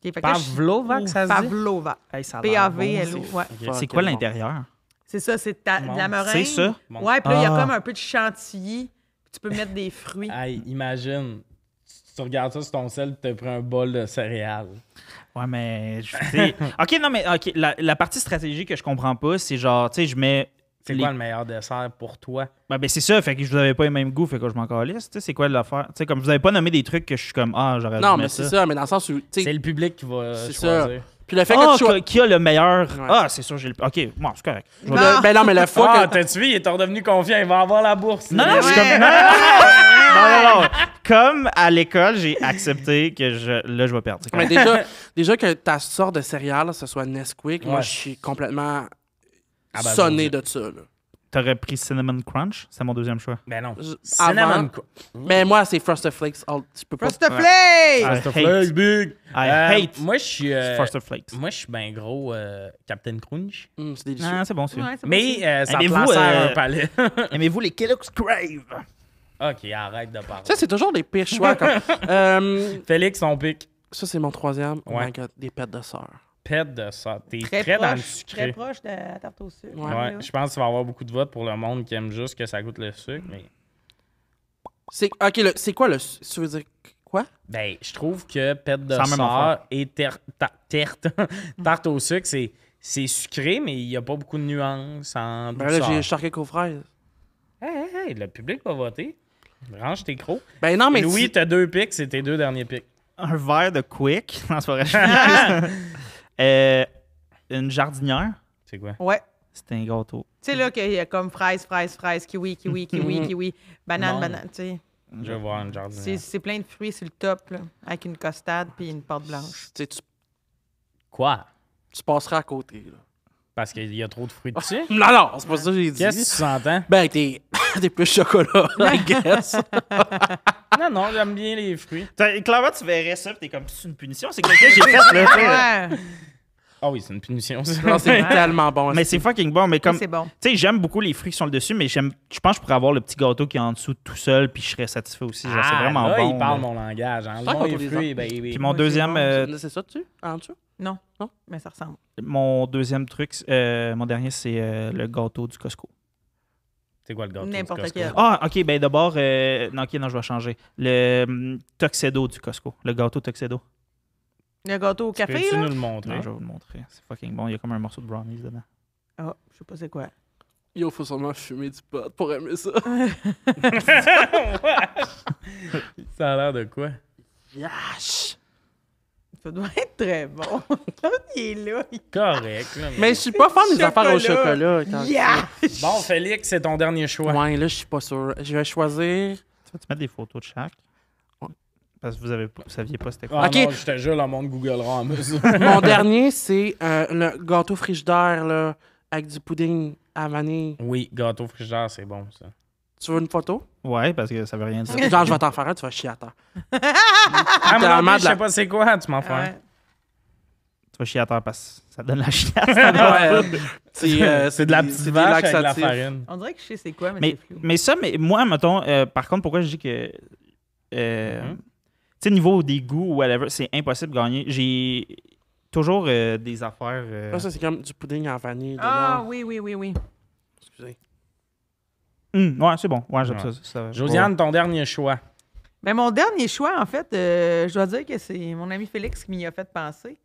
B: OK, fait que là,
A: Pavlova, que ça se dit?
B: Pavlova.
C: Hey, ça a l'air bon,
B: P-A-V-L-O.
C: c'est-
B: Ouais.
A: Ok.
C: C'est quoi l'intérieur?
B: C'est ça, c'est de la
A: Bon.
B: meringue.
C: C'est ça?
A: Bon.
B: Ouais, puis là, il y a
C: Ah.
B: comme un peu de chantilly. Tu peux mettre des fruits.
A: Hey, imagine, tu regardes ça sur ton sel, tu as pris un bol de céréales.
C: Ouais, mais. OK, non, mais OK, la partie stratégique que je comprends pas, c'est genre, tu sais, je mets.
A: C'est quoi le meilleur dessert pour toi?
C: Ben, c'est ça, fait que je vous avais pas les mêmes goûts, fait que je m'en calisse. Tu sais, c'est quoi l'affaire? Tu sais, comme vous avez pas nommé des trucs que je suis comme, j'aurais dû
D: Non, mais
C: mettre
D: c'est ça, mais dans le sens où.
A: C'est le public qui va
D: C'est
A: choisir.
D: Puis le fait que tu sois.
C: Qui a le meilleur?
D: Ouais.
C: C'est sûr, j'ai le. OK, moi, c'est correct.
B: Non.
D: Ben non, mais le fois que.
A: T'as-tu vu, il est redevenu confiant, il va avoir la bourse.
C: Non,
A: là.
C: je suis comme. Non. Comme à l'école, j'ai accepté que là, je vais perdre. C'est
D: Mais
C: correct.
D: déjà que ta sorte de céréales, ce soit Nesquik, moi,
A: Ouais.
D: je suis complètement
A: Ah ben,
D: sonné
A: bon,
D: de ça. Là.
C: T'aurais pris Cinnamon Crunch? C'est mon deuxième choix.
A: Ben non.
D: Avant, mais moi, c'est Frosted Flakes. Tu peux pas.
B: Frosted Flakes!
C: I
A: Frosted
C: hate.
A: Flakes, big!
C: I hate
A: Moi, je suis...
C: Frosted Flakes.
A: Moi, je suis ben gros Captain Crunch.
D: C'est délicieux.
C: Ah, c'est bon, c'est
B: Ouais, c'est
A: Mais
B: bon,
A: ça
C: Aimez-vous,
A: place un palais.
C: Aimez-vous les Kellogg's Crave?
A: OK, arrête de parler.
D: Ça, c'est toujours des pires choix.
A: Félix, son pic.
D: Ça, c'est mon troisième. Oh
A: Ouais.
D: my God, des pets de sœur.
A: Pète de ça. T'es
B: très
A: très,
B: proche,
A: dans le sucré.
B: Très proche de la tarte au sucre.
D: Ouais.
A: Ouais,
B: là.
A: je pense qu'il va y avoir beaucoup de votes pour le monde qui aime juste que ça goûte le sucre. Mais
D: OK, c'est quoi le. Tu veux dire quoi?
A: ben, je trouve que pète de
C: C'est la même
A: sœur
C: affaire.
A: et tarte au sucre, c'est sucré, mais il n'y a pas beaucoup de nuances en
D: Ben là,
A: douceur.
D: j'ai charcuterie aux fraises.
A: Hey, le public va voter. Range tes crocs.
D: Ben non, mais.
A: Louis, t'as 2 pics, c'est tes 2 derniers pics.
C: Un verre de Quick. Non, c'est pas vrai. Une jardinière.
A: C'est quoi?
B: Ouais.
C: C'était un gâteau.
B: Tu sais, là, qu'il y a comme fraise, kiwi, banane,
A: Non.
B: banane. Tu sais,
A: Je vais voir une jardinière.
B: c'est plein de fruits sur le top, là, avec une costade puis une pâte blanche.
D: Tu sais,
A: Quoi?
D: tu passeras à côté. Là.
A: Parce qu'il y a trop de fruits dessus?
D: Non, c'est pas ça que j'ai dit.
A: Qu'est-ce que tu s'entends?
D: Ben, t'es plus chocolat, I guess.
A: Non, j'aime bien les fruits.
C: Clairement, tu verrais ça, pis t'es comme, c'est une punition. C'est quelque chose que j'ai fait, là. tu sais.
B: Ouais,
A: Ah oui, c'est une punition, ça.
D: Non, c'est tellement bon.
C: Mais c'est fucking bon. Mais comme,
B: c'est bon.
C: tu sais, j'aime beaucoup les fruits qui sont le dessus, mais je pense que je pourrais avoir le petit gâteau qui est en dessous tout seul, puis je serais satisfait aussi. Genre, c'est vraiment
A: là,
C: bon.
A: il parle
C: là.
A: mon langage. Hein.
D: C'est
A: Bon, les
D: encore des
A: fruits, baby.
C: Puis mon
B: Ouais,
C: deuxième,
B: c'est bon,
D: C'est ça, en dessous?
B: Non,
D: Non?
B: mais ça ressemble.
C: mon deuxième truc, mon dernier, c'est le gâteau du Costco.
A: C'est quoi le gâteau?
B: N'importe
A: du Costco?
B: quel.
C: Ah, ok, ben d'abord, non, ok, non, je vais changer. Le Tuxedo du Costco. Le gâteau Tuxedo.
B: Le gâteau au café,
A: Peux-tu
B: là?
A: nous le montrer?
C: Non, je vais vous le montrer. C'est fucking bon. Il y a comme un morceau de brownies dedans.
B: Ah, je sais pas c'est quoi.
D: Yo, faut sûrement fumer du pot pour aimer ça.
A: Ça a l'air de quoi?
D: Yash!
B: Ça doit être très bon. L'autre, il est là.
A: Correct. Là,
D: Mais je suis pas fan des affaires au chocolat.
B: Yeah!
A: Bon, Félix, c'est ton dernier choix.
D: Ouais, là, je suis pas sûr. Je vais choisir.
C: Tu vas-tu mettre des photos de chaque?
D: Ouais.
C: Parce que vous saviez pas c'était quoi.
A: Ah
D: Ok.
A: non, je te jure, le monde googlera en mesure.
D: Mon dernier, c'est le gâteau frigidaire, là, avec du pudding à vanille.
A: Oui, gâteau frigidaire, c'est bon, ça.
D: Tu veux une photo?
C: Ouais, parce que ça veut rien dire.
D: Genre, je vais t'en faire un, tu vas chier à terre.
A: Ah, moi non
D: Tellement
A: plus,
D: de
A: je sais
D: la-
A: pas c'est quoi, tu m'en fais un.
B: Ouais.
C: Tu vas chier à terre parce que ça donne la chiasse.
A: C'est de la petite
D: c'est des
A: vache avec de la
D: laxatifs.
A: farine.
B: On dirait que je sais c'est quoi, mais,
C: mais,
B: c'est flou.
C: mais ça, moi, mettons, par contre, pourquoi je dis que. Tu sais, niveau des goûts ou whatever, c'est impossible de gagner. J'ai toujours des affaires.
D: Là, ça, c'est comme du pudding à vanille.
B: Ah,
D: dedans.
B: oui.
D: Excusez.
C: Ouais, c'est bon. Ouais, j'aime
A: Ouais.
C: ça.
A: Josiane, ton dernier choix.
B: Ben, mon dernier choix, en fait, je dois dire que c'est mon ami Félix qui m'y a fait penser.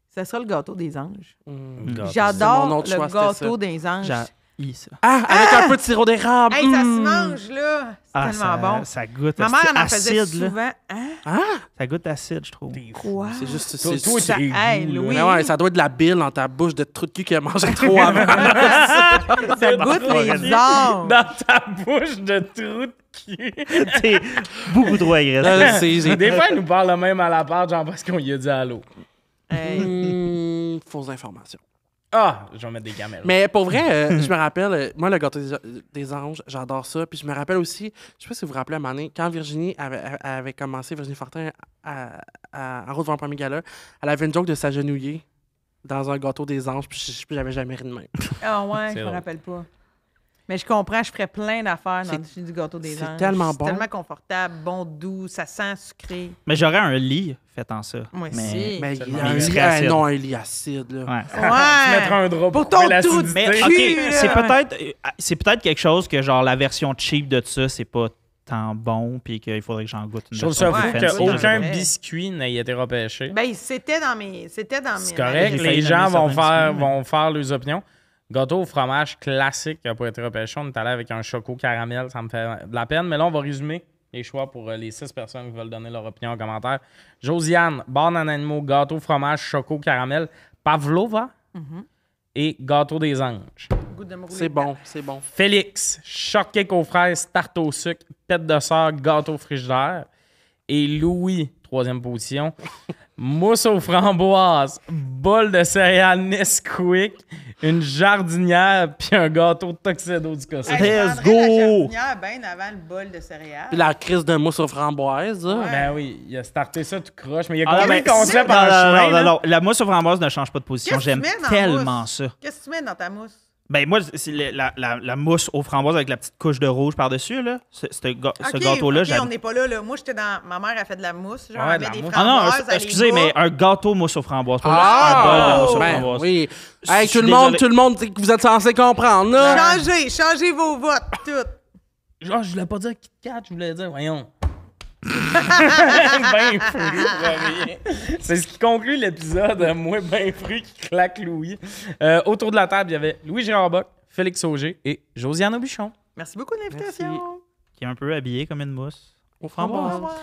B: Ça sera le gâteau des anges.
A: Gâteau.
D: C'est mon
B: J'adore
D: autre
B: le
D: choix, c'était
B: gâteau des anges.
C: J'ai ça.
D: Ah, avec un peu de sirop d'érable.
B: Hey, ça se mange, là. C'est tellement bon.
C: Ça goûte
B: Ma mère en faisait
C: acide, là.
B: souvent. Hein?
C: Ça goûte acide, je trouve.
B: Quoi?
D: C'est juste...
A: Toi,
D: c'est-
A: c'est des
B: Hey,
A: goûts, là.
B: Louis.
D: Mais ouais, ça doit être de la bile dans ta bouche de trou de cul qui a mangé trop avant.
B: Ça goûte les anges.
A: Dans ta bouche de trou de cul.
C: T'es beaucoup trop agressif.
A: Des fois, il nous parle le même à la part, genre parce qu'on lui a dit allô.
B: Hey.
D: Fausses informations.
A: Ah, je vais mettre des caméras.
D: Mais pour vrai, je me rappelle, moi, le gâteau des anges, j'adore ça. Puis je me rappelle aussi, je sais pas si vous vous rappelez à un moment donné, quand Virginie avait commencé, Virginie Fortin, en route vers un premier gala, elle avait une joke de s'agenouiller dans un gâteau des anges, puis j'avais jamais ri de même.
B: Ah ouais,
A: C'est
B: je me
A: drôle.
B: rappelle pas. Mais je comprends, je ferais plein d'affaires dans
D: C'est-
B: le dessus du gâteau des
D: c'est
B: anges.
D: tellement bon.
B: C'est tellement confortable, bon, doux, ça sent sucré.
C: Mais j'aurais un lit fait en ça.
B: Moi
C: mais...
B: aussi.
D: Mais
A: Tellement.
D: il y a un
C: Il
D: lit,
C: serait acide.
D: non, un lit acide, là.
C: Ouais.
A: Tu mettras un drap
B: Pour
A: pour
B: ton
A: couper
B: trou de
A: l'acidité.
C: Mais
B: cul,
C: ok,
B: là.
C: c'est peut-être quelque chose que genre la version cheap de ça, c'est pas tant bon puis qu'il faudrait que j'en goûte une
A: Je trouve ça
C: version
A: fou
C: plus fancy.
A: qu'aucun
B: vrai.
A: biscuit n'ait été repêché.
B: Ben, c'était dans mes.
A: C'est
B: ma
A: correct,
B: liste.
C: J'ai failli
A: les gens
C: nommer
A: vont
C: certains biscuits,
A: vont faire leurs opinions. Gâteau au fromage classique qui n'a pas été repêché. On est allé avec un choco caramel, ça me fait de la peine. Mais là, on va résumer les choix pour les 6 personnes qui veulent donner leur opinion en commentaire. Josiane, barre en animaux, gâteau fromage, choco caramel, pavlova et gâteau des anges.
B: Goût de me rouler
D: C'est
B: dedans.
D: bon, c'est bon.
A: Félix, shortcake aux fraises, tarte au sucre, pète de sœur, gâteau frigidaire. Et Louis, 3e position, mousse aux framboises, bol de céréales Nesquik, une jardinière puis un gâteau de Tuxedo du Costa.
B: Hey,
C: Let's
B: je prendrais la
C: go!
B: jardinière bien avant le bol de céréales.
D: Puis la crise de mousse aux framboises, là.
B: Ouais.
A: Ben oui, il a starté ça tout croche, mais il y a
C: Ah,
A: combien
C: mais
A: de concepts
C: non,
A: en
C: non,
A: chemin?
C: non,
A: là?
C: non. La mousse aux framboises ne change pas de position.
B: Qu'est-ce que
C: J'aime
B: tu mets dans la
C: tellement
B: mousse?
C: ça.
B: Qu'est-ce que tu mets dans ta mousse?
C: Ben moi, c'est la mousse aux framboises avec la petite couche de rouge par-dessus, là. Ce
B: Ok,
C: gâteau-là,
B: ok,
C: j'aime.
B: on n'est pas là. Moi, j'étais dans. Ma mère a fait de la mousse. Genre,
A: Ouais,
B: elle
A: de
B: met
A: la
B: des
A: mousse.
C: Ah non,
B: framboises. elle
C: excusez,
B: les
C: mais
B: bat.
C: un gâteau mousse aux framboises, pas juste un bol de mousse aux
D: ben
C: framboises.
D: oui.
C: Je
D: Hey,
C: suis
D: tout
C: désolé.
D: le monde, c'est que vous êtes censé comprendre, là.
B: Changez vos votes, toutes.
A: Genre, je voulais pas dire Kit Kat, je voulais dire, voyons. Ben fruit, pour rien. C'est ce qui conclut l'épisode. Moi, ben fruit qui claque Louis. Autour de la table, il y avait Louis Girard-Bock, Félix Auger et Josiane Aubuchon.
B: Merci beaucoup de l'invitation.
C: Qui est un peu habillé comme une mousse aux
B: Au
C: framboises.
B: revoir.